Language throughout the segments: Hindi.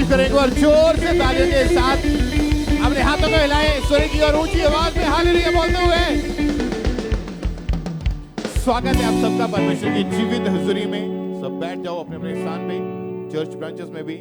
तारीफ करेंगे और जोर से तालियों के साथ अपने हाथों को हिलाएं, स्वर की और ऊंची आवाज में हालेलुया बोलते हुए। स्वागत है आप सबका परमेश्वर की जीवित हुजूरी में। सब बैठ जाओ अपने अपने स्थान पे, चर्च ब्रांचेस में भी।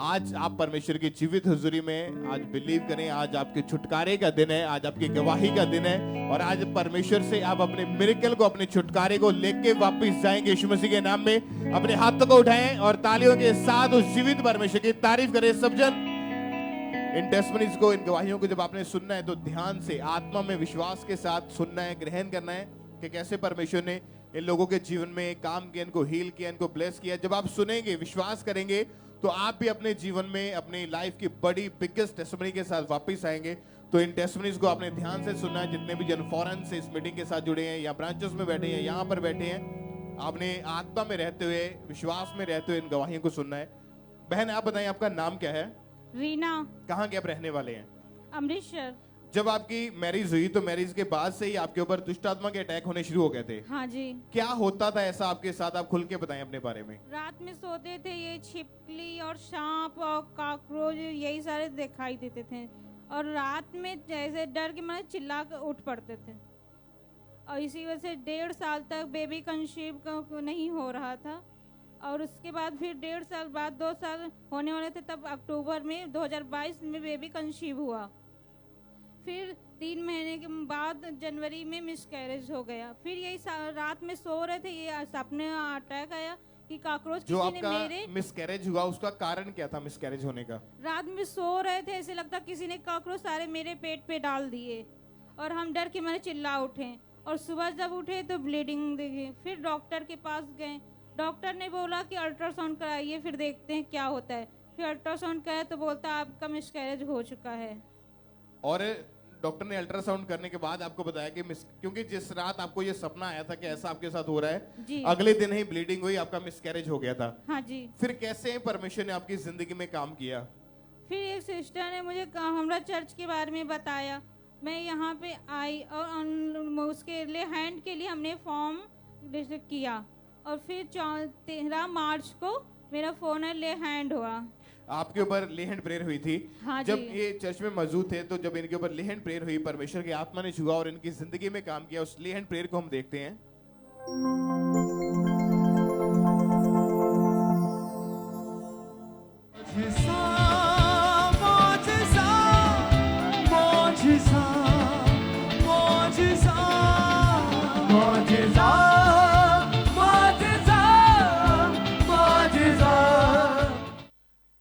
आज आप परमेश्वर की जीवित हुजूरी में आज बिलीव करें, आज आपके छुटकारे का दिन है, आज आपकी गवाही का दिन है और आज परमेश्वर से आप अपने मिरेकल को, अपने छुटकारे को लेके वापस जाएंगे यीशु मसीह के नाम में। अपने हाथों को उठाएं और तालियों के साथ उस जीवित परमेश्वर की तारीफ करें सब जन। इन टेस्टमनीज को, इन गवाहियों को जब आपने सुनना है तो ध्यान से आत्मा में विश्वास के साथ सुनना है, ग्रहण करना है कि कैसे परमेश्वर ने इन लोगों के जीवन में काम किया, इनको हील किया, इनको ब्लेस किया। जब आप सुनेंगे, विश्वास करेंगे तो आप भी अपने जीवन में अपनी लाइफ की बड़ी बिगेस्ट टेस्टमनी के साथ वापस आएंगे। तो इन टेस्टमनीज को आपने ध्यान से सुनना है। जितने भी जन फॉरेन से इस मीटिंग के साथ जुड़े हैं या ब्रांचेस में बैठे हैं, यहाँ पर बैठे हैं, आपने आत्मा में रहते हुए, विश्वास में रहते हुए इन गवाहियों को सुनना है। बहन आप बताएं, आपका नाम क्या है? रीना। कहाँ के आप रहने वाले हैं? अमृतसर। जब आपकी मैरिज हुई तो मैरिज के बाद से ही आपके ऊपर दुष्ट आत्मा के अटैक होने शुरू हो गए थे? हाँ जी। क्या होता था ऐसा आपके साथ? आप खुल के बताएं अपने बारे में। रात में सोते थे, ये छिपकली और सांप और काकरोच यही सारे दिखाई देते थे और रात में जैसे डर के मारे चिल्ला कर उठ पड़ते थे और इसी वजह से 1.5 साल तक बेबी कंसीव नहीं हो रहा था। और उसके बाद फिर 1.5 साल बाद 2 साल होने वाले थे, तब अक्टूबर में 2022 में बेबी कंसीव हुआ। फिर 3 महीने के बाद जनवरी में मिसकैरेज हो गया। फिर यही रात में सो रहे थे, ये सपने अटैक आया कि काकरोच जो किसी ने आपका मेरे मिसकैरेज हुआ उसका कारण क्या था मिसकैरेज होने का? रात में सो रहे थे, ऐसे लगता किसी ने काकरोच सारे मेरे पेट पे डाल दिए और हम डर के मारे चिल्ला उठे और सुबह जब उठे तो ब्लीडिंग दिखी। फिर डॉक्टर के पास गए, डॉक्टर ने बोला कि अल्ट्रासाउंड कराइए, फिर देखते हैं क्या होता है। फिर अल्ट्रासाउंड कराया तो बोलता आपका मिसकैरेज हो चुका है। और डॉक्टर ने अल्ट्रासाउंड करने के बाद आपको बताया कि क्योंकि जिस रात आपको ये सपना आया था कि ऐसा आपके साथ हो रहा है जी। अगले दिन ही ब्लीडिंग हुई, आपका मिसकैरेज हो गया था। हाँ जी। फिर कैसे परमेश्वर ने आपकी जिंदगी में काम किया? फिर एक सिस्टर ने मुझे हमारा चर्च के बारे में बताया, मैं यहाँ पे आई और उसके लिए हैंड के लिए हमने फॉर्म किया और फिर 13 मार्च को मेरा फोन ले हैंड हुआ। आपके ऊपर ले हैंड प्रेयर हुई थी। हाँ जब जी। ये चर्च में मौजूद थे तो जब इनके ऊपर ले हैंड प्रेयर हुई, परमेश्वर की आत्मा ने छुआ और इनकी जिंदगी में काम किया, उस ले हैंड प्रेयर को हम देखते हैं।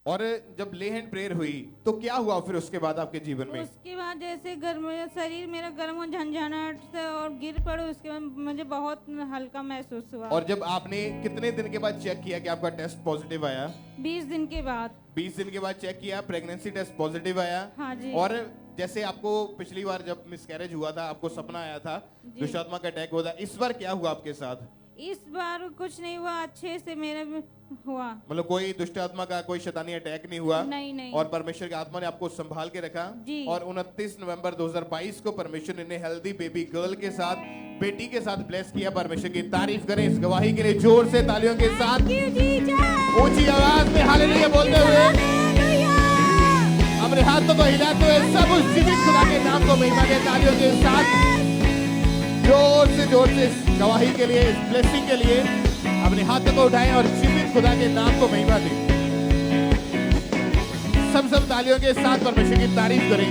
और जब ले हैंड प्रेयर हुई तो क्या हुआ फिर उसके बाद आपके जीवन में? उसके बाद जैसे गर्म शरीर मेरा गर्म और झंझनाहट से और गिर पड़े, उसके बाद मुझे बहुत हल्का महसूस हुआ। और जब आपने कितने दिन के बाद चेक किया कि आपका टेस्ट पॉजिटिव आया? 20 दिन के बाद। 20 दिन के बाद चेक किया, प्रेगनेंसी टेस्ट पॉजिटिव आया। हाँ जी। और जैसे आपको पिछली बार जब मिसकैरेज हुआ था, आपको सपना आया था दुष्ट आत्मा का अटैक हुआ था, इस बार क्या हुआ आपके साथ? इस बार कुछ नहीं हुआ, अच्छे से मेरा हुआ। मतलब कोई दुष्ट आत्मा का कोई शैतानी अटैक नहीं हुआ? नहीं नहीं। और परमेश्वर की आत्मा ने आपको संभाल के रखा जी। और 29 नवंबर 2022 को परमेश्वर ने हेल्दी बेबी गर्ल के साथ, बेटी के साथ ब्लेस किया। परमेश्वर की तारीफ करें इस गवाही के लिए जोर से तालियों के साथ, ऊंची आवाज में हालेलुया बोलते हुए, अपने हाथों को हिलाते हुए सब उस जीवित खुदा के नाम को महिमा के तालियों के साथ जोर से इस गवाही के लिए, इस ब्लेसिंग के लिए अपने हाथों को उठाएं और जीवित खुदा के नाम को महिमा दें। सब तालियों के साथ परमेश्वर की तारीफ करें।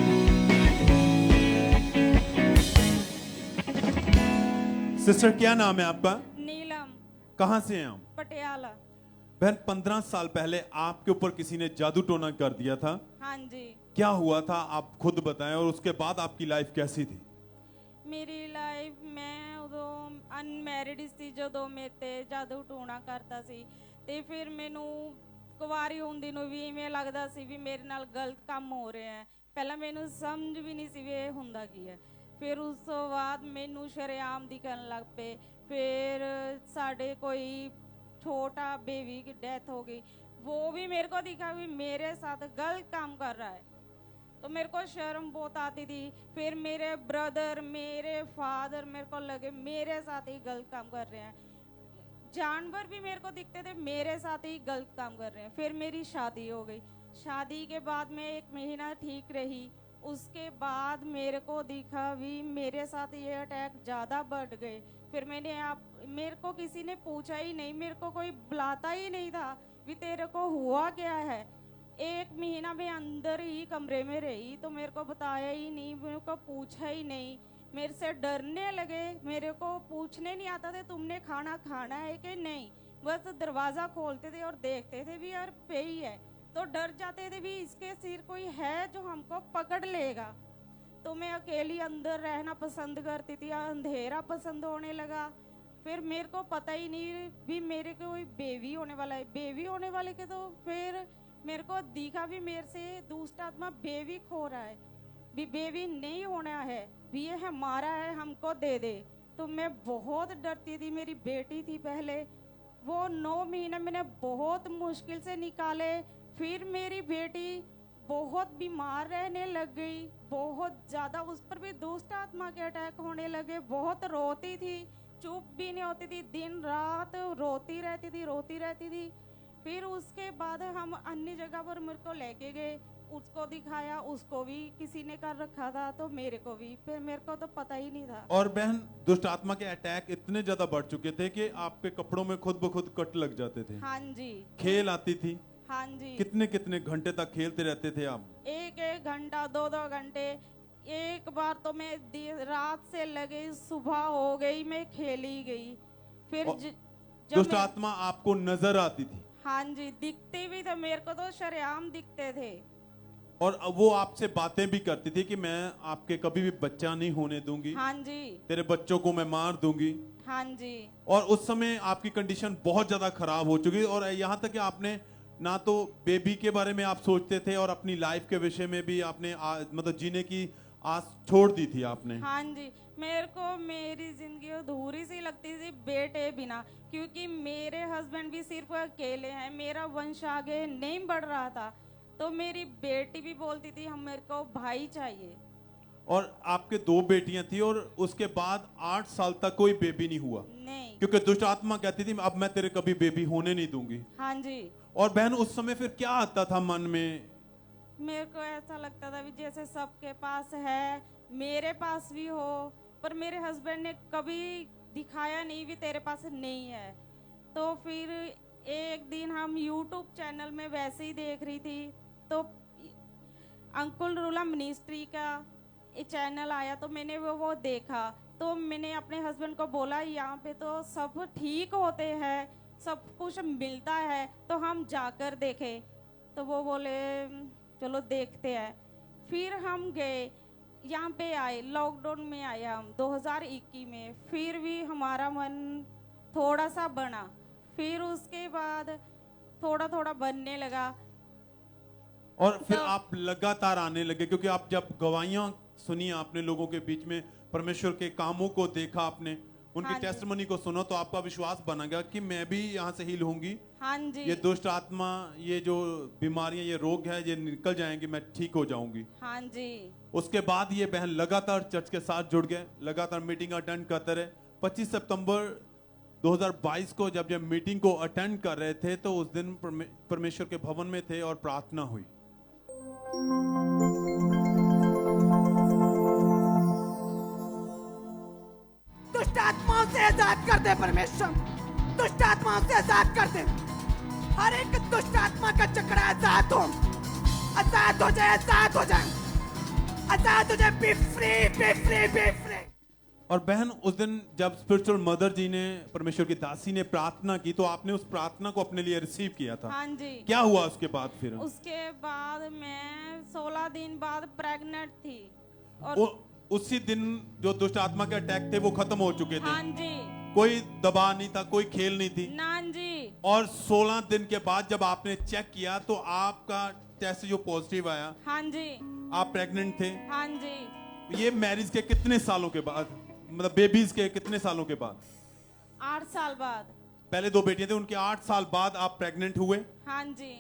सिस्टर क्या नाम है आपका? नीलम। कहाँ से हैं आप? पटियाला। बहन 15 साल पहले आपके ऊपर किसी ने जादू टोना कर दिया था। हाँ जी। क्या हुआ था आप खुद बताएं और उसके बाद आपकी लाइफ कैसी थी? मेरी लाइफ में उਦੋਂ अनमैरिड ਸੀ ਜਦੋਂ ਮੇਰੇ ਤੇ ਜਾਦੂ ਟੂਣਾ ਕਰਦਾ ਸੀ ਤੇ ਫਿਰ ਮੈਨੂੰ ਕੁਵਾਰੀ ਹੁੰਦੀ ਨੂੰ ਵੀ ਇਵੇਂ ਲੱਗਦਾ ਸੀ ਵੀ ਮੇਰੇ ਨਾਲ ਗਲਤ ਕੰਮ ਹੋ ਰਿਹਾ ਹੈ। ਪਹਿਲਾਂ ਮੈਨੂੰ ਸਮਝ ਵੀ ਨਹੀਂ ਸੀ ਵੀ ਇਹ ਹੁੰਦਾ ਕੀ ਹੈ। ਫਿਰ ਉਸ ਤੋਂ ਬਾਅਦ ਮੈਨੂੰ ਸ਼ਰੇਆਮ ਦੀ ਕਰਨ ਲੱਗ ਪਏ। ਫਿਰ ਸਾਡੇ ਕੋਈ छोटा बेबी की डेथ हो गई, वो भी मेरे को दिखा भी मेरे साथ गलत काम कर रहा है, तो मेरे को शर्म बहुत आती थी। फिर मेरे ब्रदर, मेरे फादर मेरे को लगे मेरे साथ ही गलत काम कर रहे हैं। जानवर भी मेरे को दिखते थे, मेरे साथ ही गलत काम कर रहे हैं। फिर मेरी शादी हो गई। शादी के बाद मैं 1 महीना ठीक रही। उसके बाद मेरे को दिखा भी मेरे साथ ये अटैक ज़्यादा बढ़ गए। फिर मेरे को किसी ने पूछा ही नहीं, मेरे को कोई बुलाता ही नहीं था भी तेरे को हुआ क्या है। 1 महीना मैं अंदर ही कमरे में रही, तो मेरे को बताया ही नहीं, मेरे को पूछा ही नहीं। मेरे से डरने लगे, मेरे को पूछने नहीं आता था तुमने खाना खाना है कि नहीं। बस दरवाज़ा खोलते थे और देखते थे भी यार पे ही है, तो डर जाते थे भी इसके सिर कोई है जो हमको पकड़ लेगा। तो मैं अकेली अंदर रहना पसंद करती थी, अंधेरा पसंद होने लगा। फिर मेरे को पता ही नहीं भी मेरे को कोई बेबी होने वाला है। बेबी होने वाले के तो फिर मेरे को दिखा भी मेरे से दुष्ट आत्मा बेबी खो रहा है, भी बेबी नहीं होना है, भी ये हमारा है, हमको दे दे। तो मैं बहुत डरती थी। मेरी बेटी थी पहले, वो 9 महीने मैंने बहुत मुश्किल से निकाले। फिर मेरी बेटी बहुत बीमार रहने लग गई, बहुत ज़्यादा। उस पर भी दुष्ट आत्मा के अटैक होने लगे। बहुत रोती थी, चुप भी नहीं होती थी, दिन रात रोती रहती थी। फिर उसके बाद हम अन्य जगह पर मेरे को लेके गए, उसको दिखाया, उसको भी किसी ने कर रखा था, तो मेरे को भी। फिर मेरे को तो पता ही नहीं था। और बहन, दुष्ट आत्मा के अटैक इतने ज्यादा बढ़ चुके थे कि आपके कपड़ों में खुद ब खुद कट लग जाते थे। हाँ जी। खेल आती थी। हाँ जी। कितने कितने घंटे तक खेलते रहते थे आप? 1 घंटा 2 घंटे। एक बार तो मैं रात से लगे सुबह हो गई, मैं खेली गई। फिर जब दुष्ट आत्मा आपको नजर आती थी? हाँ जी, दिखते भी थे, मेरे को तो शरेआम दिखते थे। और वो आपसे बातें भी करती थी कि मैं आपके कभी भी बच्चा नहीं होने दूंगी। हाँ जी। तेरे बच्चों को मैं मार दूंगी। हाँ जी। और उस समय आपकी कंडीशन बहुत ज्यादा खराब हो चुकी, और यहाँ तक कि आपने ना तो बेबी के बारे में आप सोचते थे, और अपनी लाइफ के विषय में भी आपने मतलब जीने की आस छोड़ दी थी आपने। हाँ जी, मेरे को मेरी जिंदगी अधूरी सी लगती थी बेटे बिना, क्योंकि मेरे हस्बैंड भी सिर्फ अकेले हैं, मेरा वंश आगे नहीं बढ़ रहा था। तो मेरी बेटी भी बोलती थी हम मेरे को भाई चाहिए। और आपके 2 बेटियां थी, और उसके बाद 8 साल तक कोई बेबी नहीं हुआ? नहीं। क्योंकि दुष्ट आत्मा कहती थी अब मैं तेरे कभी बेबी होने नहीं दूंगी। हाँ जी। और बहन, उस समय फिर क्या आता था मन में? मेरे को ऐसा लगता था भी जैसे सबके पास है, मेरे पास भी हो, पर मेरे हस्बैंड ने कभी दिखाया नहीं भी तेरे पास नहीं है। तो फिर एक दिन हम YouTube चैनल में वैसे ही देख रही थी, तो अंकुल रूला मिनिस्ट्री का चैनल आया, तो मैंने वो देखा। तो मैंने अपने हस्बैंड को बोला यहाँ पे तो सब ठीक होते हैं, सब कुछ मिलता है, तो हम जाकर देखें। तो वो बोले चलो देखते हैं। फिर हम गए, यहाँ पे आए, लॉकडाउन में आए हम 2021 में। फिर भी हमारा मन थोड़ा सा बना, फिर उसके बाद थोड़ा थोड़ा बनने लगा। और फिर तो आप लगातार आने लगे, क्योंकि आप जब गवाहियां सुनी आपने, लोगों के बीच में परमेश्वर के कामों को देखा आपने, उनकी हाँ जी। टेस्टिमनी को सुना, तो आपका विश्वास बना गया कि मैं भी यहाँ से हील होंगी। हाँ जी। ये दुष्ट आत्मा, ये जो बीमारियां, ये रोग है, ये निकल जाएंगे, मैं ठीक हो जाऊंगी। हाँ जी। उसके बाद ये बहन लगातार चर्च के साथ जुड़ गए, लगातार मीटिंग अटेंड करते रहे। 25 सितंबर 2022 को जब ये मीटिंग को अटेंड कर रहे थे, तो उस दिन परमेश्वर के भवन में थे और प्रार्थना हुई। दुष्ट आत्माओं से आजाद कर दे परमेश्वर, दुष्ट आत्माओं से आजाद कर दे। हर एक दुष्ट आत्मा का चक्र आजाद हो, आजाद हो जाए, आजाद हो जाए, आजाद हो जाए। B free, B free, B free. और बहन, उस दिन जब स्पिरिचुअल मदर जी ने, परमेश्वर की दासी ने प्रार्थना की, तो आपने उस प्रार्थना को अपने लिए रिसीव किया था। हाँ जी। क्या हुआ उसके बाद फिर? उसके बाद मैं 16 दिन बाद प्रेग्नेंट थी। और उसी दिन जो दुष्ट आत्मा के अटैक थे वो खत्म हो चुके थे। हाँ जी। कोई दबाव नहीं था, कोई खेल नहीं थी। ना जी। और 16 दिन के बाद जब आपने चेक किया, तो आपका टेस्ट जो पॉजिटिव आया, हाँ जी। आप प्रेग्नेंट थे। हाँ जी। ये मैरिज के कितने सालों के बाद, मतलब बेबीज के कितने सालों के बाद? 8 साल बाद। पहले 2 बेटियां थी, उनके 8 साल बाद आप प्रेग्नेंट हुए। हाँ जी।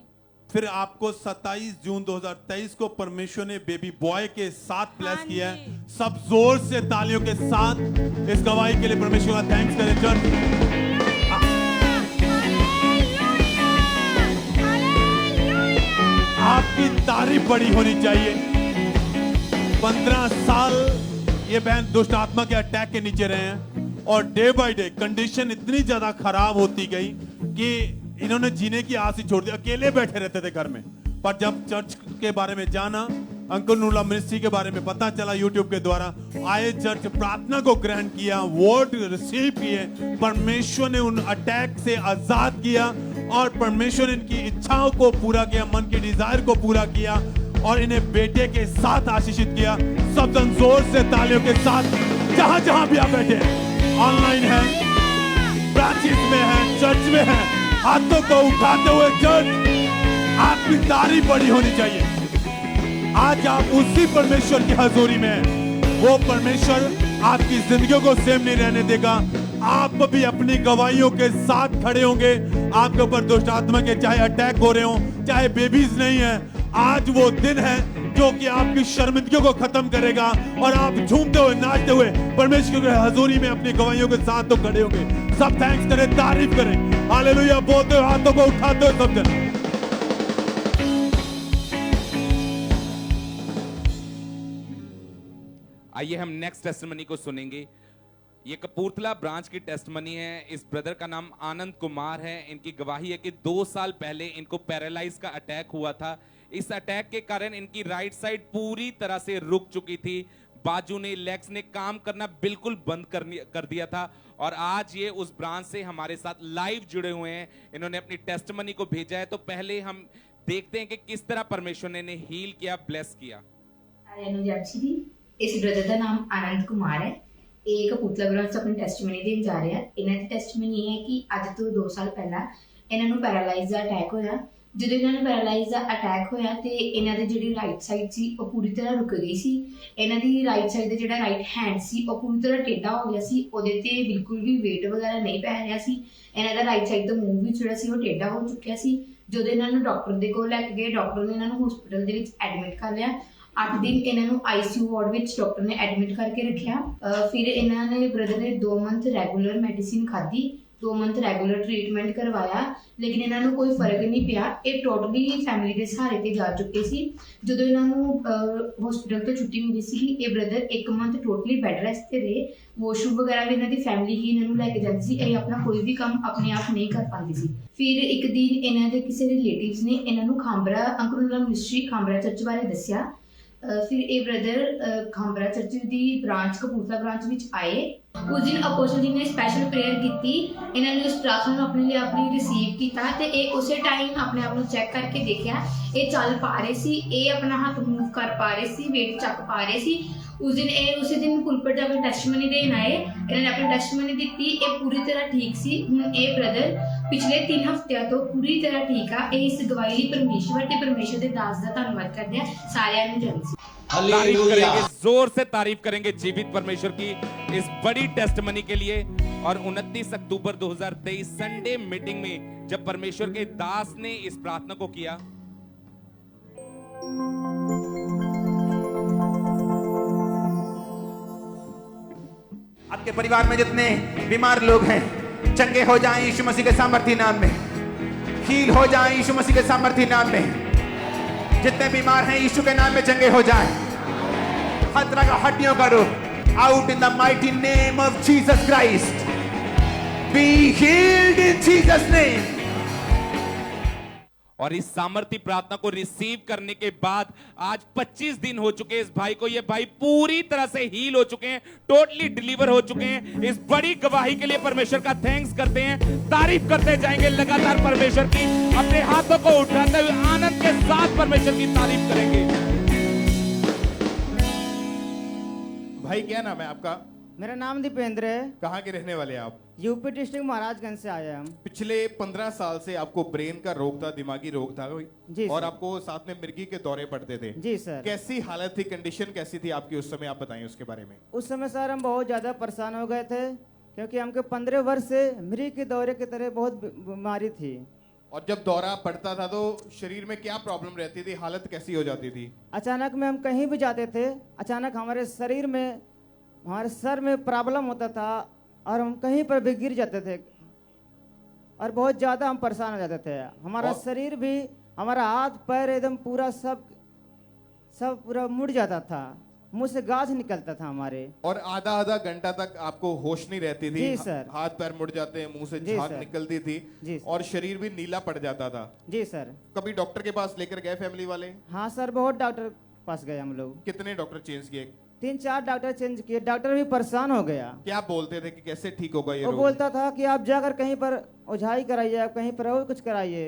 फिर आपको 27 जून 2023 को परमेश्वर ने बेबी बॉय के साथ ब्लेस हाँ किया जी। है। सब जोर से तालियों के साथ इस गवाही के लिए परमेश्वर का थैंक्स करें चर्च। बड़ी होनी चाहिए। 15 साल ये बहन दुष्ट आत्मा के अटैक के नीचे रहे हैं और डे बाय डे कंडीशन इतनी ज्यादा खराब होती गई कि इन्होंने जीने की आस ही छोड़ दी। अकेले बैठे रहते थे घर में। पर जब चर्च के बारे में जाना, अंकुर नूला मिनिस्ट्री के बारे में पता चला यूट्यूब के द्वारा, आए चर्च, प्रार्थना को ग्रहण किया, वर्ड रिसीव किए, परमेश्वर ने उन अटैक से आजाद किया और परमेश्वर ने इनकी इच्छाओं को पूरा किया, मन की डिजायर को पूरा किया और इन्हें बेटे के साथ आशीषित किया। सब जन जोर से तालियों के साथ जहां जहां भी आप बैठे, ऑनलाइन है, ब्रांचेस में है, चर्च में है, हाथों को उठाते हुए चर्च, आपकी तारीफ बड़ी होनी चाहिए। आज आप उसी परमेश्वर की हजूरी में हैं। वो परमेश्वर आपकी जिंदगियों को सेम नहीं रहने देगा। आप भी अपनी गवाहियों के साथ खड़े होंगे। आपके ऊपर दुष्ट आत्मा के चाहे अटैक हो रहे हो, चाहे बेबीज नहीं है, आज वो दिन है जो कि आपकी शर्मिंदगियों को खत्म करेगा और आप झूमते हुए, नाचते हुए परमेश्वर की हजूरी में अपनी गवाहियों के साथ तो खड़े होंगे। सब थैंक्स करें, तारीफ करें, हालेलुया बोलते हुए, हाथों को उठाते हुए सब जन। आइए हम नेक्स्ट टेस्टमनी को सुनेंगे। ये कपूरथला ब्रांच की टेस्टमनी है। इस ब्रदर का नाम आनंद कुमार है। इनकी गवाही है कि 2 साल पहले इनको पैरालाइज का अटैक हुआ था। इस अटैक के कारण इनकी राइट साइड पूरी तरह से रुक चुकी थी। बाजू ने, लेग्स ने काम करना बिल्कुल बंद कर दिया था और आज ये उस ब्रांच से हमारे साथ लाइव जुड़े हुए हैं। इन्होंने अपनी टेस्टमनी को भेजा है, तो पहले हम देखते हैं कि किस तरह परमेश्वर ने इन्हें हील किया, ब्लेस किया। इस ब्रदर का नाम आनंद कुमार है। ਇਹ ਕਪੂਰਥਲਾ ਬ੍ਰਾਂਚ ਤੋਂ ਆਪਣੀ ਟੈਸਟੀਮਨੀ ਦੇਣ ਜਾ ਰਿਹਾ। ਇਹਨਾਂ ਦੀ ਟੈਸਟੀਮਨੀ ਇਹ ਹੈ ਕਿ ਅੱਜ ਤੋਂ 2 ਸਾਲ ਪਹਿਲਾਂ ਇਹਨਾਂ ਨੂੰ ਪੈਰਾਲਾਈਜ਼ ਦਾ ਅਟੈਕ ਹੋਇਆ। ਜਦੋਂ ਇਹਨਾਂ ਨੂੰ ਪੈਰਾਲਾਈਜ਼ ਦਾ ਅਟੈਕ ਹੋਇਆ ਤੇ ਇਹਨਾਂ ਦੀ ਜਿਹੜੀ ਰਾਈਟ ਸਾਈਡ ਸੀ ਉਹ ਪੂਰੀ ਤਰ੍ਹਾਂ ਰੁਕ ਗਈ ਸੀ। ਇਹਨਾਂ ਦੀ ਰਾਈਟ ਸਾਈਡ ਦਾ ਜਿਹੜਾ ਰਾਈਟ ਹੈਂਡ ਸੀ ਉਹ ਪੂਰੀ ਤਰ੍ਹਾਂ ਟੇਢਾ ਹੋ ਗਿਆ ਸੀ। ਉਹਦੇ ਤੇ ਬਿਲਕੁਲ ਵੀ weight ਵਗੈਰਾ ਨਹੀਂ ਪੈ ਰਿਹਾ ਸੀ। ਇਹਨਾਂ ਦਾ ਰਾਈਟ ਸਾਈਡ ਦਾ ਮੂਵ ਵੀ ਜਿਹੜਾ ਸੀ ਉਹ ਟੇਢਾ ਹੋ ਚੁੱਕਿਆ ਸੀ। ਜਦੋਂ ਇਹਨਾਂ ਨੂੰ ਡਾਕਟਰ ਦੇ ਕੋਲ ਲੈ ਕੇ ਗਏ, ਡਾਕਟਰ ਨੇ ਇਹਨਾਂ ਨੂੰ ਹਸਪੀਟਲ ਦੇ ਵਿੱਚ ਐਡਮਿਟ ਕਰ ਲਿਆ। 8 दिन इन्हों ICU वार्ड में डॉक्टर ने एडमिट करके रखा। फिर इन्होंने ब्रदर ने 2 मंथ रैगूलर मेडिसिन खाधी, 2 मंथ रैगूलर ट्रीटमेंट करवाया, लेकिन इन्हों कोई फर्क नहीं पिया। ये टोटली फैमिली के सहारे ते जा चुके सी। जो इन्हों हॉस्पिटल तो छुट्टी मिली सी, ये brother 1 month totally bed rest से रहे। वॉशरूम वगैरह भी इन्हों फैमिली ही इन्हों लैके जाती सी। ये अपना कोई भी काम अपने आप नहीं कर पाती सी। फिर एक दिन इन्हों के किसी रिलेटिव्स ने इन्हों खांबरा अंकुर नूला मिनिस्ट्री खांबरा चर्च बारे दसिया। फिर ये ब्रदर खांबरा चर्च की ब्रांच कपूरथला ब्रांच में आए। उस दिन अपोस्टल जी ने स्पैशल प्रेयर की। इन्होंने उस प्रार्थना अपने लिए अपनी रिसीव किया ते ये उस टाइम अपने आप को चेक करके देखा, ये चल पा रहे सी, ये अपना हाथ मूव कर पा रहे सी, वेट चक पा रहे सी। उस दिन पुलपट जाकर टेस्टमनी देन आए। इन्होंने अपनी टेस्टमनी दी। ये पूरी तरह ठीक सी। हुण ये ब्रदर पिछले 3 हफ्तियां तो पूरी तरह ठीक आ। इस गवाही लई परमेश्वर ते परमेश्वर दे दास दा धन्नवाद करदे आ। सारिआं नूं जय मसीह। तारीफ करेंगे, जोर से तारीफ करेंगे जीवित परमेश्वर की इस बड़ी टेस्टमनी के लिए। और 29 अक्टूबर 2023 संडे मीटिंग में जब परमेश्वर के दास ने इस प्रार्थना को किया, आपके परिवार में जितने बीमार लोग हैं चंगे हो जाएं यीशु मसीह के सामर्थी नाम में। हील हो जाएं यीशु मसीह के सामर्थी नाम में। जितने बीमार हैं यीशु के नाम में चंगे हो जाएं। हर तरह का हड्डियों का रोग out in the mighty name of Jesus Christ. Be healed in Jesus name. और इस सामर्थी प्रार्थना को रिसीव करने के बाद आज 25 दिन हो चुके हैं इस भाई को। ये भाई पूरी तरह से हील हो चुके हैं, टोटली डिलीवर हो चुके हैं। इस बड़ी गवाही के लिए परमेश्वर का थैंक्स करते हैं, तारीफ करते जाएंगे लगातार परमेश्वर की। अपने हाथों को उठाते हुए आनंद के साथ परमेश्वर की तारीफ करेंगे। भाई क्या नाम है आपका? मेरा नाम दीपेंद्र है। कहाँ के रहने वाले हैं आप? यूपी डिस्ट्रिक्ट महाराजगंज से आए हम। पिछले 15 साल से आपको ब्रेन का रोग था, दिमागी रोग था कोई? जी और सर। आपको साथ में मिर्गी के दौरे पड़ते थे? जी सर। कैसी हालत थी, कंडीशन कैसी थी आपकी उस समय, आप बताएं उसके बारे में। उस समय सर हम बहुत ज़्यादा परेशान हो गए थे, क्योंकि हमको 15 वर्ष से मिर्गी के दौरे की तरह बहुत बीमारी थी। और जब दौरा पड़ता था तो शरीर में क्या प्रॉब्लम रहती थी, हालत कैसी हो जाती थी? अचानक में हम कहीं भी जाते थे, अचानक हमारे शरीर में, हमारे सर में प्रॉब्लम होता था और हम कहीं पर भी गिर जाते थे और बहुत ज़्यादा हम परेशान हो जाते थे। हमारा शरीर भी, हमारा हाथ पैर एकदम पूरा सब सब पूरा मुड़ जाता था, मुंह से गाज निकलता था हमारे। और आधा आधा घंटा तक आपको होश नहीं रहती थी। जी सर। हाथ पैर मुड़ जाते, मुंह से जी झाग सर। निकलती थी जी सर। और शरीर भी नीला पड़ जाता था। जी सर। कभी डॉक्टर के पास लेकर गए फैमिली वाले? हाँ सर, बहुत डॉक्टर के पास गए हम लोग। कितने डॉक्टर चेंज किए? 3-4 डॉक्टर चेंज किए, डॉक्टर भी परेशान हो गया। क्या बोलते थे कि कैसे ठीक होगा ये वो रोग? बोलता था कि आप जाकर कहीं पर ओझाई कराइए, आप कहीं पर और कुछ कराइए,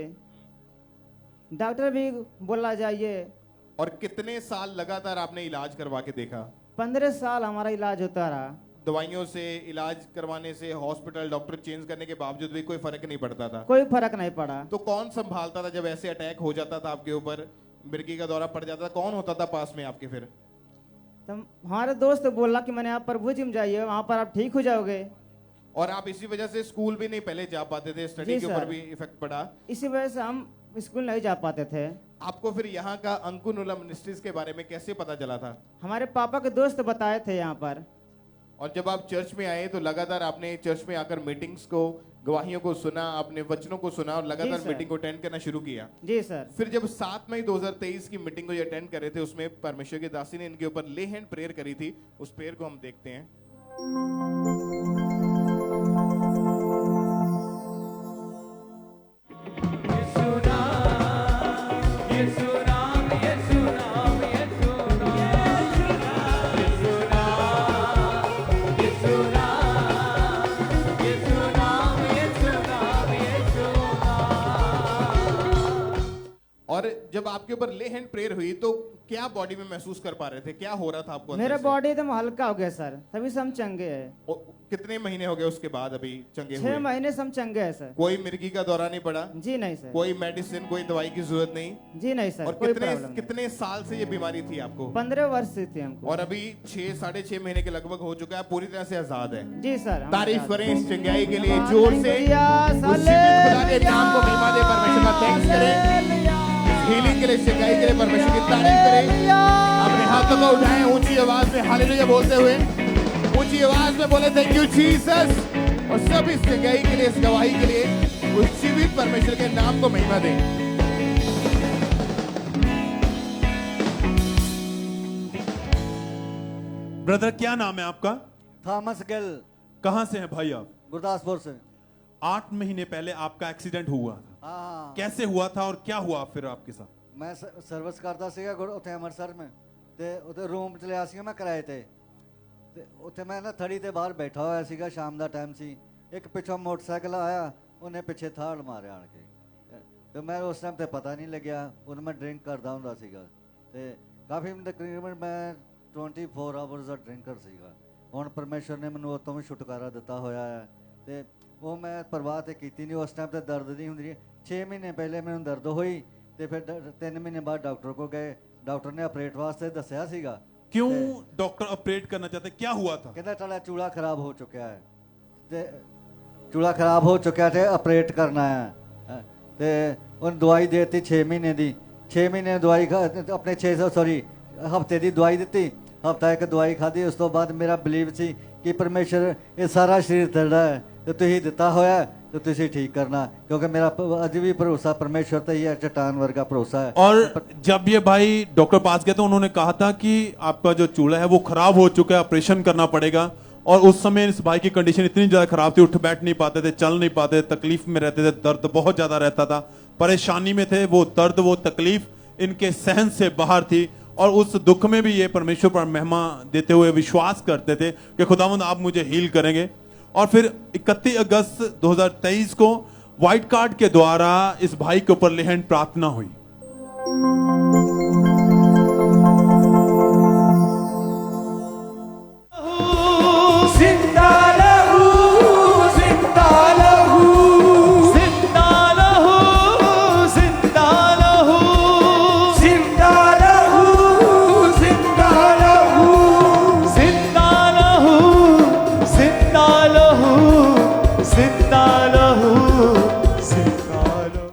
डॉक्टर भी बोला जाइए। और कितने साल लगातार आपने इलाज करवा के देखा? 15 साल हमारा इलाज होता रहा। दवाइयों से, इलाज करवाने से, हॉस्पिटल, डॉक्टर चेंज करने के बावजूद भी कोई फर्क नहीं पड़ता था। कोई फर्क नहीं पड़ा। तो कौन संभालता था जब ऐसे अटैक हो जाता था आपके ऊपर, मिर्गी का दौरा पड़ जाता था? कौन होता था पास में आपके? फिर तो हमारे दोस्त बोला कि मैंने आप प्रभु जिम जाइए, वहां पर आप ठीक हो जाओगे। और आप इसी वजह से स्कूल भी नहीं पहले जा पाते थे, स्टडी जी के ऊपर सर। भी इफेक्ट पड़ा। इसी वजह से हम स्कूल नहीं जा पाते थे। आपको फिर यहाँ का अंकुनुला मिनिस्ट्रीज के बारे में कैसे पता चला था? हमारे पापा के दोस्त बताए थे यहाँ पर। और जब आप चर्च में आए तो लगातार आपने चर्च में आकर मीटिंग्स को, गवाहियों को सुना, अपने वचनों को सुना और लगातार सर। मीटिंग को अटेंड करना शुरू किया। जी सर। फिर जब 7 मई 2023 की मीटिंग को ये अटेंड कर रहे थे, उसमें परमेश्वर की दासी ने इनके ऊपर ले हैंड प्रेयर करी थी। उस प्रेयर को हम देखते हैं। और जब आपके ऊपर ले हैंड प्रेयर हुई तो क्या बॉडी में महसूस कर पा रहे थे? क्या हो रहा था आपको अंदर मेरा से? बॉडी एकदम हल्का हो गया सर, तभी से हम चंगे हैं। और कितने महीने हो गए उसके बाद अभी चंगे 6 हुए? महीने से हम चंगे हैं सर। कोई मिर्गी का दौरा नहीं पड़ा? जी नहीं सर। कोई मेडिसिन, कोई दवाई की जरूरत नहीं? जी नहीं सर, और कोई कितने प्रॉब्लम नहीं। कितने साल से ये बीमारी थी आपको? 15 वर्ष से थी हमको। और अभी 6-6.5 महीने के लगभग हो चुका है, पूरी तरह से आजाद है। जी सर। हम तारीफ आजाद करें हैं। इस चंगाई के लिए जोर से। हालेलुया, उस जीवित खुदा के नाम को महिमा दे, परमेश्वर का थैंक्स करें। हीलिंग के लिए, चंगाई के लिए परमेश्वर की तारीफ करें। अपने हाथों को उठाएं, ऊंची आवाज में हालेलुया बोलते हुए ऊंची आवाज में बोले थैंक यू जीसस। और सब इस चंगाई के लिए, इस गवाही के लिए उस जीवित परमेश्वर के नाम को महिमा दें। ब्रदर क्या नाम है आपका? थॉमस गिल, कहाँ से हैं भाई आप? गुरदासपुर से। 8 महीने पहले आपका एक्सीडेंट हुआ था, हाँ, कैसे हुआ था और क्या हुआ फिर आपके साथ? मैं सर्विस करता ਸੀਗਾ ਉੱਥੇ ਅੰਮ੍ਰਿਤਸਰ में ਤੇ ਉੱਥੇ ਰੂਮ ਚ ਲਿਆ ਸੀਗਾ ਮੈਂ ਕਿਰਾਏ ਤੇ ਉੱਥੇ ਮੈਂ ਨਾ ਥੜੀ ਤੇ ਬਾਹਰ ਬੈਠਾ ਹੋਇਆ ਸੀਗਾ, ਸ਼ਾਮ ਦਾ ਟਾਈਮ ਸੀ। ਇੱਕ ਪਿੱਛੋਂ ਮੋਟਰਸਾਈਕਲ ਆਇਆ, ਉਹਨੇ ਪਿੱਛੇ ਥਾੜ ਮਾਰਿਆ ਆਣ ਕੇ ਤੇ ਮੈਂ ਉਸ ਟਾਈਮ ਤੇ ਪਤਾ ਨਹੀਂ ਲੱਗਿਆ। ਉਦੋਂ ਮੈਂ ਡਰਿੰਕ ਕਰਦਾ ਹੁੰਦਾ ਸੀਗਾ ਤੇ ਕਾਫੀ ਤਕਰੀਬਨ ਮੈਂ 24 ਆਵਰਸ ਦਾ ਡਰਿੰਕਰ ਸੀਗਾ। ਹੁਣ ਪਰਮੇਸ਼ਰ ਨੇ ਮੈਨੂੰ ਉਹ ਤੋਂ ਵੀ ਛੁਟਕਾਰਾ ਦਿੱਤਾ ਹੋਇਆ ਹੈ ਤੇ ਉਹ ਮੈਂ ਪਰਵਾਹ ਤੇ ਕੀਤੀ ਨਹੀਂ। ਉਸ ਟਾਈਮ ਤੇ ਦਰਦ ਨਹੀਂ ਹੁੰਦੀ। 6 ਮਹੀਨੇ ਪਹਿਲੇ ਮੈਨੂੰ ਦਰਦ ਹੋਈ ਤੇ ਫਿਰ 3 ਮਹੀਨੇ ਬਾਅਦ ਡਾਕਟਰ ਕੋਲ ਗਏ। ਡਾਕਟਰ ਨੇ ਆਪਰੇਟ ਵਾਸਤੇ ਦੱਸਿਆ ਸੀਗਾ। क्यों डॉक्टर ऑपरेट करना चाहते, क्या हुआ था? ਕਹਿੰਦਾ ਤੁਹਾਡਾ ਚੂਲਾ ਖਰਾਬ ਹੋ ਚੁੱਕਿਆ ਹੈ ਤੇ ਚੂਲਾ ਖਰਾਬ ਹੋ ਚੁੱਕਿਆ ਤੇ ਆਪਰੇਟ ਕਰਨਾ ਹੈ ਤੇ ਉਹਨੇ ਦਵਾਈ ਦੇ ਦਿੱਤੀ 6 ਮਹੀਨੇ ਦੀ। 6 ਮਹੀਨੇ ਦਵਾਈ ਆਪਣੇ 600 ਹਫਤੇ ਦੀ ਦਵਾਈ ਦਿੱਤੀ। ਹਫਤਾ ਇੱਕ ਦਵਾਈ ਖਾਧੀ। ਉਸ ਤੋਂ ਬਾਅਦ ਮੇਰਾ ਬਿਲੀਵ ਸੀ ਕਿ ਪਰਮੇਸ਼ਰ ਇਹ ਸਾਰਾ ਸਰੀਰ ਤੇਰਾ ਹੈ ਤੇ ਤੁਸੀਂ ਦਿੱਤਾ ਹੋਇਆ ਤੇ ਤੁਸੀਂ ਠੀਕ ਕਰਨਾ, ਕਿਉਂਕਿ ਮੇਰਾ ਅੱਜ ਵੀ ਭਰੋਸਾ ਪਰਮੇਸ਼ਰ ਤੇ ਹੀ ਹੈ, ਚट्टान वर्गा भरोसा है। और जब ये भाई डॉक्टर पास गए तो उन्होंने कहा था कि आपका जो चूल्हा है वो खराब हो चुका है, ऑपरेशन करना पड़ेगा। और उस समय इस भाई की कंडीशन इतनी ज्यादा खराब थी, उठ बैठ नहीं पाते थे, चल नहीं पाते, तकलीफ में रहते थे, दर्द बहुत ज्यादा रहता था, परेशानी में थे। वो दर्द, वो तकलीफ इनके सहन से बाहर थी। और उस दुख में भी ये परमेश्वर पर महिमा देते हुए विश्वास करते थे कि खुदावंद आप मुझे हील करेंगे। और फिर 31 अगस्त 2023 को व्हाइट कार्ड के द्वारा इस भाई के ऊपर लेहन प्रार्थना हुई। जिंदा लहू, जिंदा लहू, जिंदा लहू, जिंदा लहू, जिंदा लहू, जिंदा लहू, जिंदा लहू, जिंदा लहू, जिंदा लहू, जिंदा लहू।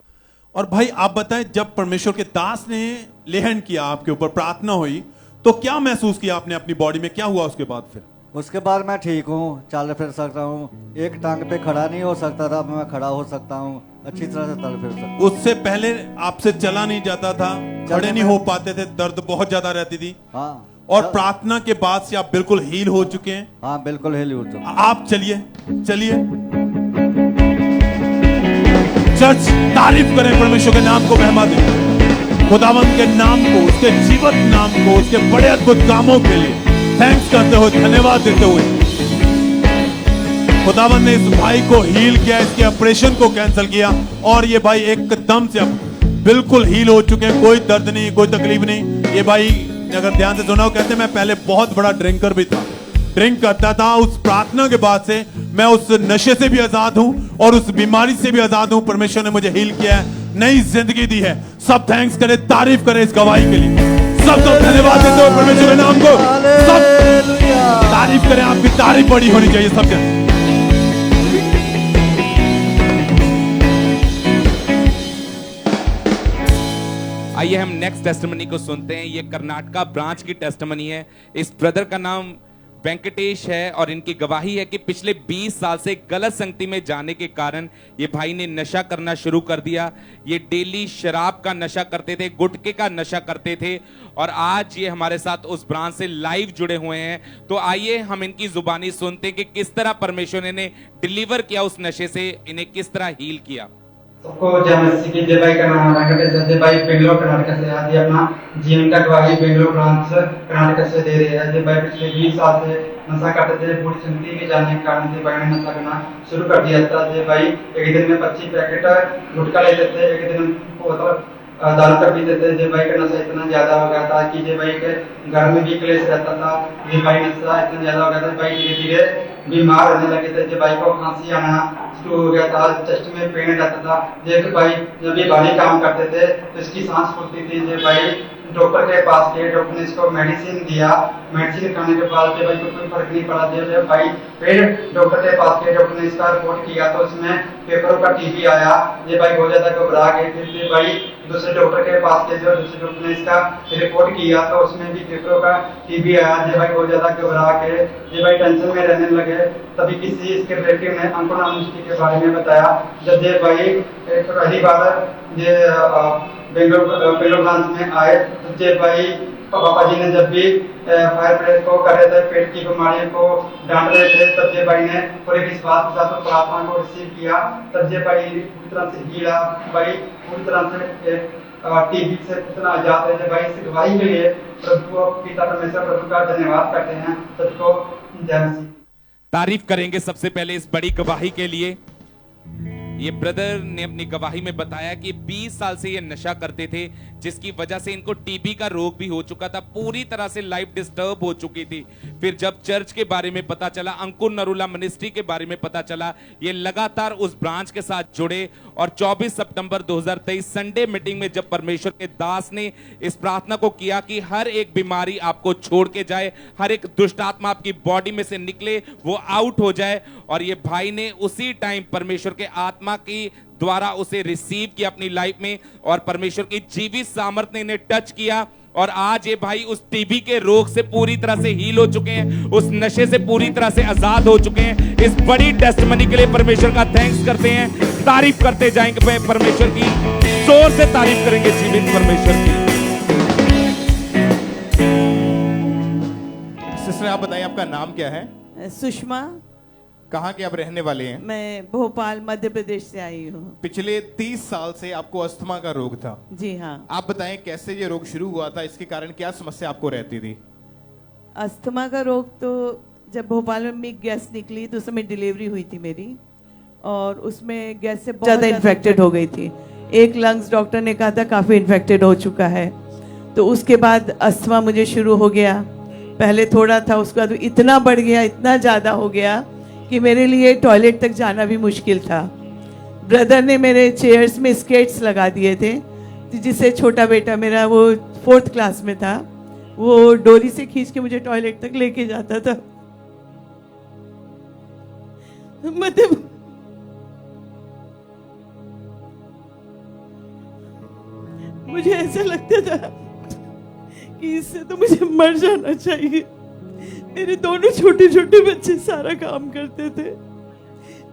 और भाई आप बताएं, जब परमेश्वर के दास ने लेहन किया, आपके ऊपर प्रार्थना हुई, तो क्या महसूस किया आपने अपनी बॉडी में? क्या हुआ उसके बाद फिर? उसके बाद मैं ठीक हूँ, चल फिर सकता हूँ। एक टांग पे खड़ा नहीं हो सकता था, मैं खड़ा हो सकता हूँ। अच्छी तरह से तड़ फिर सकता। उससे पहले आपसे चला नहीं जाता था, खड़े नहीं हो पाते थे, दर्द बहुत ज्यादा रहती थी। हाँ और प्रार्थना के बाद से आप बिल्कुल हील हो चुके हैं। हाँ बिल्कुल हिल उठ चुका। आप चलिए चलिए चर्च तारीफ करें, परमेश्वर के नाम को महिमा दें, खुदावंत के नाम को, उसके जीवत नाम को, उसके बड़े अद्भुत कामों के लिए थैंक्स करते हुए, धन्यवाद देते हुए। खुदावंत ने इस भाई को हील किया, इसके ऑपरेशन को कैंसिल किया और ये भाई एकदम से अब बिल्कुल हील हो चुके हैं। कोई दर्द नहीं, कोई तकलीफ नहीं। ये भाई अगर ध्यान से सुना हो, कहते मैं पहले बहुत बड़ा ड्रिंकर भी था, ड्रिंक करता था। उस प्रार्थना के बाद से मैं उस नशे से भी आजाद हूं और उस बीमारी से भी आजाद हूं। परमेश्वर ने मुझे हील किया है, नई जिंदगी दी है। सब थैंक्स करें, तारीफ करें इस गवाही के लिए। सब तो धन्यवाद देते हो परमेश्वर के नाम को। सब तारीफ करें, आपकी तारीफ बड़ी होनी चाहिए सब जगह। आइए हम नेक्स्ट टेस्टिमनी को सुनते हैं। ये कर्नाटका ब्रांच की टेस्टिमनी है। इस ब्रदर का नाम वेंकटेश है और इनकी गवाही है कि पिछले 20 साल से गलत संगति में जाने के कारण ये भाई ने नशा करना शुरू कर दिया। ये डेली शराब का नशा करते थे, गुटखे का नशा करते थे और आज ये हमारे साथ उस ब्रांच से लाइव जुड़े हुए हैं। तो आइए हम इनकी जुबानी सुनते हैं कि किस तरह परमेश्वर ने इन्हें डिलीवर किया उस नशे से, इन्हें किस तरह हील किया। सबको जय मसीह की। जय भाई का नाम वेंकटेश है। जय भाई बेंगलोर कर्नाटक से आदि अपना जीवन का गवाही बेंगलोर ब्रांच कर्नाटक से दे रहे हैं। जय भाई पिछले 20 साल से नशा करते थे, बुरी संगति में जाने के कारण जय भाई ने नशा करना शुरू कर दिया था। जय भाई एक दिन में 25 पैकेट गुटखा लेते थे, एक दिन बोतल दारू का पीते थे। जय भाई का नशा इतना ज्यादा हो गया था कि जय भाई के घर में भी क्लेश रहता था। जय भाई नशा इतना ज्यादा हो गया था, भाई धीरे धीरे बीमार होने लगे थे। जय भाई को खांसी आना शुरू हो गया था, चेस्ट में पेन रहता था। जय भाई जब ये भारी काम करते थे तो इसकी सांस फूलती थी। जय भाई डॉक्टर के पास गए, डॉक्टर ने इसको मेडिसिन दिया। मेडिसिन खाने के बाद जय भाई को कोई फर्क नहीं पड़ा। जय भाई फिर डॉक्टर के पास गए, डॉक्टर ने इसका रिपोर्ट किया तो इसमें फेफड़ों का टीबी आया। जय भाई बहुत ज्यादा घबरा गए। फिर जय भाई दूसरे डॉक्टर के पास गए, जो दूसरे डॉक्टर ने इसका रिपोर्ट किया तो उसमें भी फेफड़ों का टीबी आया। जय भाई बहुत ज्यादा घबरा गए, जय भाई टेंशन में रहने लगे। तभी किसी इसके रिलेटिव ने अंकुर अनुष्ठी के बारे में बताया। जब जय भाई पहली बार बेंगलोर ब्रांच में आए तो जय भाई पापा जी ने जब भी फायर ब्रिगेड को कर रहे थे, पेट की बीमारियों को डांट रहे थे, तब जय भाई ने पूरे विश्वास के साथ प्रार्थना को रिसीव किया। तब जय भाई पूरी तरह से हीला, भाई पूरी तरह से टीबी से इतना आजाद है। जय भाई इस गवाही के लिए प्रभु पिता परमेश्वर प्रभु का धन्यवाद करते हैं। सबको जय मसीह। तारीफ करेंगे सबसे पहले इस बड़ी गवाही के लिए। ये ब्रदर ने अपनी गवाही में बताया कि 20 साल से ये नशा करते थे, जिसकी वजह से इनको टीबी का रोग भी हो चुका था, पूरी तरह से लाइफ डिस्टर्ब हो चुकी थी। फिर जब चर्च के बारे में पता चला, अंकुर नरूला मिनिस्ट्री के बारे में पता चला, ये लगातार उस ब्रांच के साथ जुड़े और 24 सितंबर 2023 संडे मीटिंग में जब परमेश्वर के दास ने इस प्रार्थना को किया कि हर एक बीमारी आपको छोड़ के जाए, हर एक दुष्ट आत्मा आपकी बॉडी में से निकले, वो आउट हो जाए, और ये भाई ने उसी टाइम परमेश्वर के आत्मा की द्वारा उसे रिसीव किया अपनी लाइफ में और परमेश्वर की जीवित सामर्थ ने इन्हें टच किया और आज ये भाई उस टीबी के रोग से पूरी तरह से हील हो चुके हैं, उस नशे से पूरी तरह से आजाद हो चुके हैं। इस बड़ी टेस्टमनी के लिए परमेश्वर का थैंक्स करते हैं, तारीफ करते जाएंगे परमेश्वर की, जोर से तारीफ करेंगे जीवित परमेश्वर की। सिस्टर आप बताइए आपका नाम क्या है? सुषमा। कहाँ के आप रहने वाले हैं? मैं भोपाल मध्य प्रदेश से आई हूँ। पिछले 30 साल से आपको अस्थमा का रोग था। जी हाँ। आप बताएं कैसे ये रोग शुरू हुआ था, इसके कारण क्या समस्या आपको रहती थी? अस्थमा का रोग तो जब भोपाल में मिग गैस निकली तो उस समय डिलीवरी हुई थी मेरी, और उसमें गैस से बहुत ज़्यादा इन्फेक्टेड हो गई थी। एक लंग्स डॉक्टर ने कहा था काफ़ी इन्फेक्टेड हो चुका है, तो उसके बाद अस्थमा मुझे शुरू हो गया। पहले थोड़ा था, उसके बाद इतना बढ़ गया, इतना ज़्यादा हो गया कि मेरे लिए टॉयलेट तक जाना भी मुश्किल था। ब्रदर ने मेरे चेयर्स में स्केट्स लगा दिए थे, जिससे छोटा बेटा मेरा, वो 4th क्लास में था, वो डोरी से खींच के मुझे टॉयलेट तक लेके जाता था। मतलब मुझे ऐसा लगता था कि इससे तो मुझे मर जाना चाहिए। मेरे दोनों छोटे छोटे बच्चे सारा काम करते थे,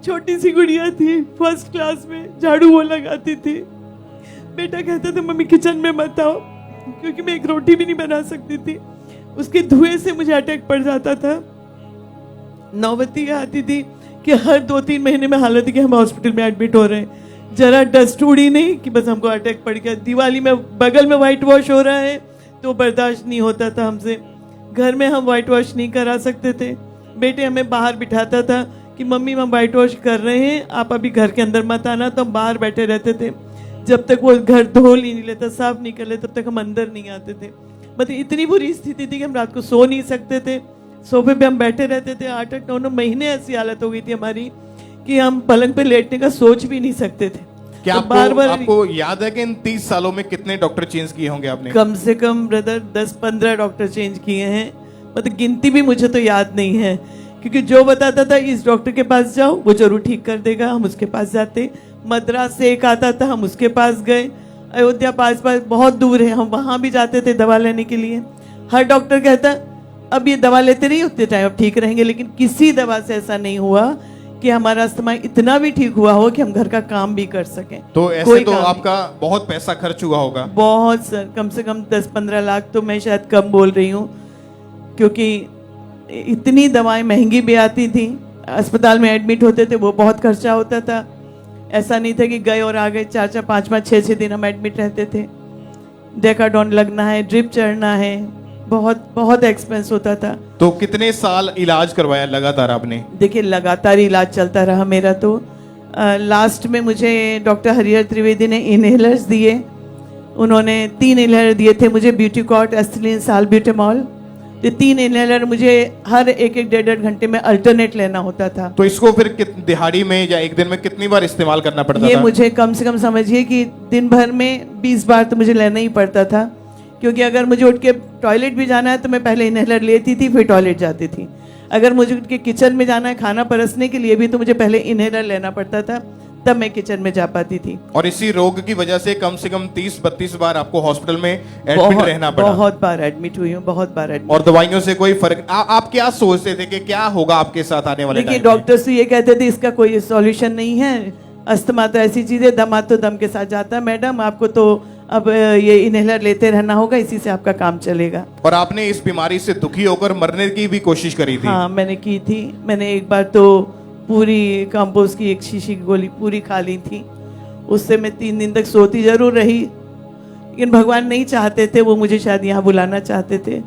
छोटी सी गुड़िया थी, फर्स्ट क्लास में, झाड़ू वो लगाती थी। बेटा कहता था मम्मी किचन में मत आओ, क्योंकि मैं एक रोटी भी नहीं बना सकती थी। उसके धुएं से मुझे अटैक पड़ जाता था। नौबत ये आती थी कि हर 2-3 महीने में हालत है कि हम हॉस्पिटल में एडमिट हो रहे हैं। जरा डस्ट उड़ी नहीं कि बस हमको अटैक पड़ गया। दिवाली में बगल में व्हाइट वॉश हो रहा है तो बर्दाश्त नहीं होता था हमसे। घर में हम व्हाइट वॉश नहीं करा सकते थे। बेटे हमें बाहर बिठाता था कि मम्मी हम व्हाइट वॉश कर रहे हैं, आप अभी घर के अंदर मत आना। तो हम बाहर बैठे रहते थे, जब तक वो घर धो ही नहीं लेता, साफ नहीं कर ले, तब तक हम अंदर नहीं आते थे। मतलब इतनी बुरी स्थिति थी कि हम रात को सो नहीं सकते थे, सोफे पे हम बैठे रहते थे। 8-9 महीने ऐसी हालत हो गई थी हमारी कि हम पलंग पे लेटने का सोच भी नहीं सकते थे। क्या तो आपको याद है कि इन 30 सालों में कितने डॉक्टर चेंज किए होंगे आपने? कम से कम ब्रदर 10-15 डॉक्टर चेंज किए हैं। मतलब गिनती भी मुझे तो याद नहीं है, क्योंकि जो बताता था इस डॉक्टर के पास जाओ वो जरूर ठीक कर देगा, हम उसके पास जाते। मद्रास से एक आता था, हम उसके पास गए। अयोध्या पास बहुत दूर है, हम वहां भी जाते थे दवा लेने के लिए। हर डॉक्टर कहता अब ये दवा लेते रहिए, उतने टाइम अब ठीक रहेंगे। लेकिन किसी दवा से ऐसा नहीं हुआ कि हमारा अस्थमा इतना भी ठीक हुआ हो कि हम घर का काम भी कर सकें। तो ऐसे तो आपका बहुत पैसा खर्च हुआ होगा? बहुत सर, कम से कम 10-15 लाख तो मैं शायद कम बोल रही हूँ, क्योंकि इतनी दवाएं महंगी भी आती थी। अस्पताल में एडमिट होते थे वो बहुत खर्चा होता था। ऐसा नहीं था कि गए और आ गए। 4-4, 5-5, 6-6 दिन हम एडमिट रहते थे। डेकाडोन लगना है, ड्रिप चढ़ना है, बहुत बहुत एक्सपेंस होता था। तो कितने साल इलाज करवाया लगातार आपने? देखिए लगातार इलाज चलता रहा मेरा। तो लास्ट में मुझे डॉक्टर हरिहर त्रिवेदी ने इनहेलर्स दिए। उन्होंने 3 इनहेलर दिए थे मुझे, ब्यूटीकॉट, एस्थलीन, साल्ब्यूटामॉल। ये 3 इनहेलर मुझे हर 1-1 घंटे में अल्टरनेट लेना होता था। तो इसको फिर दिहाड़ी में या एक दिन में कितनी बार इस्तेमाल करना पड़ता था? ये मुझे कम से कम समझिए कि दिन भर में 20 बार तो मुझे लेना ही पड़ता था, क्योंकि अगर मुझे उठ के टॉयलेट भी जाना है तो मैं पहले इनहेलर लेती थी, फिर टॉयलेट जाती थी। अगर मुझे उठ के किचन में जाना है खाना परसने के लिए भी, तो मुझे पहले इनहेलर लेना पड़ता था, तब मैं किचन में जा पाती थी। और इसी रोग की वजह से कम से कम 30-32 बार आपको हॉस्पिटल में एडमिट रहना पड़ा? बहुत बार एडमिट हुई हूँ, बहुत बार एडमिट। और दवाइयों से कोई फर्क? आप क्या सोचते थे कि क्या होगा आपके साथ आने वाले टाइम में? डॉक्टर्स तो ये कहते थे इसका कोई सॉल्यूशन नहीं है, अस्थमा तो ऐसी चीज है, दमा तो दम के साथ जाता है, मैडम आपको तो अब ये इनहेलर लेते रहना होगा, इसी से आपका काम चलेगा। और आपने इस बीमारी से दुखी होकर मरने की भी कोशिश करी थी? हाँ मैंने की थी। मैंने एक बार तो पूरी कंपोस्ट की 1 शीशी की गोली पूरी खा ली थी। उससे मैं 3 दिन तक सोती जरूर रही, लेकिन भगवान नहीं चाहते थे, वो मुझे शायद यहाँ बुलाना चाहते थे।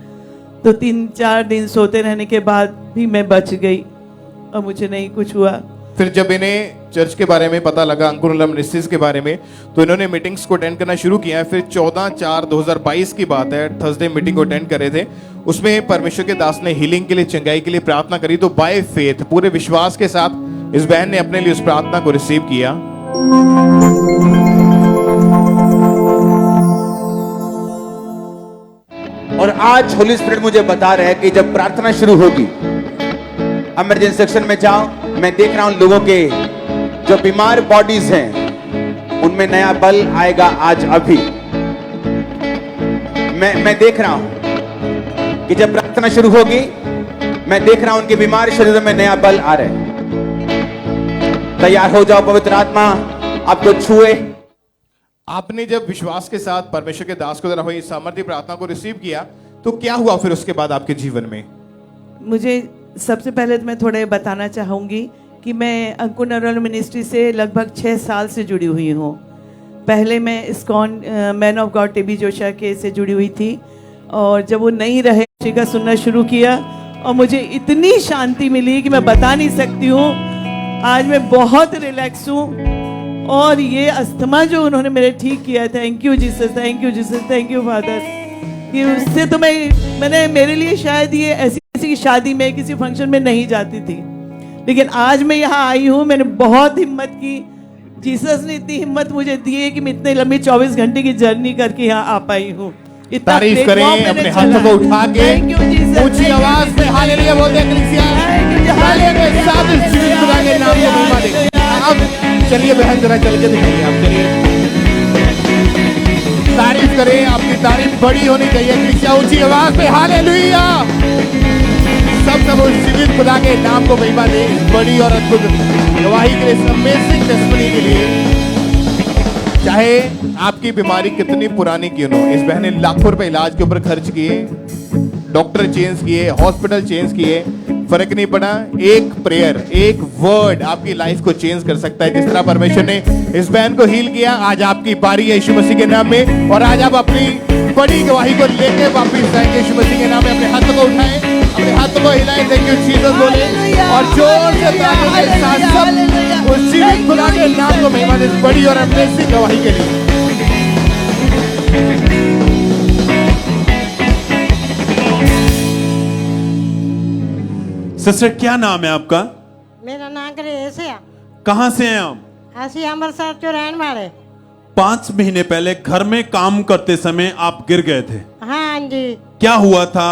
तो 3-4 दिन सोते रहने के बाद भी मैं बच गई और मुझे नहीं कुछ हुआ। फिर जब इन्हें चर्च के बारे में पता लगा, अंकुरम मिनिस्ट्रीज के बारे में, तो इन्होंने मीटिंग्स को अटेंड करना शुरू किया। फिर 14/4/2022 की बात है, थर्सडे मीटिंग को अटेंड कर रहे थे। उसमें परमेश्वर के दास ने हीलिंग के लिए, चंगाई के लिए प्रार्थना करी। तो बाय फेथ, पूरे विश्वास के साथ इस बहन ने अपने लिए उस प्रार्थना को रिसीव किया। और आज होली स्पिरिट मुझे बता रहा है कि जब प्रार्थना शुरू होगी, इमरजेंसी सेक्शन में जाओ। मैं देख रहा हूं लोगों के जो बीमार बॉडीज हैं, उनमें नया बल आएगा आज अभी। मैं देख रहा हूं कि जब प्रार्थना शुरू होगी, मैं देख रहा हूं उनके बीमार शरीरों में नया बल आ रहा है। तैयार हो जाओ, पवित्र आत्मा आपको छुए। आपने जब विश्वास के साथ परमेश्वर के दास को द्वारा हुई सामर्थ्य प्रार्थना को रिसीव किया, तो क्या हुआ फिर उसके बाद आपके जीवन में? मुझे सबसे पहले तो मैं थोड़ा ये बताना चाहूँगी कि मैं अंकुरम मिनिस्ट्री से लगभग 6 साल से जुड़ी हुई हूँ। पहले मैं ISKCON man of God TB जोशा के से जुड़ी हुई थी, और जब वो नहीं रहे का सुनना शुरू किया और मुझे इतनी शांति मिली कि मैं बता नहीं सकती हूँ। आज मैं बहुत रिलैक्स हूँ। और ये अस्थमा जो उन्होंने मेरे ठीक किया, thank you Jesus, thank you Jesus, thank you father. कि उससे तो मैंने मेरे लिए शायद ये ऐसी किसी की शादी में, किसी फंक्शन में नहीं जाती थी, लेकिन आज मैं यहाँ आई हूँ। मैंने बहुत हिम्मत की। जीसस ने इतनी हिम्मत मुझे दी है कि मैं इतने लंबी 24 घंटे की जर्नी करके यहाँ आ पाई हूँ। तारीफ करें अपने हाथों को उठा के, ऊंची आवाज में हालेलुया बोलते हैं कलीसिया। हालेलुया, साथ जीवित खुदा के नाम को महिमा दें। अब चलिए बहन जरा चल के दिखाइए, आप चलिए तारीफ करें। आपकी तारीफ बड़ी होनी चाहिए कलीसिया, ऊंची आवाज में हालेलुया। सब उस जीवित खुदा के नाम को महिमा दे इस बड़ी और अद्भुत गवाही के लिए, इस अमेजिंग टेस्टिमनी के लिए। चाहे आपकी बीमारी कितनी पुरानी क्यों हो, इस बहन ने लाखों रुपए इलाज के ऊपर खर्च किए, डॉक्टर चेंज किए, हॉस्पिटल चेंज किए, फर्क नहीं पड़ा। एक प्रेयर, एक वर्ड आपकी लाइफ को चेंज कर सकता है। जिस तरह परमेश्वर ने इस बहन को हील किया, आज आपकी बारी है यीशु मसीह के नाम में। और आज आप अपनी बड़ी गवाही को लेके वापस जाएंगे यीशु मसीह के नाम में। अपने हाथों को उठाएं, अपने हाथों को हिलाएं, थैंक यू जीसस बोले और जोर से तालियों के साथ सब उस जीवित खुदा के नाम को महिमा दे इस बड़ी और अमेजिंग गवाही के लिए। सिस्टर क्या नाम है आपका? मेरा नाम ग्रेस है। कहाँ से हैं आप? ਅਸੀਂ ਅੰਮ੍ਰਿਤਸਰ ਚੋਂ ਰਹਿਣ ਵਾਲੇ। 5 महीने पहले घर में काम करते समय आप गिर गए थे, हाँ जी। क्या हुआ था?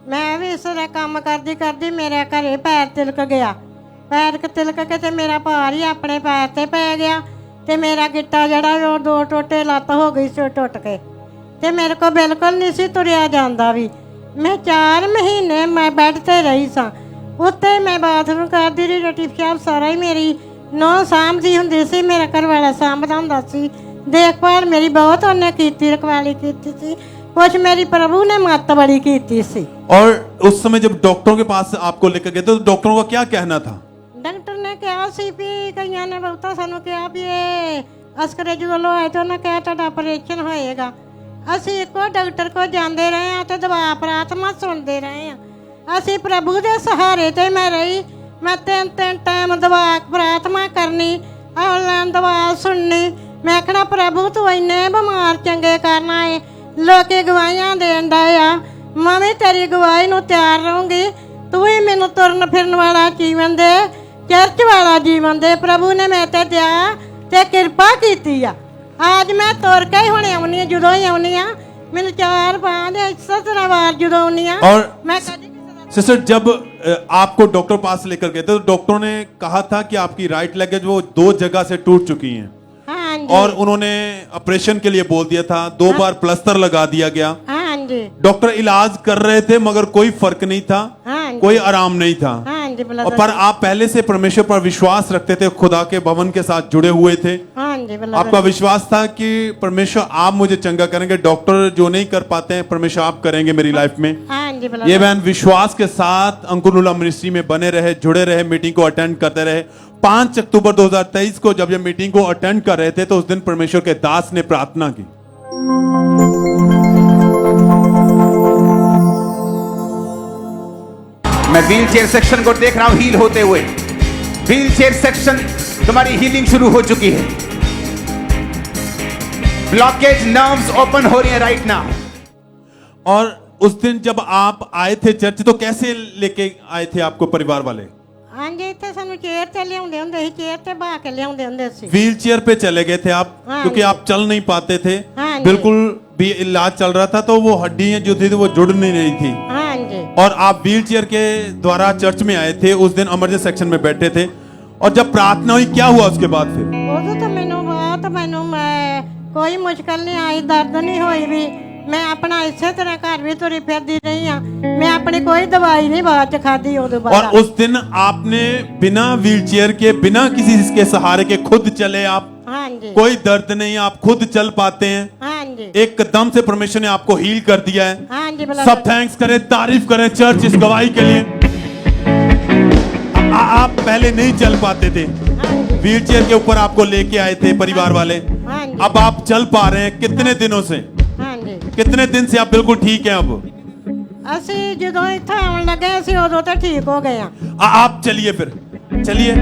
मैं भी इस तरह काम करदी करदी मेरे घरे पैर तिलक गया। पैर तिलक के ते मेरा भार ही अपने पैर ते पै गया ते मेरा गिट्टा जड़ा वो 2 टोटे लत्त हो गई सो टुट के ते मेरे को बिल्कुल नहीं सी तुरिया जांदा भी। मैं 4 महीने मैं बेड ते रही सा। उत्ते मैं बाथरूम करदी रही, रोटी शाम सारा ही मेरी नौ सामदी हुंदी सी, मेरा घर वाला सामदा हुंदा सी। देखभाल मेरी बहुत उन्हें कीती, रखवाली कीती सी। कुछ मेरी प्रभु ने मत बड़ी कीती सी। और उस समय जब डॉक्टरों के पास आपको लेकर गए तो डॉक्टरों का क्या कहना था? डॉक्टर ने कहा सी भी कईयां ने बहुता सानू कहा भी ये अस्करेज वालों आए तो उन्हें कहा तुहाडा ऑपरेशन होएगा। ਅਸੀਂ ਇੱਕੋ ਡਾਕਟਰ ਕੋਲ ਜਾਂਦੇ ਰਹੇ ਆ ਤੇ ਦਵਾ ਪ੍ਰਾਰਥਨਾ ਸੁਣਦੇ ਰਹੇ ਆ। ਅਸੀਂ ਪ੍ਰਭੂ ਦੇ ਸਹਾਰੇ ਤੇ ਮੈਂ ਰਹੀ। ਮੈਂ 3 ਟਾਈਮ ਦਵਾ ਪ੍ਰਾਰਥਨਾ ਕਰਨੀ, ਆਨਲਾਈਨ ਦਵਾ ਸੁਣਨੀ। ਮੈਂ ਕਹਿਣਾ ਪ੍ਰਭੂ ਤੂੰ ਇੰਨੇ ਬਿਮਾਰ ਚੰਗੇ ਕਰਨਾ ਏ, ਲੋਕੀ ਗਵਾਹੀਆਂ ਦੇਣ ਡਏ ਆ, ਮੈਂ ਵੀ ਤੇਰੀ ਗਵਾਹੀ ਨੂੰ ਤਿਆਰ ਰਹੂੰਗੀ। ਤੂੰ ਹੀ ਮੈਨੂੰ ਤੁਰਨ ਫਿਰਨ ਵਾਲਾ ਜੀਵਨ ਦੇ, ਚਰਚ ਵਾਲਾ ਜੀਵਨ ਦੇ। ਪ੍ਰਭੂ ਨੇ ਮੇਰੇ ਤੇ ਦਇਆ ਤੇ ਕਿਰਪਾ ਕੀਤੀ ਆ। आज मैं तुर के ही हुणे आउनी जो ही आउनी मैंने 4-5 17 बार जो आउनी और मैं सिस्टर जब आपको डॉक्टर पास लेकर गए थे तो डॉक्टरों ने कहा था कि आपकी राइट लेग जो 2 जगह से टूट चुकी हैं। हाँ जी। और उन्होंने ऑपरेशन के लिए बोल दिया था, 2 बार प्लास्टर लगा दिया गया। हाँ जी। डॉक्टर इलाज कर रहे थे मगर कोई फर्क नहीं था, हाँ कोई आराम नहीं था। हाँ जी। और पर आप पहले से परमेश्वर पर विश्वास रखते थे, खुदा के भवन के साथ जुड़े हुए थे। हाँ जी। आपका विश्वास था कि परमेश्वर आप मुझे चंगा करेंगे, डॉक्टर जो नहीं कर पाते हैं परमेश्वर आप करेंगे मेरी लाइफ में। हाँ जी। ये बहन विश्वास के साथ अंकुरुला मिनिस्ट्री में बने रहे, जुड़े रहे, मीटिंग को अटेंड करते रहे। 5 अक्टूबर 2023 को जब ये मीटिंग को अटेंड कर रहे थे तो उस दिन परमेश्वर के दास ने प्रार्थना की। मैं व्हील चेयर सेक्शन को देख रहा हूं हील होते हुए। व्हील चेयर सेक्शन तुम्हारी हीलिंग शुरू हो चुकी है। ब्लॉकेज नर्व्स ओपन हो रही है राइट नाउ। और उस दिन जब आप आए थे चर्च तो कैसे लेके आए थे आपको परिवार वाले? हाँ जी, इतने सानू चेयर ते लियाउंदे हुंदे सी, चेयर ते बहा के लियाउंदे हुंदे सी। व्हील चेयर पे चले गए थे आप? हाँ क्योंकि जी। आप चल नहीं पाते थे। हाँ जी। बिल्कुल भी इलाज चल रहा था तो वो हड्डियां जो थी वो जुड़ नहीं रही थी। हाँ जी। और आप व्हील चेयर के द्वारा चर्च में आए थे, उस दिन इमरजेंसी सेक्शन में बैठे थे। और जब प्रार्थना हुई क्या हुआ उसके बाद फिर? उदों तो मैनू कोई मुश्किल नहीं आई, दर्द नहीं हुई भी। मैं अपना इसे तरह घर भी तुरी फिरदी रही हाँ। मैं अपनी कोई दवाई नहीं बाद च खादी उदों बाद। और उस दिन आपने बिना व्हील चेयर के, बिना किसी के सहारे के खुद चले आप? हाँ जी। कोई दर्द नहीं, आप खुद चल पाते हैं। हाँ जी। एकदम से परमेश्वर ने आपको हील कर दिया है। हाँ जी। सब थैंक्स करें, तारीफ करें चर्च इस गवाही के लिए। आप पहले नहीं चल पाते थे, व्हील चेयर के ऊपर आपको लेके आए थे परिवार वाले। हाँ जी। अब आप चल पा रहे हैं। कितने दिनों से? हाँ जी। कितने दिन से आप बिल्कुल ठीक हैं अब? ਅਸੀਂ ਜਦੋਂ ਇੱਥੇ ਆਉਣ ਲੱਗੇ ਅਸੀਂ ਉਦੋਂ ਤੇ ਠੀਕ ਹੋ ਗਏ ਆ। आप चलिए फिर, चलिए।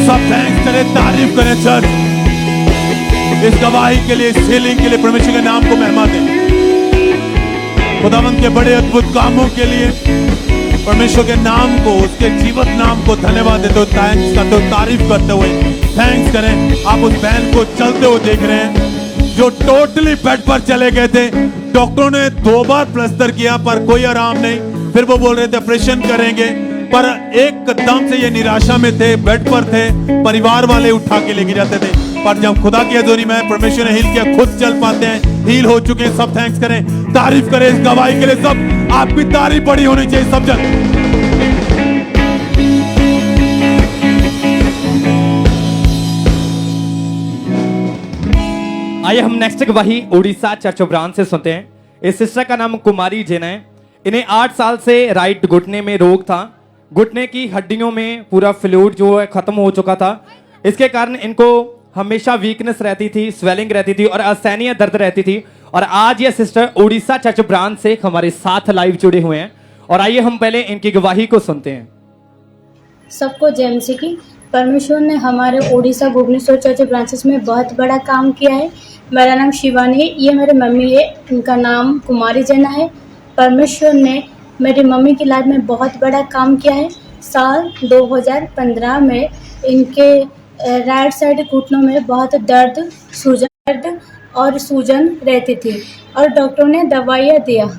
सब थैंक्स करें, तारीफ करें चर्च इस गवाही के लिए, इस हीलिंग के लिए। परमेश्वर के नाम को महिमा दें, खुदावंत के बड़े अद्भुत कामों के लिए परमेश्वर के नाम को, उसके जीवित नाम को धन्यवाद देते हुए, थैंक्स करते हुए, तारीफ करते हुए थैंक्स करें। आप उस बहन को चलते हुए देख रहे हैं जो टोटली बेड पर चले गए थे। डॉक्टरों ने 2 बार प्लास्टर किया पर कोई आराम नहीं। फिर वो बोल रहे थे ऑपरेशन करेंगे, पर एकदम से ये निराशा में थे, बेड पर थे, परिवार वाले उठा के लेके जाते थे। पर जब खुदा की हजूरी में परमेश्वर ने हील किया, खुद चल पाते हैं। हील हो चुके हैं, सब थैंक्स करें, तारीफ करें इस गवाही के लिए। सब आपकी तारीफ बड़ी होनी चाहिए सब जन। आइए हम नेक्स्ट गवाही उड़ीसा चर्च ऑफ ब्रांच से सुनते हैं। इस सिस्टर का नाम कुमारी जिन है। इन्हें 8 साल से राइट घुटने में रोग था। घुटने की हड्डियों में पूरा फ्लूइड जो है खत्म हो चुका था। इसके कारण इनको हमेशा वीकनेस रहती थी, स्वेलिंग रहती थी और असहनीय दर्द रहती थी। और आज ये सिस्टर उड़ीसा चर्च ब्रांच से हमारे साथ लाइव जुड़े हुए हैं। और आइए हम पहले इनकी गवाही को सुनते हैं। सबको जय मसीह की। परमेश्वर ने हमारे उड़ीसा भुवनेश्वर चर्च ब्रांचेस में बहुत बड़ा काम किया है। मेरा नाम शिवानी है, ये मेरे मम्मी है, इनका नाम कुमारी जना है। परमेश्वर ने मेरी मम्मी की लाइफ में बहुत बड़ा काम किया है। साल 2015 में इनके राइट साइड घुटनों में बहुत दर्द और सूजन रहती थी और डॉक्टर ने दवाइयाँ दिया।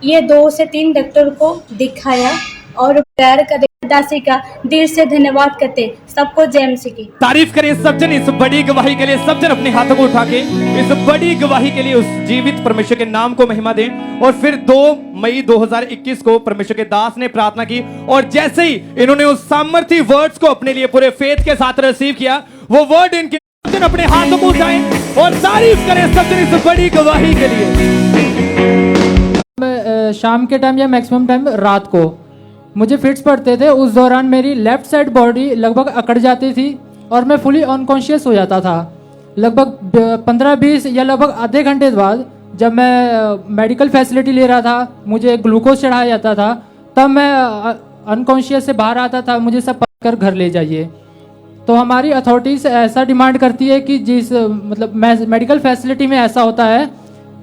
ये 2 से 3 डॉक्टर को दिखाया और प्यार का दासी का दिल से धन्यवाद करते। सबको जय मसीह की। तारीफ करें सब जन इस बड़ी गवाही के लिए। सब जन अपने हाथों को उठा के इस बड़ी गवाही के लिए उस जीवित परमेश्वर के नाम को महिमा दें। और फिर 2 मई 2021 को परमेश्वर के दास ने प्रार्थना की और जैसे ही इन्होंने उस सामर्थी वर्ड्स को अपने लिए पूरे फेथ के साथ रिसीव किया, वो वर्ड इनके सब जन अपने हाथों को उठाएं और तारीफ करें सब जन इस बड़ी गवाही के लिए। शाम के टाइम या मैक्सिमम टाइम रात को मुझे फिट्स पड़ते थे। उस दौरान मेरी लेफ्ट साइड बॉडी लगभग अकड़ जाती थी और मैं फुली अनकॉन्शियस हो जाता था। लगभग 15-20 या लगभग आधे घंटे बाद जब मैं मेडिकल फैसिलिटी ले रहा था, मुझे ग्लूकोज चढ़ाया जाता था, तब मैं अनकॉन्शियस से बाहर आता था। मुझे सब पकड़ कर घर ले जाइए। तो हमारी अथॉरिटीज ऐसा डिमांड करती है कि जिस मतलब मेडिकल फैसिलिटी में ऐसा होता है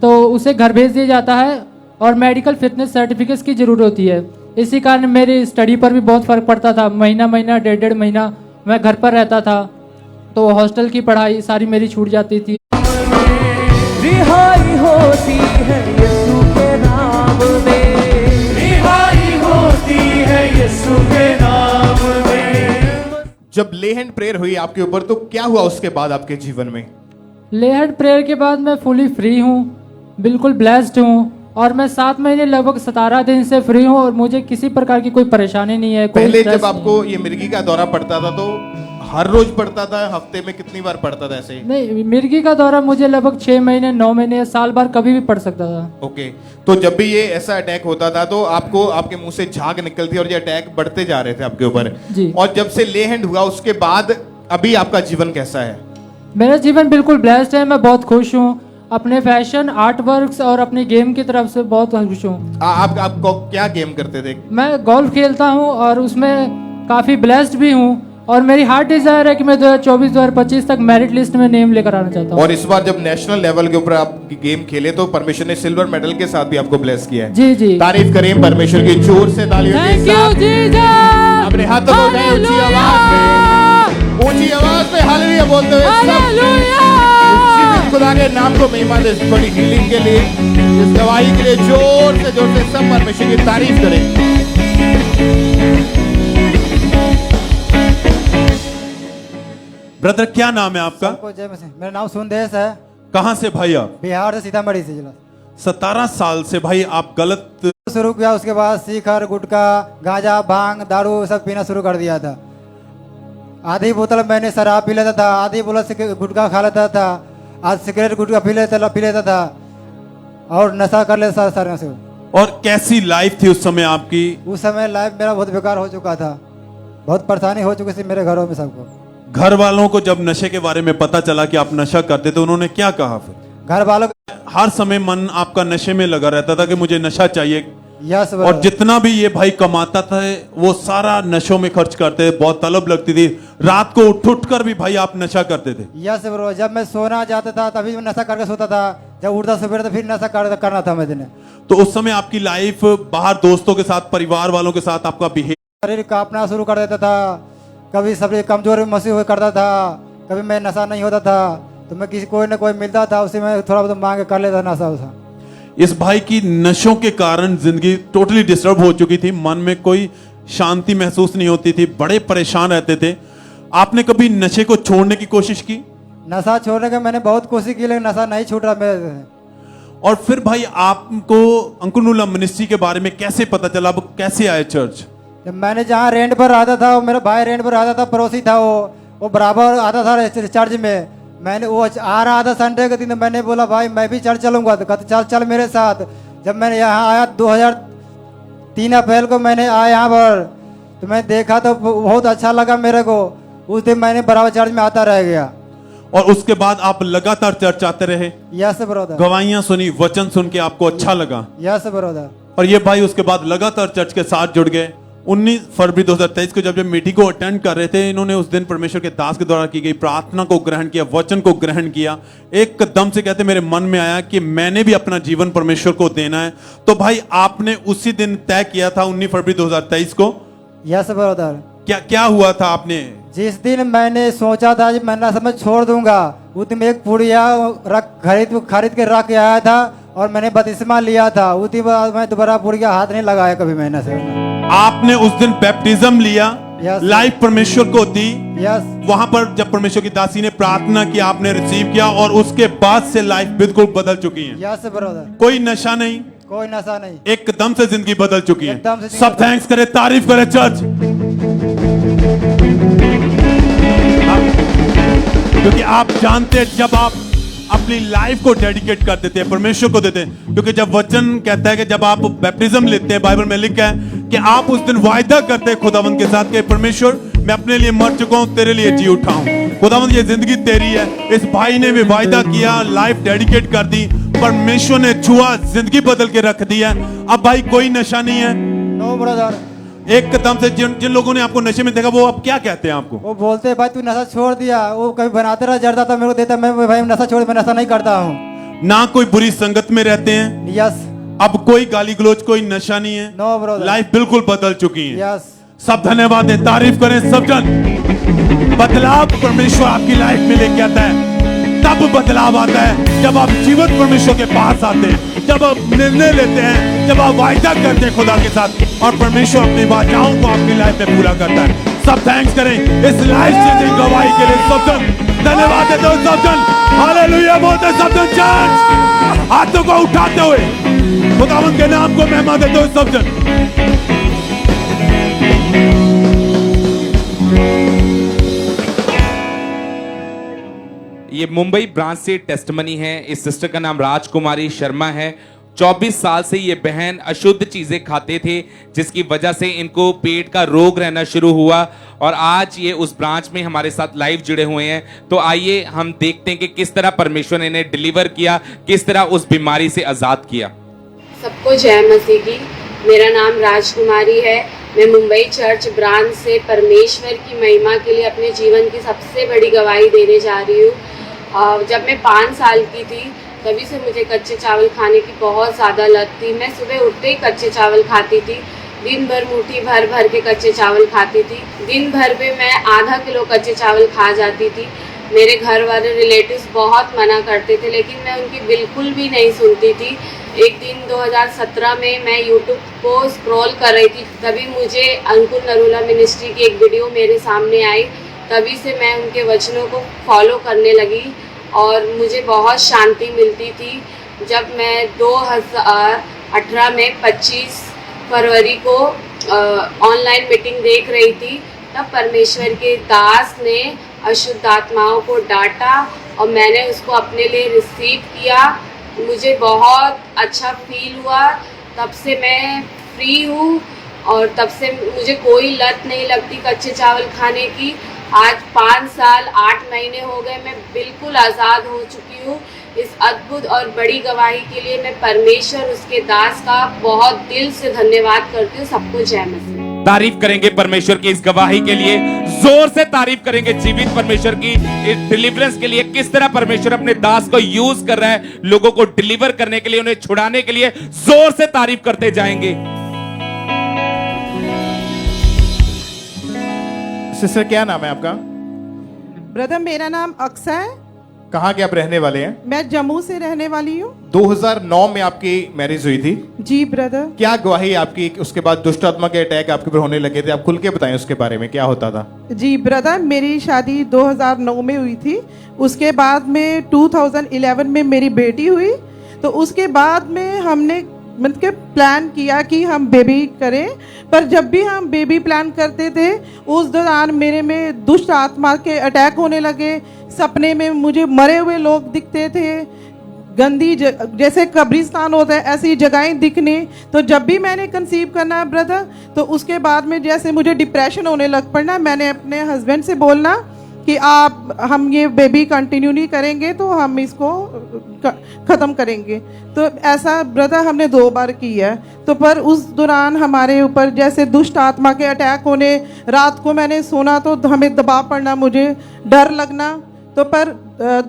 तो उसे घर भेज दिया जाता है और मेडिकल फिटनेस सर्टिफिकेट्स की जरूरत होती है। इसी कारण मेरी स्टडी पर भी बहुत फर्क पड़ता था। महीना 1.5 महीना मैं घर पर रहता था, तो हॉस्टल की पढ़ाई सारी मेरी छूट जाती थी। रिहाई होती है यीशु के नाम में, रिहाई होती है यीशु के नाम में। जब ले हैंड प्रेयर हुई आपके ऊपर तो क्या हुआ उसके बाद आपके जीवन में? ले हैंड प्रेयर के बाद मैं फुली फ्री हूँ, बिल्कुल ब्लेस्ड हूँ और मैं 7 महीने लगभग 17 दिन से फ्री हूँ और मुझे किसी प्रकार की कोई परेशानी नहीं है। पहले जब आपको ये मिर्गी का दौरा पड़ता था तो हर रोज पड़ता था, हफ्ते में कितनी बार पड़ता था ऐसे? नहीं, मिर्गी का दौरा मुझे लगभग 6 महीने 9 महीने साल भर कभी भी पड़ सकता था। ओके, तो जब भी ये ऐसा अटैक होता था तो आपको आपके मुंह से झाग निकलती और ये अटैक बढ़ते जा रहे थे आपके ऊपर जी। और जब से ले हैंड हुआ उसके बाद अभी आपका जीवन कैसा है? मेरा जीवन बिल्कुल ब्लेस्ड है। मैं बहुत खुश हूँ अपने फैशन आर्ट वर्क्स और अपनी गेम की तरफ से बहुत खुश हूँ। आप क्या गेम करते थे? मैं गोल्फ खेलता हूँ और उसमें काफी ब्लेस्ड भी हूँ और मेरी हार्ट डिजायर है कि मैं 2024-2025 तक मेरिट लिस्ट में नेम लेकर आना चाहता हूँ। और इस बार जब नेशनल लेवल के ऊपर आप गेम खेले तो परमेश्वर ने सिल्वर मेडल के साथ भी आपको ब्लेस किया है। जी जी, तारीफ करें परमेश्वर की, जोर से तालियों के साथ अपने हाथों को उठाएं ऊंची आवाज में हालेलुया बोलते हुए खुदा के नाम को महिमा दे। इस बड़ी हीलिंग के लिए, इस गवाही के लिए जोर से सब परमेश्वर की तारीफ करें। ब्रदर क्या नाम है आपका? जय मसीह। मेरा नाम सुंदेश है। कहाँ से भाई आप? बिहार से, सीतामढ़ी से जिला। 17 साल से भाई आप गलत शुरू किया, उसके बाद शिखर, गुटखा, गांजा, भांग, दारू सब पीना शुरू कर दिया था। आधी बोतल मैंने शराब पी लेता था, आधी बोतल गुटखा खा लेता था, आज सिगरेट गुटखा पी लेता था और नशा कर लेता था से। और कैसी लाइफ थी उस समय आपकी? उस समय लाइफ मेरा बहुत बेकार हो चुका था, बहुत परेशानी हो चुकी थी मेरे घरों में सबको। घर वालों को जब नशे के बारे में पता चला कि आप नशा करते थे, उन्होंने क्या कहा फिर? घर वालों हर समय मन आपका नशे में लगा रहता था कि मुझे नशा चाहिए। यस, और जितना भी ये भाई कमाता था वो सारा नशों में खर्च करते थे, बहुत तलब लगती थी। रात को उठ कर भी भाई आप नशा करते थे? यस ब्रो, जब मैं सोना जाता था तभी मैं नशा करके सोता था, जब उठता सवेरे तो फिर नशा करना था मैं दिन। तो उस समय आपकी लाइफ बाहर दोस्तों के साथ, परिवार वालों के साथ आपका बिहेवियर? शरीर कांपना शुरू कर देता था, कभी शरीर कमजोर महसूस हुआ करता था, कभी मैं नशा नहीं होता था तो मैं किसी कोई न कोई मिलता था उसी में थोड़ा बहुत मांग कर लेता नशा उसा। इस भाई की नशों के कारण जिंदगी टोटली डिस्टर्ब हो चुकी थी, मन में कोई शांति महसूस नहीं होती थी, बड़े परेशान रहते थे। आपने कभी नशे को छोड़ने की कोशिश की? नशा छोड़ने की मैंने बहुत कोशिश की लेकिन नशा नहीं छूट रहा मेरे। और फिर भाई आपको अंकुनुला मिनिस्ट्री के बारे में कैसे पता चला, अब कैसे आए चर्च? जब मैंने जहाँ रेंट पर रहता था, मेरा भाई रेंट पर रहता था, पड़ोसी था वो बराबर आता था चर्च में। मैंने वो आ रहा था संडे के दिन, तो मैंने बोला भाई मैं भी चर्च चलूंगा, तो कहते चल चल मेरे साथ। जब मैंने यहाँ आया 2003 अप्रैल को मैंने आया यहाँ पर, तो मैं देखा तो बहुत अच्छा लगा मेरे को। उस दिन मैंने बराबर चर्च में आता रह गया। और उसके बाद आप लगातार चर्च आते रहे? Yes brother. गवाहियां सुनी, वचन सुन के आपको अच्छा लगा? Yes brother. और ये भाई उसके बाद लगातार चर्च के साथ जुड़ गए। 19 फरवरी 2023 को जब मीटिंग को अटेंड कर रहे थे, इन्होंने उस दिन परमेश्वर के दास के द्वारा की गई प्रार्थना को ग्रहण किया, वचन को ग्रहण किया। एकदम से कहते मेरे मन में आया कि मैंने भी अपना जीवन परमेश्वर को देना है। तो भाई आपने उसी दिन तय किया था 19 फरवरी 2023 को? Yes brother. क्या हुआ था आपने? जिस दिन मैंने सोचा था कि मैं नशा में छोड़ दूंगा, उस दिन एक पुड़िया खरीद के रख के आया था और मैंने बपतिस्मा लिया था। उस दिन मैं दोबारा पुड़िया हाथ नहीं लगाया कभी मैंने से। आपने उस दिन बैप्टिज्म लिया, लाइफ परमेश्वर को दी। वहां पर जब परमेश्वर की दासी ने प्रार्थना की, आपने रिसीव किया और उसके बाद से लाइफ बिल्कुल बदल चुकी है। Yes brother. कोई नशा नहीं, कोई नशा नहीं, एकदम से जिंदगी बदल चुकी है। एकदम से सब थैंक्स करे, तारीफ करे चर्च, क्योंकि आप जानते हैं जब आप अपनी लाइफ को डेडिकेट कर देते हैं, परमेश्वर को देते हैं। क्योंकि जब वचन कहता है कि जब आप बैप्टिज्म लेते हैं, बाइबल में लिखा है कि आप उस दिन वायदा करते हैं खुदावंद के साथ कि परमेश्वर मैं अपने लिए मर चुका हूं, तेरे लिए जी उठा हूं। खुदावंद ये जिंदगी तेरी है। इस भाई ने भी वायदा किया, लाइफ डेडिकेट कर दी, परमेश्वर ने छुआ, जिंदगी बदल के रख दी है। अब भाई कोई नशा नहीं है। No brother. एकदम से जिन लोगों ने आपको नशे में देखा वो अब क्या कहते हैं आपको? वो बोलते हैं भाई तू नशा छोड़ दिया। वो कभी बनाते रहा, जरदा था मेरे को देता, मैं भाई नशा छोड़, मैं नशा नहीं करता हूँ। ना कोई बुरी संगत में रहते हैं। यस। अब कोई गाली गलोच, कोई नशा नहीं है। No brother. लाइफ बिल्कुल बदल चुकी है। यस। सब धन्यवाद है, तारीफ करें सब जन। बदलाव परमेश्वर आपकी लाइफ में लेके आता है। तब बदलाव आता है जब आप जीवित परमेश्वर के पास आते हैं, जब आप निर्णय लेते हैं, जब आप वायदा करते हैं खुदा के साथ और परमेश्वर अपनी वाचाओं को आपकी लाइफ में पूरा करता है। सब थैंक्स करें इस लाइफ चेंजिंग गवाही के लिए। सब जन धन्यवाद देते हो, सब जन हालेलुया बोलते सब जन। चर्च हाथों को उठाते हुए खुदावंद के नाम को महिमा देते हो सब जन। ये मुंबई ब्रांच से टेस्टमनी है। इस सिस्टर का नाम राजकुमारी शर्मा है। 24 साल से ये बहन अशुद्ध चीजें खाते थे, जिसकी वजह से इनको पेट का रोग रहना शुरू हुआ और आज ये उस ब्रांच में हमारे साथ लाइव जुड़े हुए हैं। तो आइए हम देखते हैं कि किस तरह परमेश्वर ने इन्हें डिलीवर किया, किस तरह उस बीमारी से आजाद किया। सबको जय मसीह की। मेरा नाम राजकुमारी है। मैं मुंबई चर्च ब्रांच से परमेश्वर की महिमा के लिए अपने जीवन की सबसे बड़ी गवाही देने जा रही हूँ। जब मैं 5 साल की थी तभी से मुझे कच्चे चावल खाने की बहुत ज़्यादा लत थी। मैं सुबह उठते ही कच्चे चावल खाती थी, दिन भर मुट्ठी भर भर के कच्चे चावल खाती थी। दिन भर में मैं आधा किलो कच्चे चावल खा जाती थी। मेरे घर वाले रिलेटिव्स बहुत मना करते थे, लेकिन मैं उनकी बिल्कुल भी नहीं सुनती थी। एक दिन 2017 में मैं यूट्यूब को स्क्रॉल कर रही थी, तभी मुझे अंकुर नरूला मिनिस्ट्री की एक वीडियो मेरे सामने आई। तभी से मैं उनके वचनों को फॉलो करने लगी और मुझे बहुत शांति मिलती थी। जब मैं 2018 में 25 फरवरी को ऑनलाइन मीटिंग देख रही थी, तब परमेश्वर के दास ने अशुद्ध आत्माओं को डांटा और मैंने उसको अपने लिए रिसीव किया। मुझे बहुत अच्छा फील हुआ। तब से मैं फ्री हूँ और तब से मुझे कोई लत नहीं लगती कच्चे चावल खाने की। आज 5 साल 8 महीने हो गए, मैं बिल्कुल आज़ाद हो चुकी हूँ। इस अद्भुत और बड़ी गवाही के लिए मैं परमेश्वर उसके दास का बहुत दिल से धन्यवाद करती हूँ। सबको जय मसीह। तारीफ करेंगे परमेश्वर की इस गवाही के लिए, जोर से तारीफ करेंगे जीवित परमेश्वर की इस डिलीवरेंस के लिए। किस तरह परमेश्वर अपने दास को यूज कर रहा है लोगों को डिलीवर करने के लिए, उन्हें छुड़ाने के लिए। जोर से तारीफ करते जाएंगे। सिस्टर क्या नाम है आपका? ब्रदर मेरा नाम अक्सा है। कहाँ के आप रहने वाले हैं? मैं जम्मू से रहने वाली हूँ। 2009 में आपकी मैरिज हुई थी? जी ब्रदर। क्या गवाही आपकी? उसके बाद दुष्ट आत्मा के अटैक आपके ऊपर होने लगे थे, आप खुल के बताएं उसके बारे में, क्या होता था? जी ब्रदर, मेरी शादी 2009 में हुई थी। उसके बाद में 2011 में मेरी बेटी हुई तो उसके बाद में हमने मतलब कि प्लान किया कि हम बेबी करें, पर जब भी हम बेबी प्लान करते थे उस दौरान मेरे में दुष्ट आत्मा के अटैक होने लगे। सपने में मुझे मरे हुए लोग दिखते थे, गंदी जैसे कब्रिस्तान होता है ऐसी जगहें दिखने। तो जब भी मैंने कंसीव करना ब्रदर, तो उसके बाद में जैसे मुझे डिप्रेशन होने लग पड़ना, मैंने अपने हस्बैंड से बोलना कि हम ये बेबी कंटिन्यू नहीं करेंगे तो हम इसको ख़त्म करेंगे। तो ऐसा ब्रदर हमने 2 बार किया है। तो पर उस दौरान हमारे ऊपर जैसे दुष्ट आत्मा के अटैक होने, रात को मैंने सोना तो हमें दबाव पड़ना, मुझे डर लगना। तो पर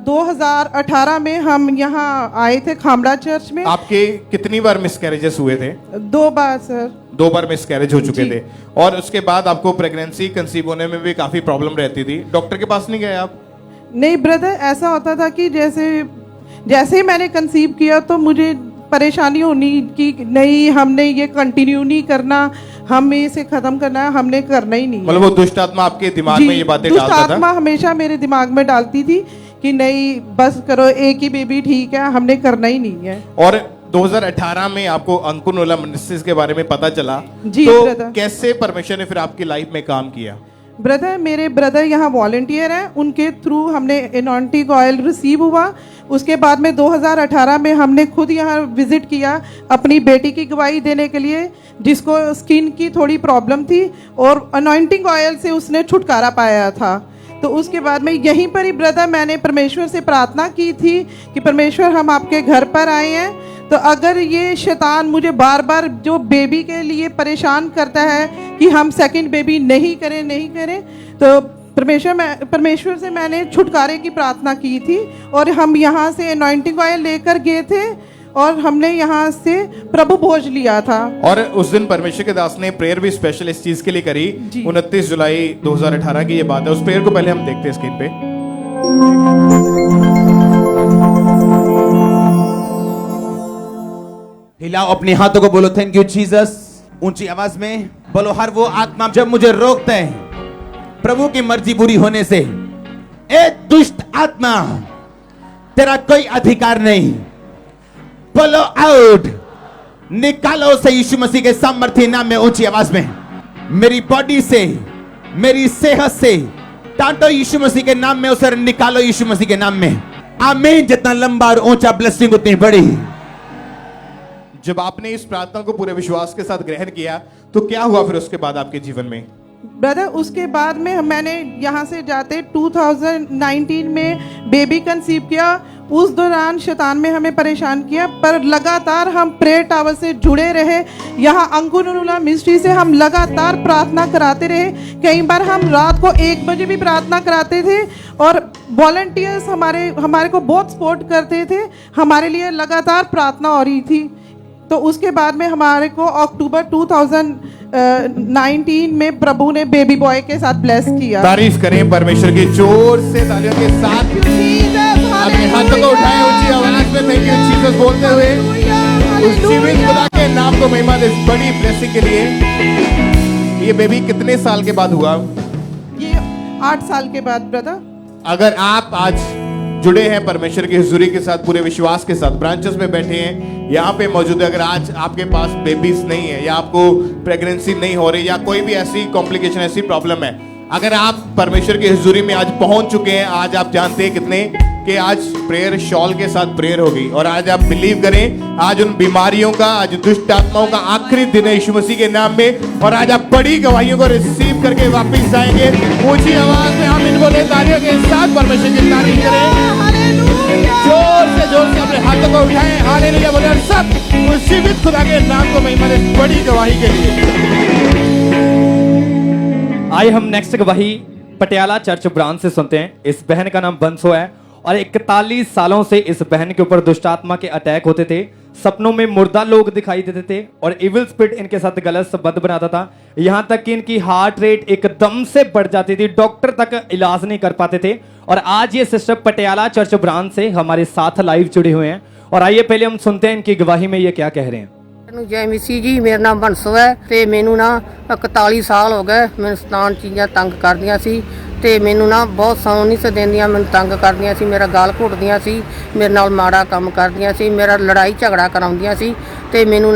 2018 में हम यहाँ आए थे खामड़ा चर्च में। आपके कितनी बार मिसकैरेजेस हुए थे? 2 बार सर। 2 बार मिसकैरेज हो चुके थे, और उसके बाद आपको प्रेगनेंसी कंसीव होने में भी काफी प्रॉब्लम रहती थी। डॉक्टर के पास नहीं गए आप? नहीं ब्रदर, ऐसा होता था कि जैसे ही मैंने कंसीव किया तो मुझे परेशानी होनी कि नहीं, हमने ये कंटिन्यू नहीं करना, हमें इसे खत्म करना है, हमने करना ही नहीं है। मतलब वो दुष्ट आत्मा आपके दिमाग में ये बातें डालता था? दुष्ट आत्मा हमेशा मेरे दिमाग में डालती थी कि नहीं बस करो, एक ही बेबी ठीक है, हमने करना ही नहीं है। और 2018 में आपको अंकुरनोला मिनिस्ट्रीज के बारे में पता चला, जी तो ब्रदर। कैसे परमेश्वर ने फिर आपकी लाइफ में काम किया? ब्रदर, मेरे ब्रदर यहाँ वॉलंटियर हैं, उनके थ्रू हमने एनॉइंटिंग ऑयल रिसीव हुआ। उसके बाद में 2018 में हमने खुद यहाँ विजिट किया अपनी बेटी की गवाही देने के लिए, जिसको स्किन की थोड़ी प्रॉब्लम थी और अनॉइंटिंग ऑयल से उसने छुटकारा पाया था। तो उसके बाद में यहीं पर ही ब्रदर मैंने परमेश्वर से प्रार्थना की थी कि परमेश्वर हम आपके घर पर आए हैं, तो अगर ये शैतान मुझे बार बार जो बेबी के लिए परेशान करता है कि हम सेकंड बेबी नहीं करें, तो परमेश्वर से मैंने छुटकारे की प्रार्थना की थी। और हम यहाँ से अनॉइंटिंग ऑयल लेकर गए थे और हमने यहाँ से प्रभु भोज लिया था। और उस दिन परमेश्वर के दास ने प्रेयर भी स्पेशल इस चीज के लिए करी। 29 जुलाई 2018 की ये बात है। उस प्रेयर को पहले हम देखते हैं स्क्रीन पे। हिलाओ अपने हाथों को, बोलो थैंक यू जीसस। ऊंची आवाज में बोलो, हर वो आत्मा जब मुझे रोकते हैं प्रभु की मर्जी पूरी होने से, ए दुष्ट आत्मा तेरा कोई अधिकार नहीं, बोलो आउट, निकालो से यीशु मसीह के सामर्थ्य नाम में। ऊंची आवाज में मेरी बॉडी से, मेरी सेहत से टांटो यीशु मसीह के नाम में, उसे निकालो यीशु मसीह के नाम में। आमीन। जितना लंबा और ऊंचा ब्लेसिंग उतनी बड़ी। जब आपने इस प्रार्थना को पूरे विश्वास के साथ ग्रहण किया तो क्या हुआ फिर उसके बाद आपके जीवन में? ब्रदर, उसके बाद में मैंने यहाँ से जाते 2019 में बेबी कंसीव किया। उस दौरान शैतान में हमें परेशान किया, पर लगातार हम प्रेयर टावर से जुड़े रहे। यहाँ अंकुरनोला मिनिस्ट्री से हम लगातार प्रार्थना कराते रहे। कई बार हम रात को 1 बजे भी प्रार्थना कराते थे और वॉलंटियर्स हमारे को बहुत सपोर्ट करते थे, हमारे लिए लगातार प्रार्थना हो रही थी। तो उसके बाद में हमारे को अक्टूबर 2019 में प्रभु ने बेबी बॉय के साथ ब्लेस किया। तारीफ करें परमेश्वर की, जोर से तालियों के साथ अपने हाथों को उठाएं ऊंची आवाज में थैंक यू जीसस बोलते हुए उस जीवित खुदा के नाम को महिमा दे इस बड़ी ब्लेसिंग के लिए। ये बेबी कितने साल के बाद हुआ? ये 8 साल के बाद ब्रदर। अगर आप आज जुड़े हैं परमेश्वर की हुजूरी के साथ पूरे विश्वास के साथ, ब्रांचेस में बैठे हैं, यहाँ पे मौजूद है, अगर आज आपके पास बेबीज नहीं है या आपको प्रेगनेंसी नहीं हो रही या कोई भी ऐसी कॉम्प्लिकेशन, ऐसी प्रॉब्लम है, अगर आप परमेश्वर की हुजूरी में आज पहुंच चुके हैं, आज आप जानते हैं कितने कि आज प्रेयर शॉल के साथ प्रेयर होगी और आज आप बिलीव करें, आज उन बीमारियों का, आज दुष्ट आत्माओं का आखिरी दिन है यीशु मसीह के नाम में, और आज आप बड़ी गवाहियों को रिसीव करके वापस जाएंगे। ऊंची आवाज में हम इनको तालियों के साथ परमेश्वर की तारीफ करें, जोर से अपने हाथों को उठाएं, हालेलुया बोले सब उस जीवित खुदा के नाम को महिमा दे बड़ी गवाही के लिए। आइए हम नेक्स्ट गवाही पटियाला चर्च ब्रांच से सुनते हैं। इस बहन का नाम बंसो है और 41 सालों से इस बहन के ऊपर दुष्ट आत्मा के अटैक होते थे। सपनों में मुर्दा लोग दिखाई देते थे और इविल स्पिरिट इनके साथ गलत संबंध बनाता था। यहां तक कि इनकी हार्ट रेट एकदम से बढ़ जाती थी, डॉक्टर तक इलाज नहीं कर पाते थे। और आज ये सिस्टर पटियाला चर्च ब्रांच से हमारे साथ लाइव जुड़े हुए हैं और आइए पहले हम सुनते हैं इनकी गवाही में ये क्या कह रहे हैं। जय मिसी जी, मेरा नाम बंसो है ਤੇ ਮੈਨੂੰ ਨਾ 41 ਸਾਲ ਹੋ ਗਏ, ਮੈਨੂੰ ਸਤਾਨ ਚੀਜ਼ਾਂ ਤੰਗ ਕਰਦੀਆਂ ਸੀ ਤੇ ਮੈਨੂੰ ਨਾ ਬਹੁਤ ਸੌਣ ਨਹੀਂ ਸੀ ਦਿੰਦੀਆਂ, ਮੈਨੂੰ ਤੰਗ ਕਰਦੀਆਂ ਸੀ, ਮੇਰਾ ਗਾਲ ਘੁੱਟਦੀਆਂ ਸੀ, ਮੇਰੇ ਨਾਲ ਮਾੜਾ ਕੰਮ ਕਰਦੀਆਂ ਸੀ, ਮੇਰਾ ਲੜਾਈ ਝਗੜਾ ਕਰਾਉਂਦੀਆਂ ਸੀ ਤੇ ਮੈਨੂੰ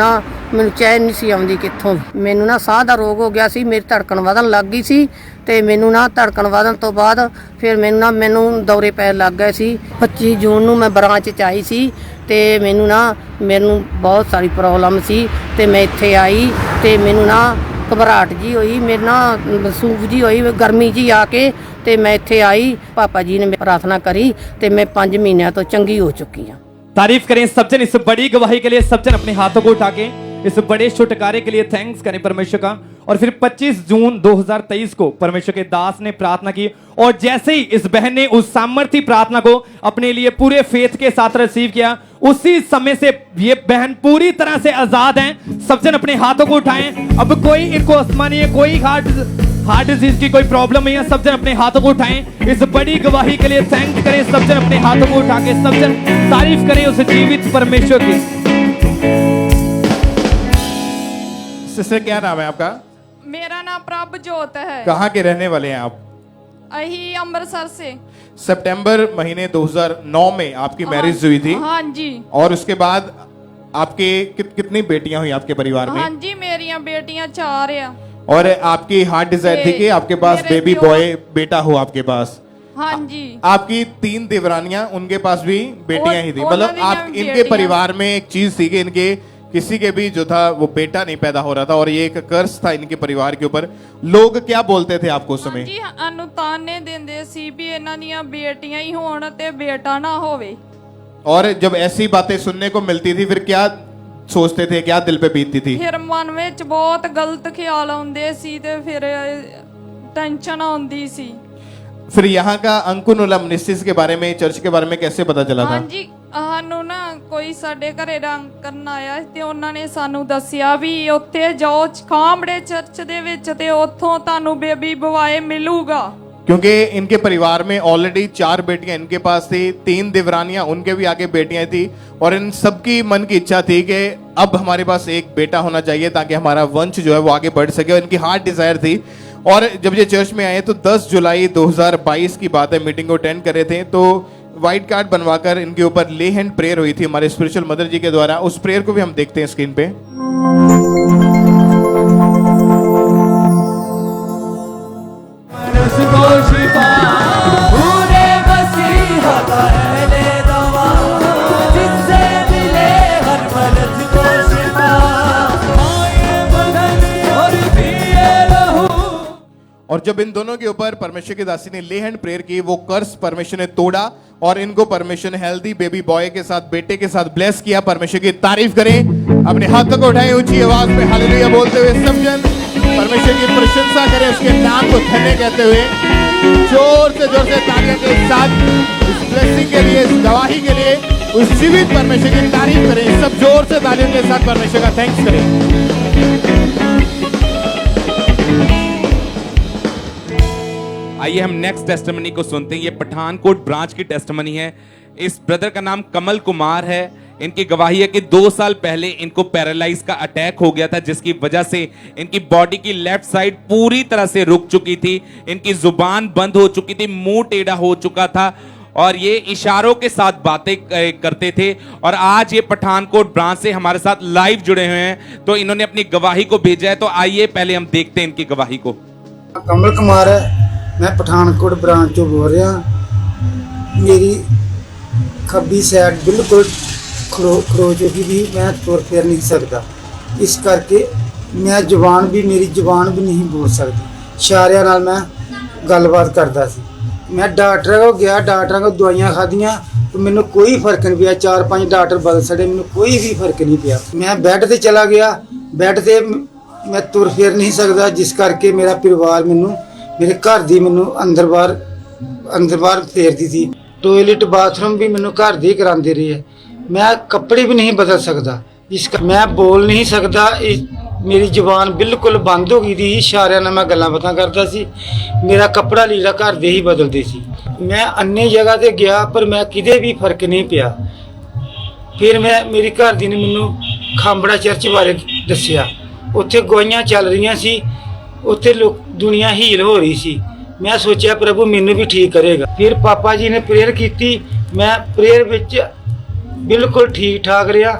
ਚੈਨ ਨਹੀਂ ਸੀ ਆਉਂਦੀ ਕਿੱਥੋਂ। ਮੈਨੂੰ ਨਾ ਸਾਹ ਦਾ ਰੋਗ ਹੋ ਗਿਆ ਸੀ, ਮੇਰੀ ਧੜਕਣ ਵਧਣ ਲੱਗ ਗਈ ਸੀ ਤੇ ਮੈਨੂੰ ਨਾ ਧੜਕਣ ਵਧਣ ਤੋਂ ਬਾਅਦ ਫਿਰ ਮੈਨੂੰ ਦੌਰੇ ਪੈਣ ਲੱਗ ਗਏ ਸੀ। 25 ਜੂਨ ਨੂੰ ਮੈਂ ਬ੍ਰਾਂਚ 'ਚ ਆਈ ਸੀ ਤੇ ਮੈਨੂੰ ਬਹੁਤ ਸਾਰੀ ਪ੍ਰੋਬਲਮ ਸੀ ਤੇ ਮੈਂ ਇੱਥੇ ਆਈ ਤੇ ਮੈਨੂੰ ਨਾ ਘਬਰਾਹਟ ਜੀ ਹੋਈ, ਮੇਰੇ ਨਾਲ ਸੂਫ ਜੀ ਹੋਈ, ਗਰਮੀ ਜੀ ਆ ਕੇ ਤੇ मैं इत्थे आई। पापा जी ने प्रार्थना करी ते मैं 5 महीनों तो चंगी हो चुकी हूँ। तारीफ करें सब जन इस बड़ी गवाही के लिए, सब जन अपने हाथों को उठा के इस बड़े छुटकारे के लिए थैंक्स करें परमेश्वर का। और फिर 25 जून 2023 को परमेश्वर के दास ने प्रार्थना की और जैसे ही इस बहन ने उस सामर्थी प्रार्थना को अपने लिए पूरे फेथ के साथ रिसीव किया, उसी समय से ये बहन पूरी तरह से आजाद हैं। सब जन अपने हाथों को उठाएं। अब कोई इनको अस्थमा नहीं है, कोई हार्ट डिजीज की कोई प्रॉब्लम नहीं है। सब जन अपने हाथों को उठाएं। इस बड़ी गवाही के लिए थैंक करें। सब जन अपने हाथों को उठा के सब जन तारीफ करें उस जीवित परमेश्वर की। सिस्टर क्या नाम है आपका? मेरा नाम प्रभजोत है। कहाँ के रहने वाले हैं आप? यही अमृतसर से। सितंबर महीने 2009 में आपकी मैरिज हुई थी। हाँ जी। और उसके बाद आपके कितनी बेटियां हुई आपके परिवार में? हाँ जी, मेरी बेटियां 4 है। और आपकी हार्ट डिजायर थी कि आपके पास बेबी बॉय बेटा हो आपके पास? हाँ जी। आपकी 3 देवरानियां, उनके पास भी बेटियां ही थी। मतलब आप इनके परिवार में एक चीज थी कि इनके किसी के भी जो था वो बेटा नहीं पैदा हो रहा था और ये एक कर्ज था इनके परिवार के ऊपर। लोग क्या बोलते थे आपको उस समय? जी अनुताने देंदे सी भी इन्हां दियां बेटियां ही होण ते बेटा ना होवे। और जब ऐसी बातें सुनने को मिलती थी फिर क्या सोचते थे, क्या दिल पे बीतती थी? फिर मन विच बहुत गलत ख्याल आउंदे सी ते फिर टेंशन आउंदी सी। फिर यहाँ का अंकुनुलम निश्चित के बारे में, चर्च के बारे में कैसे पता चला था? हाँ जी, ਸਾਨੂੰ ਨਾ ਕੋਈ ਸਾਡੇ ਘਰੇ ਰੰਗ ਕਰਨ ਆਇਆ ਤੇ ਉਹਨਾਂ ਨੇ ਸਾਨੂੰ ਦੱਸਿਆ ਵੀ ਉੱਥੇ ਜਾਓ ਖਾਂਬੜੇ ਚਰਚ ਦੇ ਵਿੱਚ ਤੇ ਉੱਥੋਂ ਤੁਹਾਨੂੰ ਬੇਬੀ ਬੁਆਏ ਮਿਲੂਗਾ। क्योंकि इनके परिवार में ऑलरेडी 4 बेटियां इनके पास थी, 3 देवरानियां उनके भी आगे बेटियां थी और इन सबकी मन की इच्छा थी कि अब हमारे पास एक बेटा होना चाहिए ताकि हमारा वंश जो है वो आगे बढ़ सके। और इनकी हार्ट डिजायर थी। और जब ये चर्च में आए तो 10 जुलाई 2022 की बात है, मीटिंग को अटेंड करे थे तो व्हाइट कार्ड बनवाकर इनके ऊपर ले हैंड प्रेयर हुई थी हमारे स्पिरिचुअल मदर जी के द्वारा। उस प्रेयर को भी हम देखते हैं स्क्रीन पे। और जब इन दोनों के ऊपर परमेश्वर की दासी ने ले हैंड प्रेयर की, वो कर्ज परमेश्वर ने तोड़ा और इनको परमेश्वर ने हेल्दी बेबी बॉय के साथ, बेटे के साथ ब्लेस किया। परमेश्वर की तारीफ करें। अपने हाथों को उठाएं ऊंची आवाज में हालेलुया बोलते हुए सब जन परमेश्वर की प्रशंसा करें, उसके नाम को धन्य कहते हुए जोर से तालियों के साथ इस ब्लेसिंग के लिए, इस गवाही के लिए उस जीवित परमेश्वर की तारीफ करें। सब जोर से तालियों के साथ परमेश्वर का थैंक्स करें। आइए हम नेक्स्ट टेस्टिमनी को सुनते हैं। ये पठानकोट ब्रांच की टेस्टिमनी है। इस ब्रदर का नाम कमल कुमार है। इनकी गवाही है कि 2 साल पहले इनको पैरालाइज का अटैक हो गया था, जिसकी वजह से इनकी बॉडी की लेफ्ट साइड पूरी तरह से रुक चुकी थी। इनकी जुबान बंद हो चुकी थी, मुंह टेढ़ा हो चुका था और ये इशारों के साथ बातें करते थे। और आज ये पठानकोट ब्रांच से हमारे साथ लाइव जुड़े हुए हैं, तो इन्होंने अपनी गवाही को भेजा है। तो आइए पहले हम देखते हैं इनकी गवाही को। कमल कुमार है, मैं पठानकोट ब्रांच चो बोल रहा। मेरी खब्बी साइड बिल्कुल खड़ो चुकी थी, मैं तुर फिर नहीं सकता। इस करके मैं मेरी जुबान भी नहीं बोल सकती। इशारियां नाल मैं गलबात करता सी। मैं डॉक्टर को गया, डॉक्टर को दवाइयां खादियां तो मैंने कोई फर्क नहीं पिया। 4-5 डॉक्टर बदल छड़े, मैंने कोई भी फर्क नहीं पिया। मैं बैड से चला गया, बैड से मैं तुर फिर नहीं सकता, जिस करके मेरा परिवार मैनू, मेरे घर दी मैनू अंदर बाहर फेरती थी। टॉयलेट बाथरूम भी मैनू घर दी करांदे रहे। मैं कपड़े भी नहीं बदल सकता, मैं बोल नहीं सकता। मेरी जुबान बिल्कुल बंद हो गई थी। इशारियां नाल मैं गल्लां बातां करता सी। मेरा कपड़ा लीड़ा घर दे ही बदलते सी। मैं अन्य जगह ते गया पर मैं किते भी फर्क नहीं पिया। फिर मेरी घर दी ने मैनू खांबड़ा चर्च बारे दस्सिया। उत्थे गवाहियां चल रही सी, उत्थे लोग दुनिया हील हो रही सी। मैं सोचा प्रभु मैनू भी ठीक करेगा। फिर पापा जी ने प्रेयर की, मैं प्रेयर विच बिल्कुल ठीक ठाक रहा।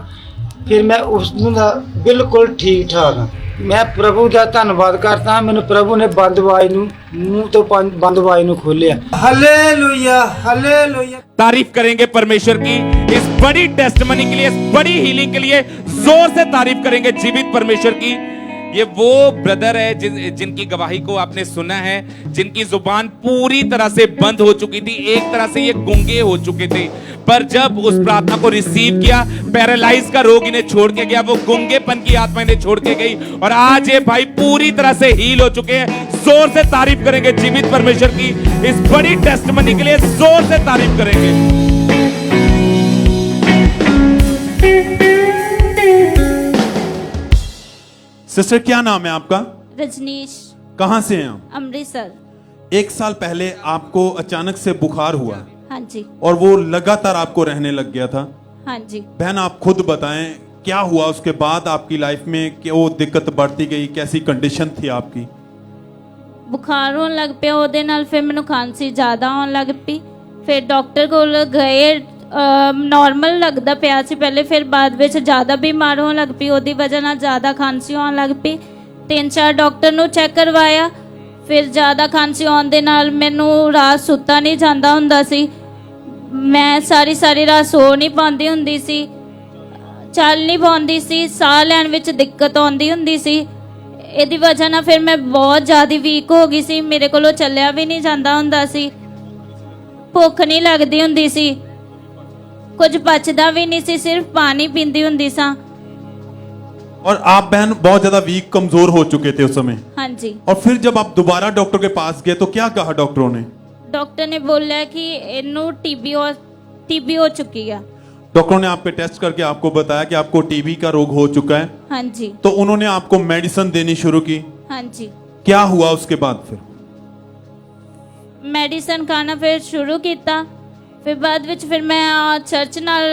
फिर मैं उस दिन दा बिल्कुल ठीक ठाक हाँ। मैं प्रभु का धन्यवाद करता हाँ, मैंने प्रभु ने बंद आवाज नूं मुंह तो बंद आवाज नूं खोलिया। Hallelujah hallelujah. तारीफ करेंगे परमेश्वर की इस बड़ी टेस्टमनी के लिए, इस बड़ी हीलिंग के लिए जोर से तारीफ करेंगे जीवित परमेश्वर की। ये वो ब्रदर है जिनकी गवाही को आपने सुना है, जिनकी जुबान पूरी तरह से बंद हो चुकी थी, एक तरह से ये गूंगे हो चुके थे, पर जब उस प्रार्थना को रिसीव किया, पैरालाइज का रोग इन्हें छोड़ के गया, वो गूंगेपन की आत्मा इन्हें छोड़ के गई और आज ये भाई पूरी तरह से हील हो चुके हैं। जोर से तारीफ करेंगे जीवित परमेश्वर की इस बड़ी टेस्टमनी के लिए, जोर से तारीफ करेंगे। सिस्टर क्या नाम है आपका? रजनीश। कहाँ से हैं आप? अमृतसर। 1 साल पहले आपको अचानक से बुखार हुआ। हाँ जी। और वो लगातार आपको रहने लग गया था। हाँ जी। बहन आप खुद बताएं क्या हुआ उसके बाद आपकी लाइफ में, कि वो दिक्कत बढ़ती गई, कैसी कंडीशन थी आपकी? बुखार होने लग पिया, ਉਹਦੇ ਨਾਲ ਫਿਰ ਮੈਨੂੰ ਖਾਂਸੀ ਜ਼ਿਆਦਾ ਹੋਣ ਲੱਗ ਪਈ। ਫਿਰ ਡਾਕਟਰ ਕੋਲ ਗਏ, नॉर्मल लगता पिया सी पहले, फिर बाद ਵਿੱਚ ज़्यादा बीमार होने लग पई, ਉਹਦੀ वजह ਨਾਲ ज़्यादा खांसी होने लग पई। 3-4 डॉक्टर ਨੂੰ चेक करवाया, फिर ज़्यादा खांसी आउण ਦੇ ਨਾਲ ਮੈਨੂੰ रात ਸੁੱਤਾ नहीं ਜਾਂਦਾ ਹੁੰਦਾ ਸੀ। मैं सारी रात सो नहीं पाਉਂਦੀ ਹੁੰਦੀ ਸੀ, ਚੱਲ नहीं ਪਾਉਂਦੀ ਸੀ, ਸਾਹ ਲੈਣ ਵਿੱਚ ਦਿੱਕਤ ਆਉਂਦੀ ਹੁੰਦੀ ਸੀ। ਇਹਦੀ ਵਜ੍ਹਾ ਨਾਲ ਫਿਰ ਮੈਂ ਬਹੁਤ ਜ਼ਿਆਦਾ ਵੀਕ ਹੋ ਗਈ ਸੀ, ਮੇਰੇ ਕੋਲੋਂ ਚੱਲਿਆ ਵੀ ਨਹੀਂ ਜਾਂਦਾ ਹੁੰਦਾ ਸੀ, ਭੁੱਖ ਨਹੀਂ ਲੱਗਦੀ ਹੁੰਦੀ ਸੀ, कुछ बचदा भी नहीं सी, सिर्फ पानी पींदी हुंदी सा। और आप बहन बहुत ज्यादा वीक कमजोर हो चुके थे उस समय। हाँ जी। और फिर जब आप दोबारा डॉक्टर के पास गए तो क्या कहा डॉक्टरों ने? डॉक्टर ने बोला कि इन्नू टीबी हो चुकी है। डॉक्टरों ने आपके टेस्ट करके आपको बताया कि आपको टीबी का रोग हो चुका है। हाँ जी। तो उन्होंने आपको मेडिसिन देनी शुरू की। हाँ जी। क्या हुआ उसके बाद? फिर मेडिसिन खाना फिर शुरू किया, फिर बाद विच फिर मैं चर्च नाल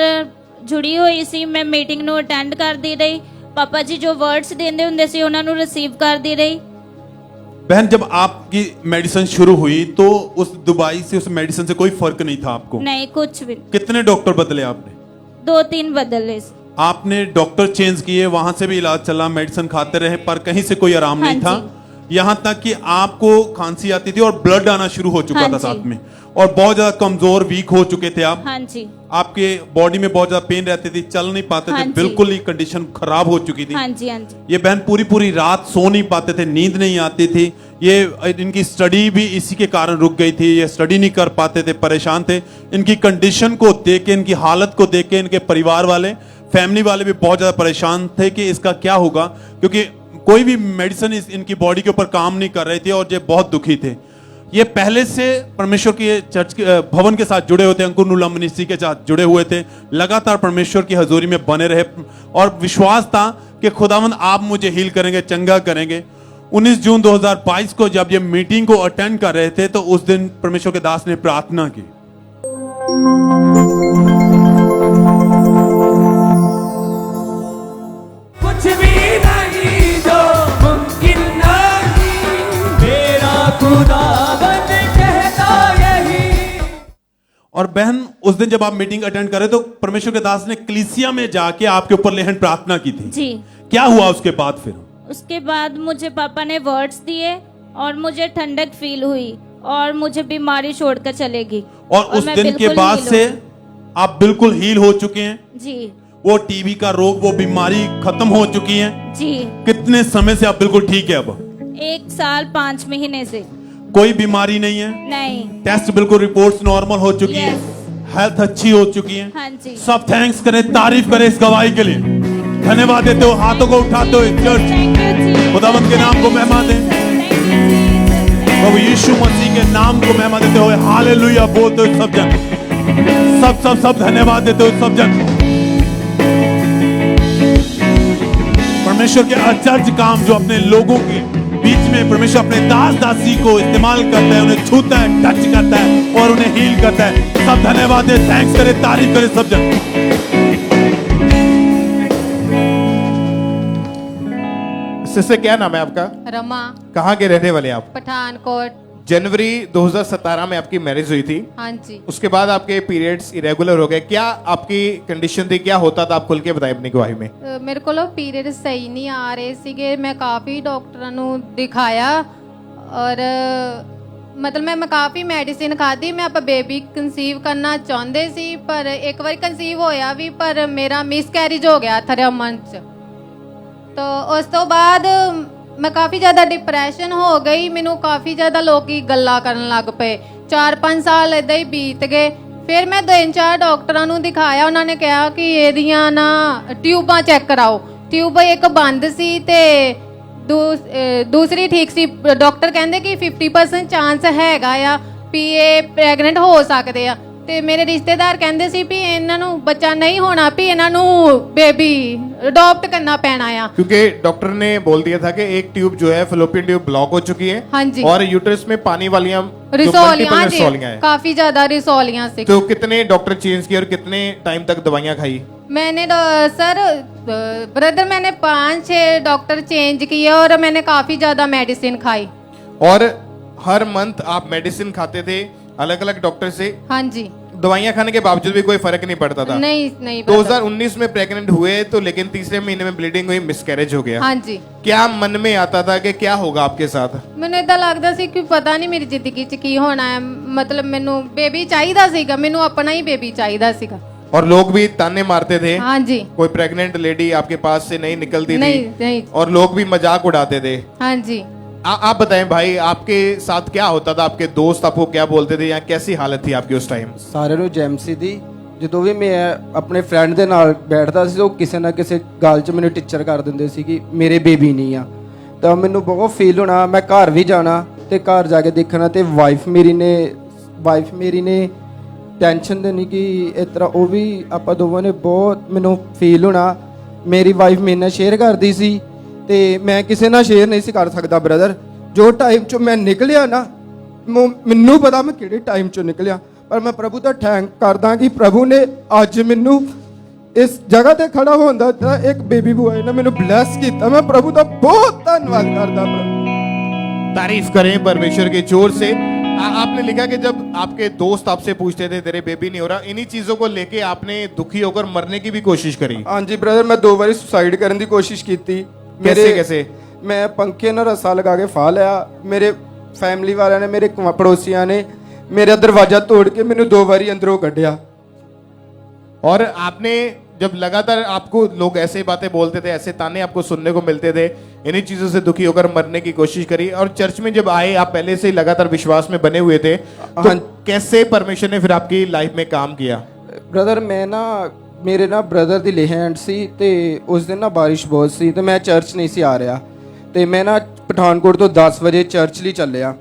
जुड़ी हुई सी, मैं मीटिंग नू अटेंड करती रही, पापा जी जो वर्ड्स देंदे हुंदे सी उन्हां नू रिसीव करती रही। बहन जब आपकी मेडिसिन शुरू हुई तो उस दवाई से, उस मेडिसिन से कोई फर्क नहीं था आपको? नहीं, कुछ भी। कितने डॉक्टर बदले आपने? 2-3 बदले। आपने डॉक्टर चेंज किए, वहां से भी इलाज चला, मेडिसिन खाते रहे, पर कहीं से कोई आराम नहीं था। यहाँ तक कि आपको खांसी आती थी और ब्लड आना शुरू हो चुका था साथ में, और बहुत ज्यादा कमजोर वीक हो चुके थे आप। हाँ जी। आपके बॉडी में बहुत ज्यादा पेन रहती थी, चल नहीं पाते थे, बिल्कुल ही कंडीशन खराब हो चुकी थी। हाँ जी, हाँ जी। ये बहन पूरी रात सो नहीं पाते थे, नींद नहीं आती थी, ये इनकी स्टडी भी इसी के कारण रुक गई थी, ये स्टडी नहीं कर पाते थे, परेशान थे। इनकी कंडीशन को देख के, इनकी हालत को देख के इनके परिवार वाले, फैमिली वाले भी बहुत ज्यादा परेशान थे कि इसका क्या होगा, क्योंकि कोई भी मेडिसिन इनकी बॉडी के ऊपर काम नहीं कर रही थी और ये बहुत दुखी थे। ये पहले से परमेश्वर के चर्च के भवन के साथ जुड़े हुए थे, अंकुर नुला मिनिस्ट्री के साथ जुड़े हुए थे, लगातार परमेश्वर की हजूरी में बने रहे और विश्वास था कि खुदावंद आप मुझे हील करेंगे, चंगा करेंगे। 19 जून 2022 को जब ये मीटिंग को अटेंड कर रहे थे तो उस दिन परमेश्वर के दास ने प्रार्थना की। कुछ भी नहीं जो मुमकिन नहीं, मेरा खुदावंद कहता यही। और बहन उस दिन जब आप मीटिंग अटेंड करे तो परमेश्वर के दास ने कलीसिया में जाके आपके ऊपर लेहन प्रार्थना की थी। जी। क्या हुआ उसके बाद? फिर उसके बाद मुझे पापा ने वर्ड्स दिए और मुझे ठंडक फील हुई और मुझे बीमारी छोड़कर चलेगी। और उस दिन के बाद से आप बिल्कुल हील हो चुके हैं। जी। वो टीबी का रोग, वो बीमारी खत्म हो चुकी है। जी। कितने समय से आप बिल्कुल ठीक है? अब 1 साल 5 महीने से कोई बीमारी नहीं है? नहीं। टेस्ट बिल्कुल, रिपोर्ट्स नॉर्मल हो चुकी है, हेल्थ अच्छी हो चुकी है। हाँ जी। सब थैंक्स करें, तारीफ करें इस गवाही के लिए, धन्यवाद देते हो, हाथों को उठाते हो। चर्च खुदावंद के नाम को महिमा दें, प्रभु यीशु मसीह के नाम को महिमा देते हुए हालेलुया बोलते हो सब जन, सब धन्यवाद देते हो सब जन। परमेश्वर के आश्चर्य काम जो अपने लोगों के बीच में परमेश्वर अपने दास दासी को इस्तेमाल करता है, उन्हें छूता है, टच करता है और उन्हें हील करता है। सब धन्यवाद दे, थैंक्स करे, तारीफ करे सब जन। सिस्टर क्या नाम है आपका? रमा। कहाँ के रहने वाले आप? पठानकोट। जनवरी 2017 में आपकी मैरिज हुई थी। हाँ जी। उसके बाद आपके पीरियड्स इरेगुलर हो गए, क्या आपकी कंडीशन थी, क्या होता था, आप खुल के बताएं अपनी गवाही में। ਮੇਰੇ ਕੋਲ ਪੀਰੀਅਡ ਸਹੀ ਨਹੀਂ ਆ ਰਹੇ ਸੀਗੇ, ਮੈਂ ਕਾਫੀ ਡਾਕਟਰਾਂ ਨੂੰ ਦਿਖਾਇਆ ਔਰ ਮਤਲਬ ਮੈਂ ਕਾਫੀ ਮੈਡੀਸਿਨ ਖਾਧੀ, ਮੈਂ ਆਪਾਂ ਬੇਬੀ ਕਨਸੀਵ ਕਰਨਾ ਚਾਹੁੰਦੇ ਸੀ ਪਰ ਇੱਕ ਵਾਰੀ ਕਨਸੀਵ ਹੋਇਆ ਵੀ ਪਰ ਮੇਰਾ ਮਿਸਕੈਰੇਜ ਹੋ ਗਿਆ 3 ਮੰਥ ਚ। ਤਾਂ ਉਸ ਤੋਂ ਬਾਅਦ ਮੈਂ ਕਾਫੀ ਜ਼ਿਆਦਾ ਡਿਪਰੈਸ਼ਨ ਹੋ ਗਈ, ਮੈਨੂੰ ਕਾਫੀ ਜ਼ਿਆਦਾ ਲੋਕੀ ਗੱਲਾਂ ਕਰਨ ਲੱਗ ਪਏ। 4-5 ਸਾਲ ਇਦਾਂ ਹੀ ਬੀਤ ਗਏ। ਫਿਰ ਮੈਂ 2-4 ਡਾਕਟਰਾਂ ਨੂੰ ਦਿਖਾਇਆ, ਉਹਨਾਂ ਨੇ ਕਿਹਾ ਕਿ ਇਹਦੀਆਂ ਨਾ ਟਿਊਬਾਂ ਚੈੱਕ ਕਰਾਓ। ਟਿਊਬ ਇੱਕ ਬੰਦ ਸੀ ਤੇ ਦੂਸਰੀ ਠੀਕ ਸੀ। ਡਾਕਟਰ ਕਹਿੰਦੇ ਕਿ 50% ਚਾਂਸ ਹੈਗਾ ਆ ਵੀ ਇਹ ਪ੍ਰੈਗਨੈਂਟ ਹੋ ਸਕਦੇ ਆ। ਤੇ ਮੇਰੇ ਰਿਸ਼ਤੇਦਾਰ ਕਹਿੰਦੇ ਸੀ ਵੀ ਇਹਨਾਂ ਨੂੰ ਬੱਚਾ ਨਹੀਂ ਹੋਣਾ, ਵੀ ਇਹਨਾਂ ਨੂੰ बेबी अडॉप्ट करना पैना है। क्योंकि डॉक्टर ने बोल दिया था कि एक ट्यूब जो है फलोपियन ट्यूब ब्लॉक हो चुकी है। हाँ जी। और यूट्रस में पानी वाली रिसोलियां हैं, काफी ज्यादा रिसोलियां से। तो कितने डॉक्टर चेंज किए और कितने टाइम तक दवाइयां खाई? मैंने सर ब्रदर मैंने 5-6 डॉक्टर चेंज किए और मैंने काफी ज्यादा मेडिसिन खाई। और हर मंथ आप मेडिसिन खाते थे अलग अलग डॉक्टर से? हाँ जी। दवाइयां खाने के बावजूद भी कोई फर्क नहीं पड़ता था? नहीं 2019 में प्रेग्नेंट हुए तो लेकिन तीसरे महीने में ब्लीडिंग हुई, मिसकैरेज हो गया। हाँ जी। क्या मन में आता था कि क्या होगा आपके साथ? ਮੈਨੂੰ ਇਦਾਂ ਲੱਗਦਾ ਸੀ ਕਿ ਪਤਾ ਨਹੀਂ ਮੇਰੀ ਜ਼ਿੰਦਗੀ 'ਚ ਕੀ ਹੋਣਾ ਹੈ, ਮਤਲਬ ਮੈਨੂੰ ਬੇਬੀ ਚਾਹੀਦਾ ਸੀਗਾ, ਮੈਨੂੰ ਆਪਣਾ ਹੀ ਬੇਬੀ ਚਾਹੀਦਾ ਸੀਗਾ। और लोग भी ताने मारते थे? हाँ जी। कोई प्रेग्नेंट लेडी आपके पास से नहीं निकलती थी? नहीं। और लोग भी मजाक उड़ाते थे? हाँ जी। आप बताएं भाई, आपके साथ क्या होता था, आपके दोस्त आपको क्या बोलते थे, या कैसी हालत थी आपकी उस टाइम? ਸਾਰਿਆਂ ਨੂੰ ਜੈਮਸੀ ਦੀ ਜਦੋਂ ਵੀ ਮੈਂ ਆਪਣੇ ਫਰੈਂਡ ਦੇ ਨਾਲ ਬੈਠਦਾ ਸੀ ਉਹ ਕਿਸੇ ਨਾ ਕਿਸੇ ਗੱਲ 'ਚ ਮੈਨੂੰ ਟੀਚਰ ਕਰ ਦਿੰਦੇ ਸੀ ਕਿ ਮੇਰੇ ਬੇਬੀ ਨਹੀਂ ਆ। ਤਾਂ ਮੈਨੂੰ ਬਹੁਤ ਫੀਲ ਹੋਣਾ, ਮੈਂ ਘਰ ਵੀ ਜਾਣਾ ਤੇ ਘਰ ਜਾ ਕੇ ਦੇਖਣਾ ਤੇ ਵਾਈਫ ਮੇਰੀ ਨੇ ਟੈਨਸ਼ਨ ਦੇਣੀ ਕਿ ਇਸ ਤਰ੍ਹਾਂ ਉਹ ਵੀ ਆਪਾਂ ਦੋਵਾਂ ਨੇ ਬਹੁਤ ਮੈਨੂੰ ਫੀਲ ਹੋਣਾ। ਮੇਰੀ ਵਾਈਫ ਮੇਰੇ ਨਾਲ ਸ਼ੇਅਰ ਕਰਦੀ ਸੀ ਤੇ ਮੈਂ ਕਿਸੇ ਨਾਲ ਸ਼ੇਅਰ ਨਹੀਂ ਸੀ ਕਰ ਸਕਦਾ ਬ੍ਰਦਰ। ਜੋ ਟਾਈਮ 'ਚੋਂ ਮੈਂ ਨਿਕਲਿਆ ਨਾ, ਮੈਨੂੰ ਪਤਾ ਮੈਂ ਕਿਹੜੇ ਟਾਈਮ 'ਚੋਂ ਨਿਕਲਿਆ, ਪਰ ਮੈਂ ਪ੍ਰਭੂ ਦਾ ਥੈਂਕ ਕਰਦਾ ਕਿ ਪ੍ਰਭੂ ਨੇ ਅੱਜ ਮੈਨੂੰ ਇਸ ਜਗ੍ਹਾ ਤੇ ਖੜਾ ਹੋਣ ਦਾ ਇੱਕ ਬੇਬੀ ਬੁਆਏ ਨੇ ਮੈਨੂੰ ਬਲੈਸ ਕੀਤਾ। मैं प्रभु का बहुत धन्यवाद करता हूं। तारीफ करें परमेश्वर के जोर से। आपने लिखा कि जब आपके दोस्त आपसे पूछते थे तेरे बेबी नहीं हो रहा, इन्हीं चीजों को लेके आपने दुखी होकर मरने की भी कोशिश करी? हाँ जी ब्रदर, मैं 2 बार सुसाइड करने की कोशिश की थी। कैसे? मैं पंखे ਨਾਲ रस्सा लगा के फा लिया। मेरे फैमिली वाले ने, मेरे पड़ोसियों ने मेरा दरवाजा तोड़ के मैंने 2 बारी अंदरों कढ़िया। और आपने जब लगातार आपको लोग ऐसे बातें बोलते थे, ऐसे ताने आपको सुनने को मिलते थे, इन्हीं चीजों से दुखी होकर मरने की कोशिश करी, और चर्च में जब आए, आप पहले से ही लगातार विश्वास में बने हुए थे, तो कैसे परमेश्वर ने फिर आपकी लाइफ में काम किया? ब्रदर मैं ना ਮੇਰੇ ਨਾ ਬ੍ਰਦਰ ਦੀ ਲੇਹੈਂਡ ਸੀ ਤੇ ਉਸ ਦਿਨ ਨਾ ਬਾਰਿਸ਼ ਬਹੁਤ ਸੀ ਤੇ ਮੈਂ ਚਰਚ ਨਹੀਂ ਸੀ ਆ ਰਿਹਾ ਤੇ ਮੈਂ ਨਾ ਪਠਾਨਕੋਟ ਤੋਂ 10 ਵਜੇ ਚਰਚ ਲਈ ਚੱਲਿਆ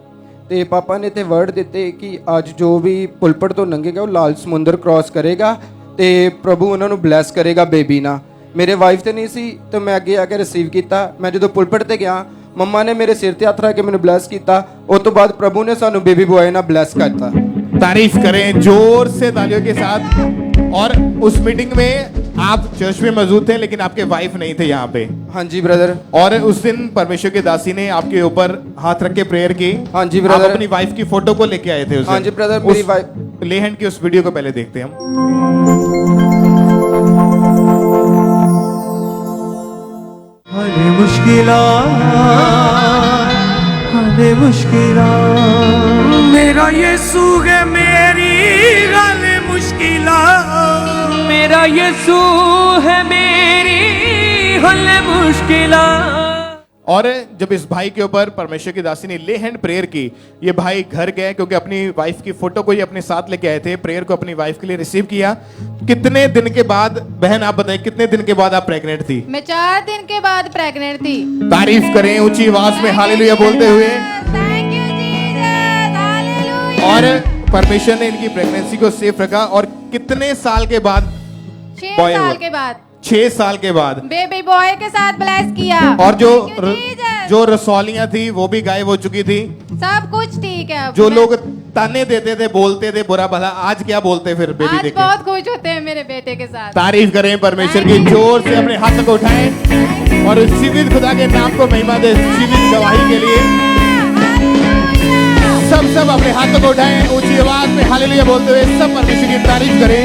ਤੇ ਪਾਪਾ ਨੇ ਤੇ ਵਰਡ ਦਿੱਤੇ ਕਿ ਅੱਜ ਜੋ ਵੀ ਪੁਲਪਟ ਤੋਂ ਲੰਘੇਗਾ ਉਹ ਲਾਲ ਸਮੁੰਦਰ ਕ੍ਰਾਸ ਕਰੇਗਾ ਤੇ ਪ੍ਰਭੂ ਉਹਨਾਂ ਨੂੰ ਬਲੈਸ ਕਰੇਗਾ ਬੇਬੀ ਨਾਲ। ਮੇਰੇ ਵਾਈਫ ਤੇ ਨਹੀਂ ਸੀ ਤੇ ਮੈਂ ਅੱਗੇ ਆ ਕੇ ਰਿਸੀਵ ਕੀਤਾ। ਮੈਂ ਜਦੋਂ ਪੁਲਪਟ ਤੇ ਗਿਆ, ਮੰਮਾ ਨੇ ਮੇਰੇ ਸਿਰ ਤੇ ਹੱਥ ਰੱਖ ਕੇ ਮੈਨੂੰ ਬਲੈਸ ਕੀਤਾ। ਉਸ ਤੋਂ ਬਾਅਦ ਪ੍ਰਭੂ ਨੇ ਸਾਨੂੰ ਬੇਬੀ ਬॉय ਨਾਲ ਬਲੈਸ ਕਰਤਾ। तारीफ करें जोर से तालियों के साथ। और उस मीटिंग में आप चर्च में मौजूद थे लेकिन आपके वाइफ नहीं थे यहाँ पे? हाँ जी ब्रदर। और उस दिन परमेश्वर के दासी ने आपके ऊपर हाथ रख के प्रेयर की? हाँ जी ब्रदर। आप अपनी वाइफ की फोटो को लेके आए थे उस दिन? हाँ जी ब्रदर, मेरी वाइफ। लेहैंड की उस वीडियो को पहले देखते हैं हम। हरे मुश्किला मेरा यीशु है मेरी गल मुश्किला, मेरा यीशु है मेरी हल मुश्किला। और जब इस भाई के ऊपर परमेश्वर की दासी ने ले हैंड प्रेयर की, ये भाई घर गए क्योंकि अपनी वाइफ की फोटो को ही अपने साथ लेके आए थे, प्रेयर को अपनी वाइफ के लिए रिसीव किया। कितने दिन के बाद, बहन आप बताएं, कितने दिन के बाद आप प्रेग्नेंट थी? मैं 4 दिन के बाद प्रेग्नेंट थी। तारीफ करें ऊंची आवाज में हालेलुया बोलते हुए। और परमेश्वर ने इनकी प्रेगनेंसी को सेफ रखा। और कितने साल के बाद? 6 साल के बाद। 6 साल के बाद बेबी बॉय के साथ ब्लेस किया। और जो रसौलियां थी वो भी गायब हो चुकी थी, सब कुछ ठीक है। जो लोग ताने देते थे, बोलते थे बुरा भला, आज क्या बोलते फिर बेबी देख के? बहुत खुश होते हैं मेरे बेटे के साथ। तारीफ करें परमेश्वर की, जोर से अपने हाथ को उठाएं और जीवित खुदा के नाम को महिमा दे, जीवित गवाही के लिए। सब अपने हाथों को उठाएं, ऊंची आवाज में हालेलुया बोलते हुए सब परमेश्वर की तारीफ करें।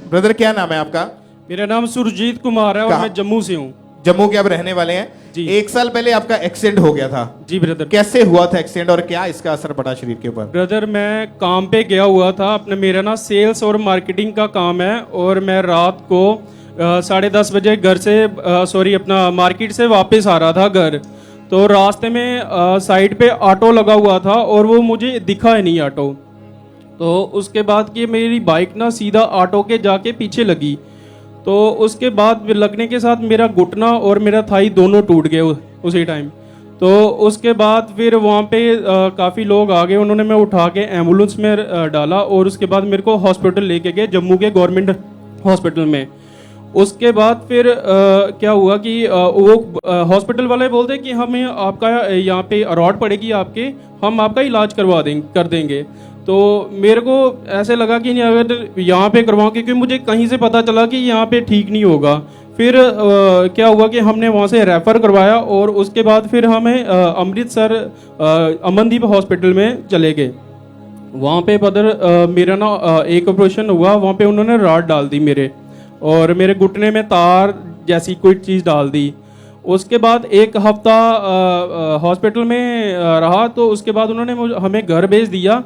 ब्रदर क्या नाम है आपका? मेरा नाम सुरजीत कुमार है और मैं जम्मू से हूँ। जम्मू के आप रहने वाले हैं जी। 1 साल पहले आपका एक्सीडेंट हो गया था जी ब्रदर। कैसे हुआ था एक्सीडेंट और क्या इसका असर पड़ा शरीर के ऊपर? ब्रदर मैं काम पे गया हुआ था अपने, मेरा ना सेल्स और मार्केटिंग का काम है और मैं रात को 10:30 बजे घर से अपना मार्केट से वापस आ रहा था घर। तो रास्ते में साइड पे ऑटो लगा हुआ था और वो मुझे दिखा ही नहीं ऑटो। तो उसके बाद कि मेरी बाइक ना सीधा ऑटो के जाके पीछे लगी। तो उसके बाद लगने के साथ मेरा घुटना और मेरा थाई दोनों टूट गए उसी टाइम। तो उसके बाद फिर वहाँ पे काफ़ी लोग आ गए, उन्होंने मैं उठा के एम्बुलेंस में डाला और उसके बाद मेरे को हॉस्पिटल लेके गए, जम्मू के गवर्नमेंट हॉस्पिटल में। उसके बाद फिर क्या हुआ कि वो हॉस्पिटल वाले बोलते कि हमें आपका यहाँ पे रॉड पड़ेगी आपके, हम आपका इलाज कर देंगे। तो मेरे को ऐसे लगा कि नहीं अगर यहाँ पे करवाऊँ, क्योंकि मुझे कहीं से पता चला कि यहाँ पे ठीक नहीं होगा। फिर क्या हुआ कि हमने वहाँ से रेफ़र करवाया और उसके बाद फिर हमें अमृतसर अमनदीप हॉस्पिटल में चले गए। वहाँ पे ब्रदर मेरा ना एक ऑपरेशन हुआ, वहाँ पे उन्होंने रॉड डाल दी मेरे और मेरे घुटने में तार जैसी कोई चीज़ डाल दी। उसके बाद 1 हफ्ता हॉस्पिटल में रहा। तो उसके बाद उन्होंने हमें घर भेज दिया।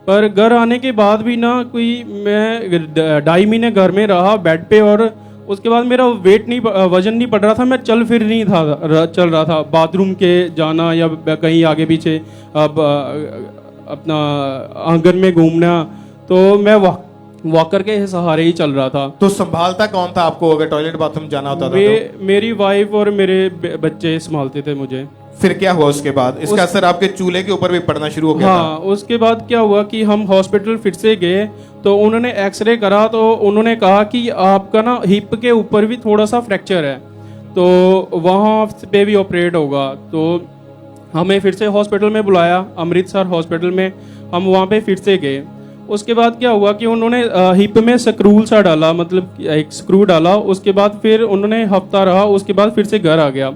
पर घर आने के बाद भी ना कोई मैं 2.5 महीने घर में रहा बेड पे और उसके बाद मेरा वजन नहीं पड़ रहा था, मैं चल रहा था बाथरूम के जाना या कहीं आगे पीछे अब अपना आंगन में घूमना। तो मैं वॉकर के सहारे ही चल रहा था। तो संभालता कौन था आपको अगर टॉयलेट बाथरूम जाना होता था? मेरी वाइफ और मेरे बच्चे संभालते थे मुझे। फिर क्या हुआ उसके बाद? इसका असर आपके चूल्हे के ऊपर भी पड़ना शुरू हो गया? हाँ, उसके बाद क्या हुआ कि हम हॉस्पिटल फिर से गए तो उन्होंने एक्सरे करा तो उन्होंने कहा कि आपका ना हिप के ऊपर भी थोड़ा सा फ्रैक्चर है, तो वहाँ पे भी ऑपरेट होगा। तो हमें फिर से हॉस्पिटल में बुलाया, अमृतसर हॉस्पिटल में हम वहाँ पे फिर से गए। उसके बाद क्या हुआ कि उन्होंने हिप में स्क्रू सा डाला, मतलब एक स्क्रू डाला। उसके बाद फिर उन्होंने हफ्ता रहा, उसके बाद फिर से घर आ गया।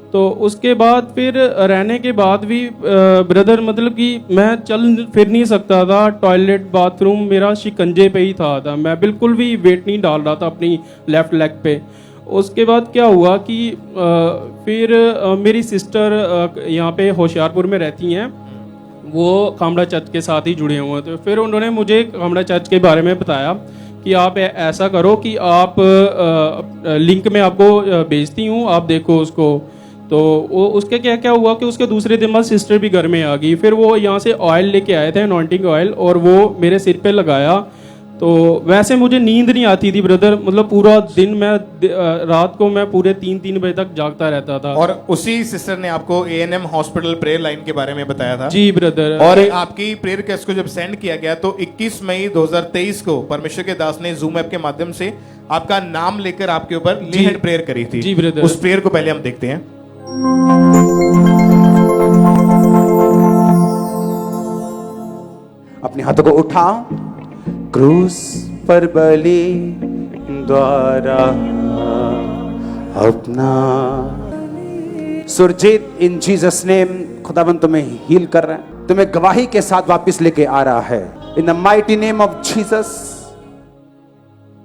तो उसके बाद फिर रहने के बाद भी ब्रदर मतलब कि मैं चल फिर नहीं सकता था, टॉयलेट बाथरूम मेरा शिकंजे पे ही था। मैं बिल्कुल भी वेट नहीं डाल रहा था अपनी लेफ्ट लेग पे। उसके बाद क्या हुआ कि फिर मेरी सिस्टर यहाँ पे होशियारपुर में रहती हैं, वो कामड़ा चर्च के साथ ही जुड़े हुए थे। फिर उन्होंने मुझे कामड़ा चर्च के बारे में बताया कि आप ऐसा करो कि आप लिंक में आपको भेजती हूँ, आप देखो उसको। तो वो उसके क्या क्या हुआ कि उसके दूसरे दिन बाद सिस्टर भी घर में आ गई। फिर वो यहाँ से ऑयल लेके आए थे, अनॉइंटिंग ऑयल, और वो मेरे सिर पे लगाया। तो वैसे मुझे नींद नहीं आती थी ब्रदर, मतलब पूरा दिन मैं रात को मैं पूरे 3-3 बजे तक जागता रहता था। और उसी सिस्टर ने आपको ANM हॉस्पिटल प्रेयर लाइन के बारे में बताया था? जी ब्रदर। और आपकी प्रेयर रिक्वेस्ट को जब सेंड किया गया तो 21 मई 2023 को परमेश्वर के दास ने जूम ऐप के माध्यम से आपका नाम लेकर आपके ऊपर ले हैंड प्रेयर करी थी। जी ब्रदर। उस प्रेयर को पहले हम देखते हैं। अपने हाथों को उठाओ। क्रूस पर बलि द्वारा अपना सुरजीत इन जीसस नेम खुदाबंद तुम्हें हील कर रहा है, तुम्हें गवाही के साथ वापस लेके आ रहा है in the mighty name of Jesus.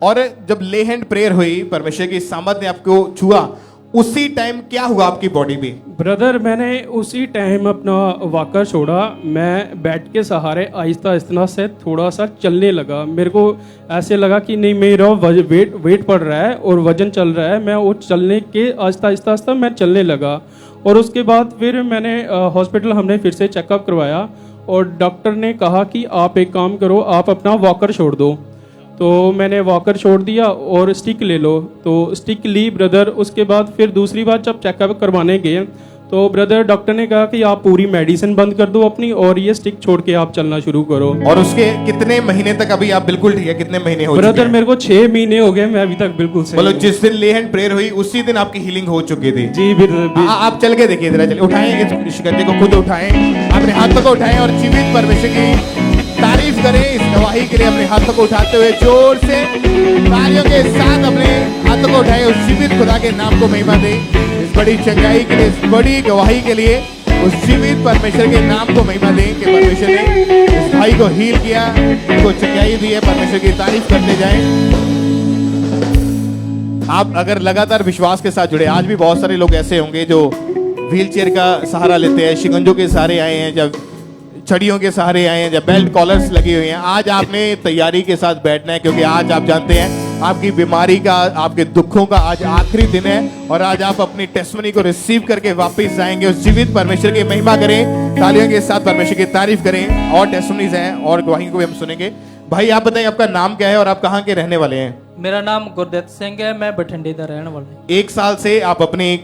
और जब ले हैंड प्रेयर हुई, परमेश्वर की सामर्थ ने आपको छुआ, उसी टाइम क्या हुआ आपकी बॉडी में? ब्रदर मैंने उसी टाइम अपना वॉकर छोड़ा, मैं बेड के सहारे आहिस्ता आहिस्ता से थोड़ा सा चलने लगा। मेरे को ऐसे लगा कि नहीं मेरा वेट पड़ रहा है और वजन चल रहा है, मैं वो चलने के आहिस्ता आहिस्ता मैं चलने लगा। और उसके बाद फिर मैंने हॉस्पिटल हमने फिर से चेकअप करवाया और डॉक्टर ने कहा कि आप एक काम करो, आप अपना वॉकर छोड़ दो। तो मैंने वॉकर छोड़ दिया और स्टिक ले लो, तो स्टिक ली ब्रदर। उसके बाद फिर दूसरी बार जब चेकअप करवाने गए तो ब्रदर डॉक्टर ने कहा कि आप पूरी मेडिसिन बंद कर दो अपनी और ये स्टिक छोड़ के आप चलना शुरू करो। और उसके कितने महीने तक अभी आप बिल्कुल ठीक है? कितने महीने हो ब्रदर मेरे को 6 महीने हो गए, मैं अभी तक बिल्कुल सही। मतलब जिस दिन ले हैंड प्रेयर हुई उसी दिन आपकी हीलिंग हो चुकी थी? जी ब्रदर। आप चल के देखिए, जरा चलिए, उठाएं इस शिकंजे को, खुद उठाएं, अपने हाथों को उठाएं और जीवित परमेश्वर की तारीफ करें इस गवाही के लिए। अपने हाथों को उठाते हुए जोर से तालियों के साथ अपने हाथों को उठाए, उस जीवित खुदा के नाम को महिमा दें। इस बड़ी चंगाई के लिए, इस बड़ी गवाही के लिए उस जीवित परमेश्वर के नाम को महिमा दें कि परमेश्वर ने इस भाई को हील किया, उनको चंगाई दी है। परमेश्वर की तारीफ करते जाएं। आप अगर लगातार विश्वास के साथ जुड़े, आज भी बहुत सारे लोग ऐसे होंगे जो व्हीलचेयर का सहारा लेते हैं, शिकंजों के सहारे आए हैं, जब छड़ियों के सहारे आए हैं, जब बेल्ट कॉलर्स लगी हुई हैं। आज आपने तैयारी के साथ बैठना है, क्योंकि आज आप जानते हैं आपकी बीमारी का, आपके दुखों का आज आखिरी दिन है, और आज आप अपनी टेस्टमनी को रिसीव करके वापस जाएंगे। उस जीवित परमेश्वर की महिमा करें, तालियों के साथ परमेश्वर की तारीफ करें। और टेस्टमनीज हैं और गवाही को भी हम सुनेंगे। भाई आप बताइए आपका नाम क्या है और आप कहाँ के रहने वाले हैं? मेरा नाम गुरदत्त सिंह है, मैं बठिंडे का रहने वाला हूं। 1 साल से आप अपनी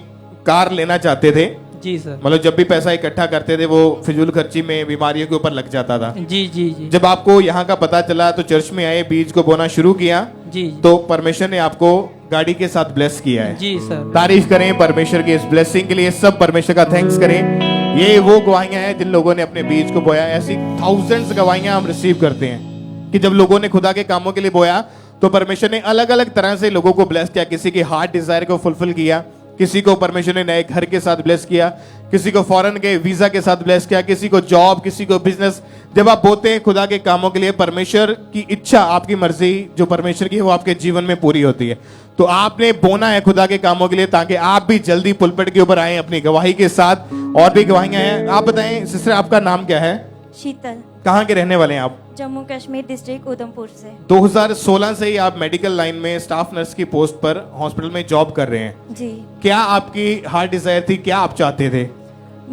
कार लेना चाहते थे? जी सर। मतलब जब भी पैसा इकट्ठा करते थे वो फिजूल खर्ची में, बीमारियों के ऊपर लग जाता था। जी जी जी। जब आपको यहाँ का पता चला तो चर्च में आए, बीज को बोना शुरू किया। जी। तो परमेश्वर ने आपको गाड़ी के साथ ब्लेस किया है। जी सर। तारीफ करें परमेश्वर की इस ब्लेसिंग के लिए, सब परमेश्वर का थैंक्स करें। ये वो गवाहियां हैं जिन लोगों ने अपने बीज को बोया। ऐसी थाउजेंड्स गवाहियां हम रिसीव करते हैं कि जब लोगों ने खुदा के कामों के लिए बोया तो परमेश्वर ने अलग अलग तरह से लोगों को ब्लेस किया। किसी की हार्ट डिजायर को फुलफिल किया, किसी को परमेश्वर ने नए घर के साथ ब्लेस किया, किसी को फॉरेन के वीजा के साथ ब्लेस किया, किसी को जॉब, किसी को बिजनेस। जब आप बोते हैं खुदा के कामों के लिए, परमेश्वर की इच्छा, आपकी मर्जी जो परमेश्वर की है वो आपके जीवन में पूरी होती है। तो आपने बोना है खुदा के कामों के लिए ताकि आप भी जल्दी पुलपट के ऊपर आए अपनी गवाही के साथ। और भी गवाहियां हैं। आप बताएं सिस्टर, आपका नाम क्या है? शीतल। कहाँ के रहने वाले हैं आप? जम्मू कश्मीर डिस्ट्रिक्ट उधमपुर से। 2016 से ही आप मेडिकल लाइन में स्टाफ नर्स की पोस्ट पर हॉस्पिटल में जॉब कर रहे हैं। जी। क्या आपकी हार्ट डिजायर थी, क्या आप चाहते थे?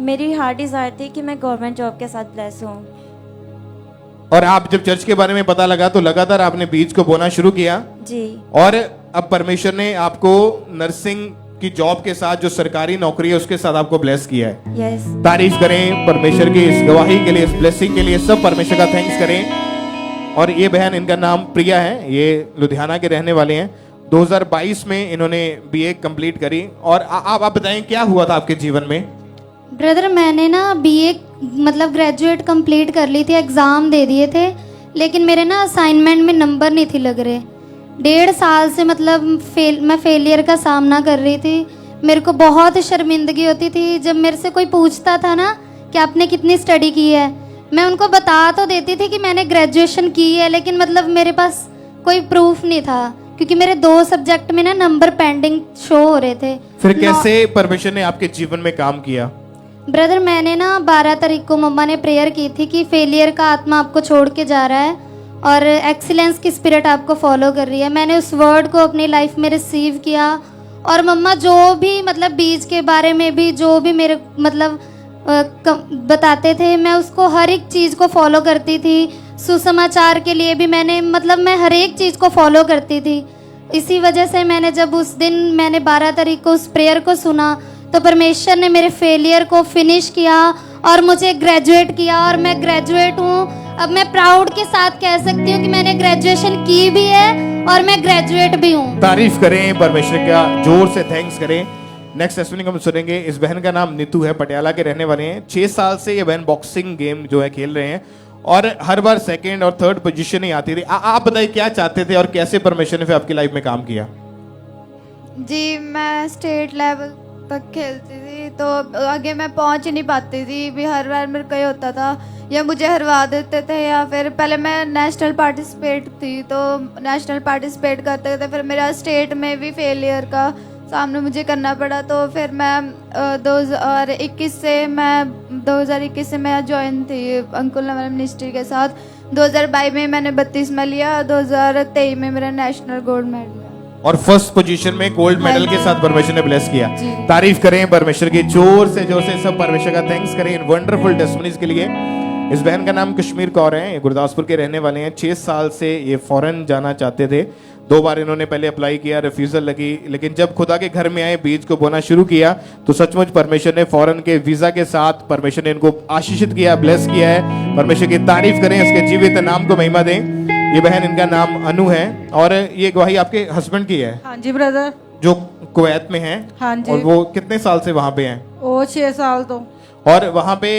मेरी हार्ट डिजायर थी कि मैं गवर्नमेंट जॉब के साथ ब्लेस हूँ। और आप जब चर्च के बारे में पता लगा तो लगातार आपने बीज को बोना शुरू किया। जी। और अब परमेश्वर ने आपको नर्सिंग की जॉब के साथ, जो सरकारी नौकरी है उसके साथ आपको ब्लेस किया है। यस। तारीफ करें परमेश्वर की इस गवाही के लिए, इस ब्लेसिंग के लिए। सब परमेश्वर का थैंक्स करें। और ये बहन, इनका नाम प्रिया है, ये लुधियाना के रहने वाले हैं। 2022 में इन्होंने बीए कंप्लीट करी। और आप बताएं क्या हुआ था आपके जीवन में? ब्रदर, मैंने ना बीए मतलब ग्रेजुएट कंप्लीट कर ली थी, एग्ज़ाम दे दिए थे, लेकिन मेरे ना असाइनमेंट में नंबर नहीं थी लग रहे। 1.5 साल से मतलब मैं फेलियर का सामना कर रही थी। मेरे को बहुत शर्मिंदगी होती थी जब मेरे से कोई पूछता था ना कि आपने कितनी स्टडी की है। मैं उनको बता तो देती थी कि मैंने ग्रेजुएशन की है, लेकिन मतलब मेरे पास कोई प्रूफ नहीं था, क्योंकि मेरे 2 सब्जेक्ट में ना नंबर पेंडिंग शो हो रहे थे। फिर कैसे परमेश्वर ने आपके जीवन में काम किया? ब्रदर, मैंने ना 12 तारीख को मम्मा ने प्रेयर की थी कि फेलियर का आत्मा आपको छोड़ के जा रहा है और एक्सीलेंस की स्पिरिट आपको फॉलो कर रही है। मैंने उस वर्ड को अपनी लाइफ में रिसीव किया। और मम्मा जो भी मतलब बीज के बारे में भी जो भी मेरे मतलब बताते थे, मैं उसको हर एक चीज़ को फॉलो करती थी। सुसमाचार के लिए भी मैं हर एक चीज़ को फॉलो करती थी। इसी वजह से मैंने जब उस दिन मैंने 12 तारीख को उस प्रेयर को सुना तो परमेश्वर ने मेरे फेलियर को फिनिश किया और मुझे ग्रेजुएट किया। और मैं ग्रेजुएट हूँ। अब मैं प्राउड के साथ कह सकती हूँ कि मैंने ग्रेजुएशन की भी है और मैं ग्रेजुएट भी हूँ। तारीफ करें परमेश्वर का, जोर से थैंक्स करें। नेक्स्ट टेस्टिमनी हम सुनेंगे। इस बहन का नाम नीतू है, पटियाला के रहने वाले हैं। 6 साल से ये बहन बॉक्सिंग गेम जो है खेल रहे हैं और हर बार 2nd और 3rd पोजीशन ही आती थी। आप बताइए क्या चाहते थे और कैसे परमेश्वर ने फिर आपकी लाइफ में काम किया? जी, मैं स्टेट लेवल तक खेलती थी, तो आगे मैं पहुंच ही नहीं पाती थी। भी हर बार मेरे को ये होता था या मुझे हरवा देते थे, या फिर पहले मैं नेशनल पार्टिसिपेट थी, तो नेशनल पार्टिसिपेट करते थे। फिर मेरा स्टेट में भी फेलियर का सामना मुझे करना पड़ा। तो फिर मैं 2021 से मैं ज्वाइन थी अंकुल नमन मिनिस्ट्री के साथ। 2022 में मैंने 32 में लिया, 2023 में मेरा नेशनल गोल्ड मेडल और फर्स्ट पोजीशन में गोल्ड मेडल के साथ परमेश्वर ने ब्लेस किया। तारीफ करें परमेश्वर की, जोर से सब परमेश्वर का थैंक्स करें इन वंडरफुल टेस्टिमनीज के लिए। इस बहन का नाम कश्मीर कौर है, गुरदासपुर के रहने वाले हैं। 6 साल से ये फॉरेन जाना चाहते थे। 2 बार इन्होंने पहले अप्लाई किया, रिफ्यूजल लगी, लेकिन जब खुदा के घर में आए, बीज को बोना शुरू किया तो सचमुच परमेश्वर ने फॉरेन के वीजा के साथ परमेश्वर ने इनको आशीषित किया, ब्लेस किया है। परमेश्वर की तारीफ करें, इसके जीवित नाम को महिमा दें। ये बहन, इनका नाम अनु है और ये गवाही आपके हस्बैंड की है? हाँ जी ब्रदर, जो कुवैत में हैं। हाँ जी। और वो कितने साल से वहां पे हैं? वो 6 साल तो। और वहां पे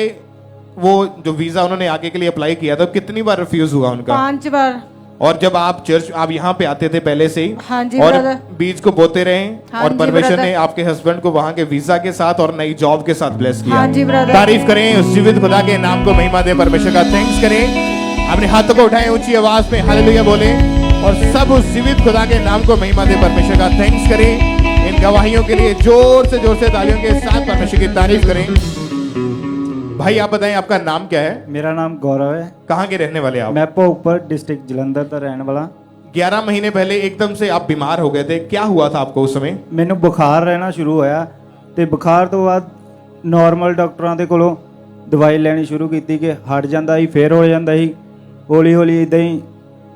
वो जो वीजा उन्होंने आगे के लिए अप्लाई किया था कितनी बार रिफ्यूज हुआ उनका? 5 बार। और जब आप चर्च आप यहाँ पे आते थे पहले से ही, हाँ जी और ब्रदर। बीज को बोते रहे, हाँ और जी परमेश्वर ब्रदर। ने आपके हस्बैंड को वहाँ के वीजा के साथ और नई जॉब के साथ ब्लेस किया। हाँ जी ब्रदर। तारीफ करें उस जीवित खुदा के नाम को, महिमा दे परमेश्वर का थैंक्स करें। अपने हाथों को उठाएं ऊंची आवाज में हालेलुया बोले, और सब उस जीवित खुदा के नाम को महिमा दे परमेश्वर का थैंक्स करें। इन गवाहियों के लिए जोर से तालियों के साथ परमेश्वर की तारीफ करें। भाई आप बताएं आपका नाम क्या है? मेरा नाम गौरव है। कहाँ के रहने वाले आप? मैं भोगपुर डिस्ट्रिक्ट जलंधर का रहने वाला। 11 महीने पहले एकदम से आप बीमार हो गए थे, क्या हुआ था आपको उस समय? ਮੈਨੂੰ ਬੁਖਾਰ ਰਹਿਣਾ ਸ਼ੁਰੂ ਹੋਇਆ ਤੇ ਬੁਖਾਰ ਤੋਂ ਬਾਅਦ ਨਾਰਮਲ ਡਾਕਟਰਾਂ ਦੇ ਕੋਲੋਂ ਦਵਾਈ ਲੈਣੀ ਸ਼ੁਰੂ ਕੀਤੀ ਕਿ ਹਟ ਜਾਂਦਾ ਸੀ, ਫੇਰ ਹੋ ਜਾਂਦਾ ਸੀ। ਹੌਲੀ ਹੌਲੀ ਇਦਾਂ ਹੀ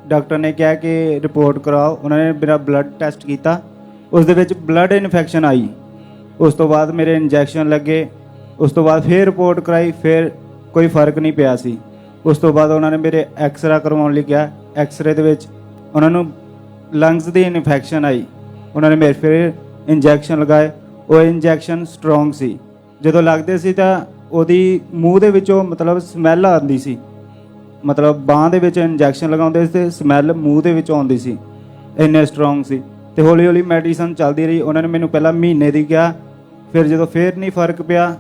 ਡਾਕਟਰ ਨੇ ਕਿਹਾ ਕਿ ਰਿਪੋਰਟ ਕਰਾਓ। ਉਹਨਾਂ ਨੇ ਮੇਰਾ ਬਲੱਡ ਟੈਸਟ ਕੀਤਾ, ਉਸ ਦੇ ਵਿੱਚ ਬਲੱਡ ਇਨਫੈਕਸ਼ਨ ਆਈ। ਉਸ ਤੋਂ ਬਾਅਦ ਮੇਰੇ ਇੰਜੈਕਸ਼ਨ ਲੱਗੇ, ਉਸ ਤੋਂ ਬਾਅਦ ਫੇਰ ਰਿਪੋਰਟ ਕਰਾਈ, ਫੇਰ ਕੋਈ ਫਰਕ ਨਹੀਂ ਪਿਆ ਸੀ। ਉਸ ਤੋਂ ਬਾਅਦ ਉਹਨਾਂ ਨੇ ਮੇਰੇ ਐਕਸਰਾ ਕਰਵਾਉਣ ਲਈ ਕਿਹਾ। ਐਕਸਰੇ ਦੇ ਵਿੱਚ ਉਹਨਾਂ ਨੂੰ ਲੰਗਸ ਦੀ ਇਨਫੈਕਸ਼ਨ ਆਈ। ਉਹਨਾਂ ਨੇ ਮੇਰੇ ਫਿਰ ਇੰਜੈਕਸ਼ਨ ਲਗਾਏ। ਉਹ ਇੰਜੈਕਸ਼ਨ ਸਟਰੋਂਗ ਸੀ, ਜਦੋਂ ਲੱਗਦੇ ਸੀ ਤਾਂ ਉਹਦੀ ਮੂੰਹ ਦੇ ਵਿੱਚੋਂ ਮਤਲਬ ਸਮੈਲ ਆਉਂਦੀ ਸੀ। ਮਤਲਬ ਬਾਂਹ ਦੇ ਵਿੱਚ ਇੰਜੈਕਸ਼ਨ ਲਗਾਉਂਦੇ ਸੀ ਤੇ ਸਮੈਲ ਮੂੰਹ ਦੇ ਵਿੱਚ ਆਉਂਦੀ ਸੀ, ਇੰਨੇ ਸਟਰੋਂਗ ਸੀ। ਤੇ ਹੌਲੀ ਹੌਲੀ ਮੈਡੀਸਨ ਚੱਲਦੀ ਰਹੀ। ਉਹਨਾਂ ਨੇ ਮੈਨੂੰ ਪਹਿਲਾਂ ਮਹੀਨੇ ਦੀ ਕਿਹਾ, ਫਿਰ ਜਦੋਂ ਫਿਰ ਨਹੀਂ ਫਰਕ ਪਿਆ,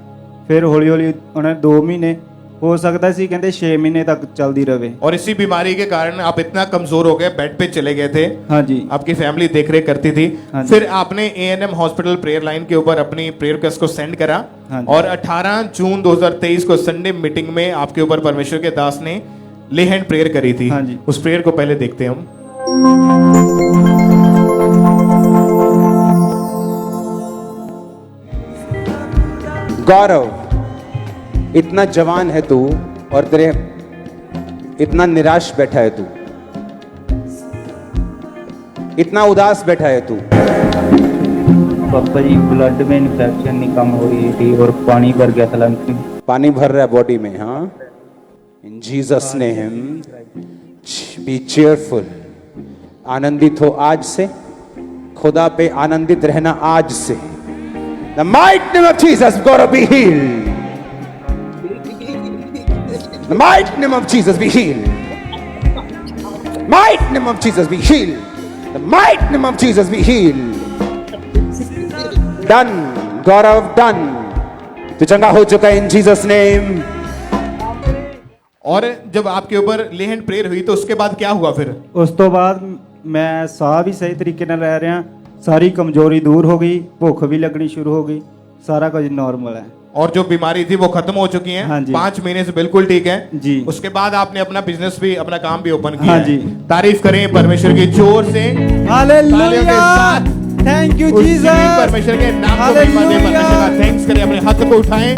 ਫਿਰ ਹੌਲੀ ਹੌਲੀ ਉਹਨਾਂ ਨੇ 2 ਮਹੀਨੇ, हो सकता सी कहते 6 महीने तक चलती रहे। और इसी बीमारी के कारण आप इतना कमजोर हो गए, बेड पे चले गए थे। हाँ जी। आपकी फैमिली देख रेख करती थी। हाँ जी। फिर आपने A&M हॉस्पिटल प्रेयर लाइन के ऊपर अपनी प्रेयर रिक्वेस्ट को सेंड करा। हाँ जी। और 18 जून 2023 को संडे मीटिंग में आपके ऊपर परमेश्वर के दास ने ले हैंड प्रेयर करी थी। हाँ जी। उस प्रेयर को पहले देखते हैं हम। गौरव, इतना जवान है तू और तेरे इतना निराश बैठा है तू, इतना उदास बैठा है तू। पापा जी ब्लड में इन्फेक्शन नहीं कम हो रही थी और पानी भर गया था लंग्स में। पानी भर रहा है बॉडी में। हाँ, in Jesus name be cheerful. आनंदित हो आज से, खुदा पे आनंदित रहना आज से। The mighty name of Jesus, God be healed. The mighty name of Jesus be healed. Mighty name of Jesus be healed. The mighty name of Jesus be healed. Done, Gaurav, done. तो चंगा हो चुका है in Jesus name. और जब आपके ऊपर ले हैंड प्रेयर हुई तो उसके बाद क्या हुआ फिर? उस तो बाद मैं साह भी सही तरीके ਨਾਲ ਲੈ ਰਿਹਾ, सारी कमजोरी दूर हो गई, भूख भी लगनी शुरू हो गई, सारा कुछ नॉर्मल है। और जो बीमारी थी वो खत्म हो चुकी है। हाँ जी। 5 महीने से बिल्कुल ठीक है जी। उसके बाद आपने अपना बिजनेस भी, अपना काम भी ओपन किया। हाँ है। जी। तारीफ करें परमेश्वर की जोर से, तालियों के साथ। थैंक यू उस जीवित परमेश्वर के नाम को महिमा दे, परमेश्वर का थैंक्स करें। अपने हाथ को उठाएं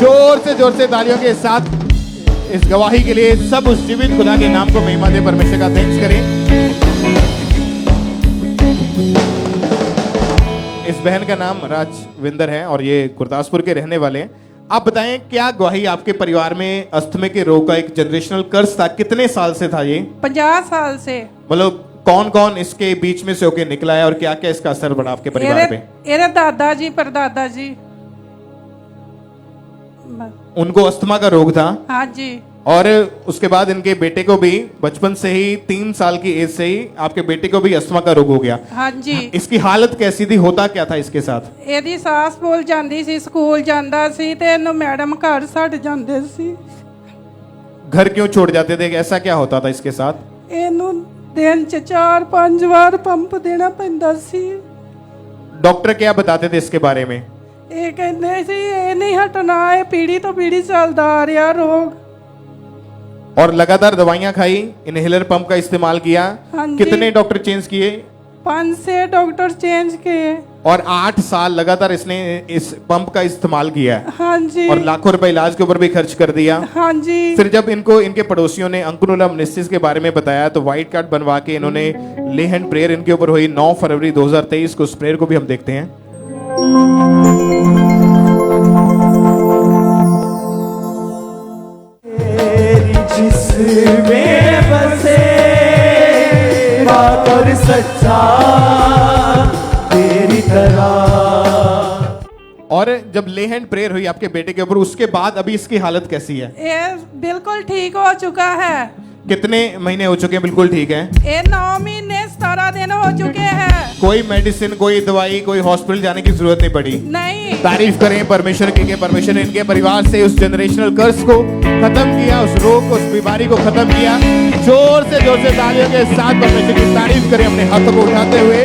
जोर से तालियों के साथ इस गवाही के लिए। सब उस जीवित खुदा के नाम को महिमा दे, परमेश्वर का थैंक्स करें। इस बहन का नाम राजविंदर है और ये गुरदासपुर के रहने वाले हैं। आप बताएं क्या गवाही आपके परिवार में अस्थमे के रोग का एक जनरेशनल कर्ज था, कितने साल से था ये? 50 साल से। मतलब कौन कौन इसके बीच में से होके निकला है और क्या क्या इसका असर पड़ा आपके परिवार पे? मेरे दादाजी परदादा जी, उनको अस्थमा का रोग था। हाँ जी। और उसके बाद इनके बेटे को भी बचपन से ही 3 साल की एज से ही आपके बेटे को भी अस्थमा का रोग हो गया। हाँ जी। इसकी हालत कैसी थी, होता क्या था इसके साथ? ਇਹਦੀ ਸਾਸ ਬੋਲ ਜਾਂਦੀ ਸੀ, ਸਕੂਲ ਜਾਂਦਾ ਸੀ ਤੇ ਇਹਨੂੰ ਮੈਡਮ ਘਰ ਛੱਡ ਜਾਂਦੇ ਸੀ। घर क्यों छोड़ जाते थे, ऐसा क्या होता था इसके साथ? ਇਹਨੂੰ ਦਿਨ ਚ 4-5 ਵਾਰ ਪੰਪ ਦੇਣਾ ਪੈਂਦਾ ਸੀ। डॉक्टर क्या बताते थे इसके बारे में? ਇਹ ਕਹਿੰਦੇ ਸੀ ਇਹ ਨਹੀਂ ਹਟਣਾ, ਇਹ ਪੀੜੀ ਤੋਂ ਪੀੜੀ ਚੱਲਦਾ ਆ ਰਿਹਾ ਰੋਗ। और लगातार दवाइयां खाई, इनहेलर पंप का इस्तेमाल किया। हाँ जी। कितने डॉक्टर चेंज किए? 5-6 डॉक्टर चेंज किए। और 8 साल लगातार इसने इस पंप का इस्तेमाल किया है। हाँ जी। और लाखों रुपए इलाज के ऊपर भी खर्च कर दिया। हाँ जी। फिर जब इनको इनके पड़ोसियों ने अंकुरम निस्सिस के बारे में बताया तो व्हाइट कार्ड बनवा के इन्होंने ले हैंड प्रेयर इनके ऊपर हुई 9 फरवरी 2023 को। उस प्रेयर को भी हम देखते हैं। जिसमें बसे बात और सच्चा तेरी तरह। और और जब ले हैंड प्रेयर हुई आपके बेटे के ऊपर, उसके बाद अभी इसकी हालत कैसी है? ये बिल्कुल ठीक हो चुका है। कितने महीने हो चुके हैं बिल्कुल ठीक है? ये 9 महीने 17 दिन हो चुके हैं। कोई मेडिसिन, कोई दवाई, कोई हॉस्पिटल जाने की जरूरत नहीं पड़ी? नहीं। तारीफ करें परमेश्वर की कि परमेश्वर ने इनके परिवार से उस जनरेशनल कर्स को खत्म किया, उस रोग को, उस बीमारी को खत्म किया। जोर से तालियों के साथ परमेश्वर की तारीफ करें, अपने हाथों को उठाते हुए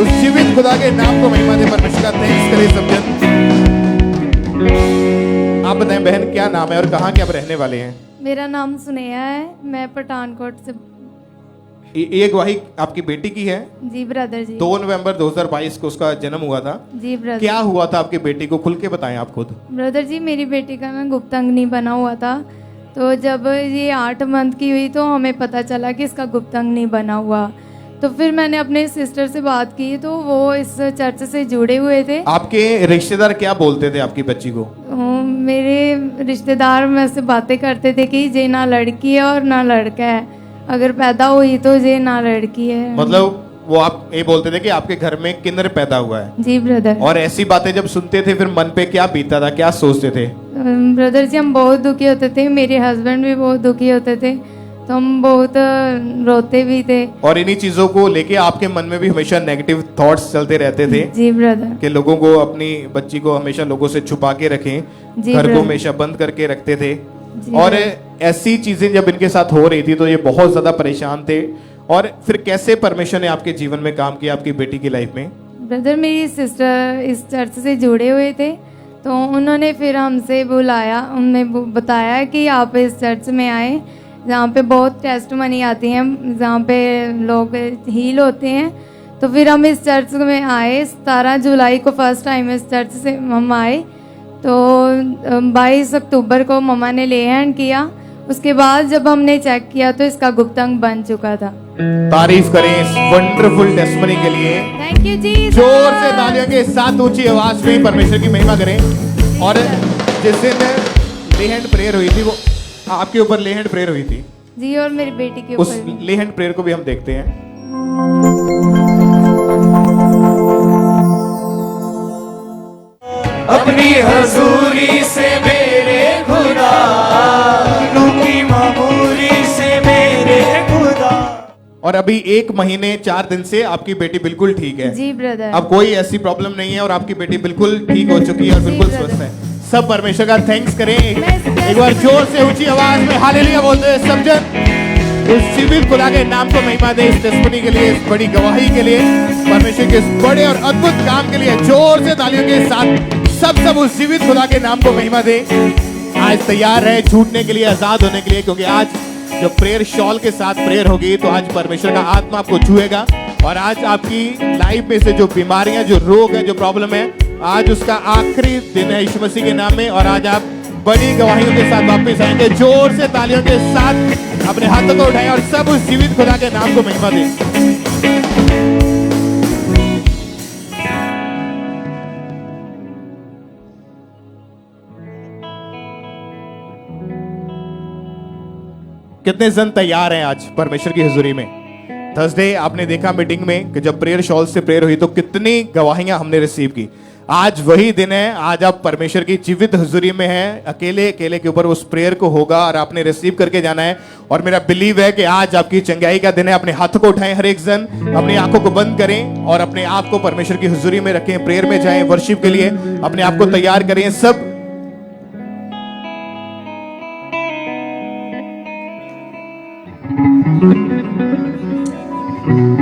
उस जीवित खुदा के नाम को महिमा दे, परमेश्वर का थैंक्स करें सब जन। आप बताएं बहन, क्या नाम है और कहाँ के आप रहने वाले हैं? मेरा नाम सुनेहा है, मैं पठानकोट से। ये गवाही आपकी बेटी की है? जी ब्रदर जी। 2 नवंबर 2022 को उसका जन्म हुआ था। जी ब्रदर। क्या हुआ था आपकी बेटी को, खुल के बताएं आप खुद। ब्रदर जी, मेरी बेटी का ना गुप्तांग नहीं बना हुआ था, तो जब ये 8 मंथ की हुई तो हमें पता चला कि इसका गुप्तांग नहीं बना हुआ। तो फिर मैंने अपने सिस्टर से बात की, तो वो इस चर्च से जुड़े हुए थे। आपके रिश्तेदार क्या बोलते थे आपकी बच्ची को? मेरे रिश्तेदार में से बातें करते थे कि ये ना लड़की है और ना लड़का है, अगर पैदा हुई तो ये ना लड़की है। मतलब वो आप ये बोलते थे कि आपके घर में किन्नर पैदा हुआ है? जी ब्रदर। और ऐसी बातें जब सुनते थे फिर मन पे क्या बीतता था, क्या सोचते थे? ब्रदर जी, हम बहुत दुखी होते थे, मेरे हस्बैंड भी बहुत दुखी होते थे, तो हम बहुत रोते भी थे। और इन्हीं चीजों को लेके आपके मन में भी हमेशा नेगेटिव थॉट्स चलते रहते थे? जी ब्रदर। कि लोगों को, अपनी बच्ची को हमेशा लोगों से छुपा के रखें, घर को हमेशा बंद करके रखते थे। और ऐसी चीजें जब इनके साथ हो रही थी तो ये बहुत ज्यादा परेशान थे। और फिर कैसे परमेश्वर ने आपके जीवन में काम किया, आपकी बेटी की लाइफ में? ब्रदर, मेरी सिस्टर इस चर्च से जुड़े हुए थे, तो उन्होंने फिर हमसे बुलाया, उन्होंने बताया कि आप इस चर्च में आए, जहाँ पे बहुत टेस्टमनी आती हैं, जहाँ पे लोग हील होते हैं। तो फिर हम इस चर्च में आए। 17 जुलाई को फर्स्ट टाइम इस चर्च से हम आए, तो 22 अक्टूबर को मम्मा ने ले हैंड किया। उसके बाद जब हमने चेक किया तो इसका गुप्तांग बन चुका था। तारीफ करें इस वंडरफुल टेस्टमनी के लिए। थैंक यू जी। जोर से तालियों के साथ ऊंची आवाज में परमेश्वर की महिमा करें। और जिस दिन ले हैंड प्रेयर हुई थी, वो आपके ऊपर ले हैंड प्रेयर हुई थी जी, और मेरी बेटी के उस ऊपर। ले हैंड प्रेयर को भी हम देखते हैं। अपनी हजूरी से मेरे खुदा, की मामूरी से मेरे खुदा। और अभी 1 महीने 4 दिन से आपकी बेटी बिल्कुल ठीक है? जी ब्रदर। अब कोई ऐसी प्रॉब्लम नहीं है और आपकी बेटी बिल्कुल ठीक हो चुकी है और बिल्कुल स्वस्थ है। सब परमेश्वर का थैंक्स करें। एक बार जोर से ऊंची आवाज में हालेलुया बोलते हैं सब जन। उस जीवित खुदा के नाम को महिमा दे, इस टेस्टमनी के लिए, इस बड़ी गवाही के लिए, परमेश्वर के इस बड़े और अद्भुत काम के लिए जोर से तालियों के साथ सब उस जीवित खुदा के नाम को महिमा दे। आज तैयार है छूटने के लिए, आजाद होने के लिए, क्योंकि आज जब प्रेयर शॉल के साथ प्रेयर होगी तो आज परमेश्वर का आत्मा आपको छुएगा। और आज आपकी लाइफ में से जो बीमारियां, जो रोग है, जो प्रॉब्लम है, आज उसका आखिरी दिन है यीशु मसीह के नाम में। और आज आप बड़ी गवाहियों के साथ वापस आएंगे। जोर से तालियों के साथ अपने हाथों को उठाएं और सब उस जीवित खुदा के नाम को महिमा दें। कितने जन तैयार हैं आज परमेश्वर की हुजूरी में? थर्सडे आपने देखा मीटिंग में कि जब प्रेयर शॉल से प्रेयर हुई तो कितनी गवाहियां हमने रिसीव की। आज वही दिन है, आज आप परमेश्वर की जीवित हुजूरी में हैं। अकेले के ऊपर उस प्रेयर को होगा और आपने रिसीव करके जाना है। और मेरा बिलीव है कि आज आपकी चंगाई का दिन है। अपने हाथों को उठाएं हर एक जन, अपनी आंखों को बंद करें और अपने आप को परमेश्वर की हुजूरी में रखें। प्रेयर में जाएं, वर्शिप के लिए अपने आप को तैयार करें। सब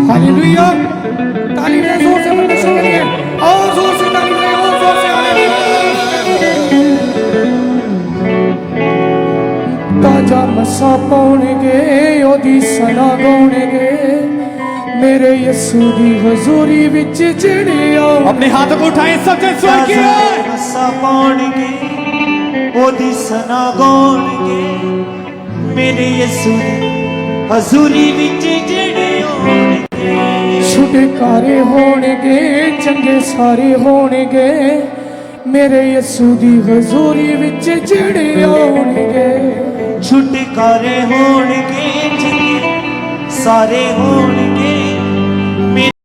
हालेलुया। ताली बजाएं जोर से परमेश्वर के लिए, और जोर से ताली बजाएं, और जोर से हालेलुया। ताजा मसा पाउणगे, ओदी सना गाउणगे, मेरे यीशु दी हजूरी विच जेड़े आओ। अपने हाथ को उठाएं सब जन स्वर की। ताजा मसा पाउणगे, ओदी सना गाउणगे, मेरे यीशु दी हजूरी विच जेड़े छुटकारे होणगे, चंगे सारे होणगे, मेरे यीशु दी हजूरी विच जेड़े आउणगे। छुटकारे होणगे, चंगे सारे होणगे।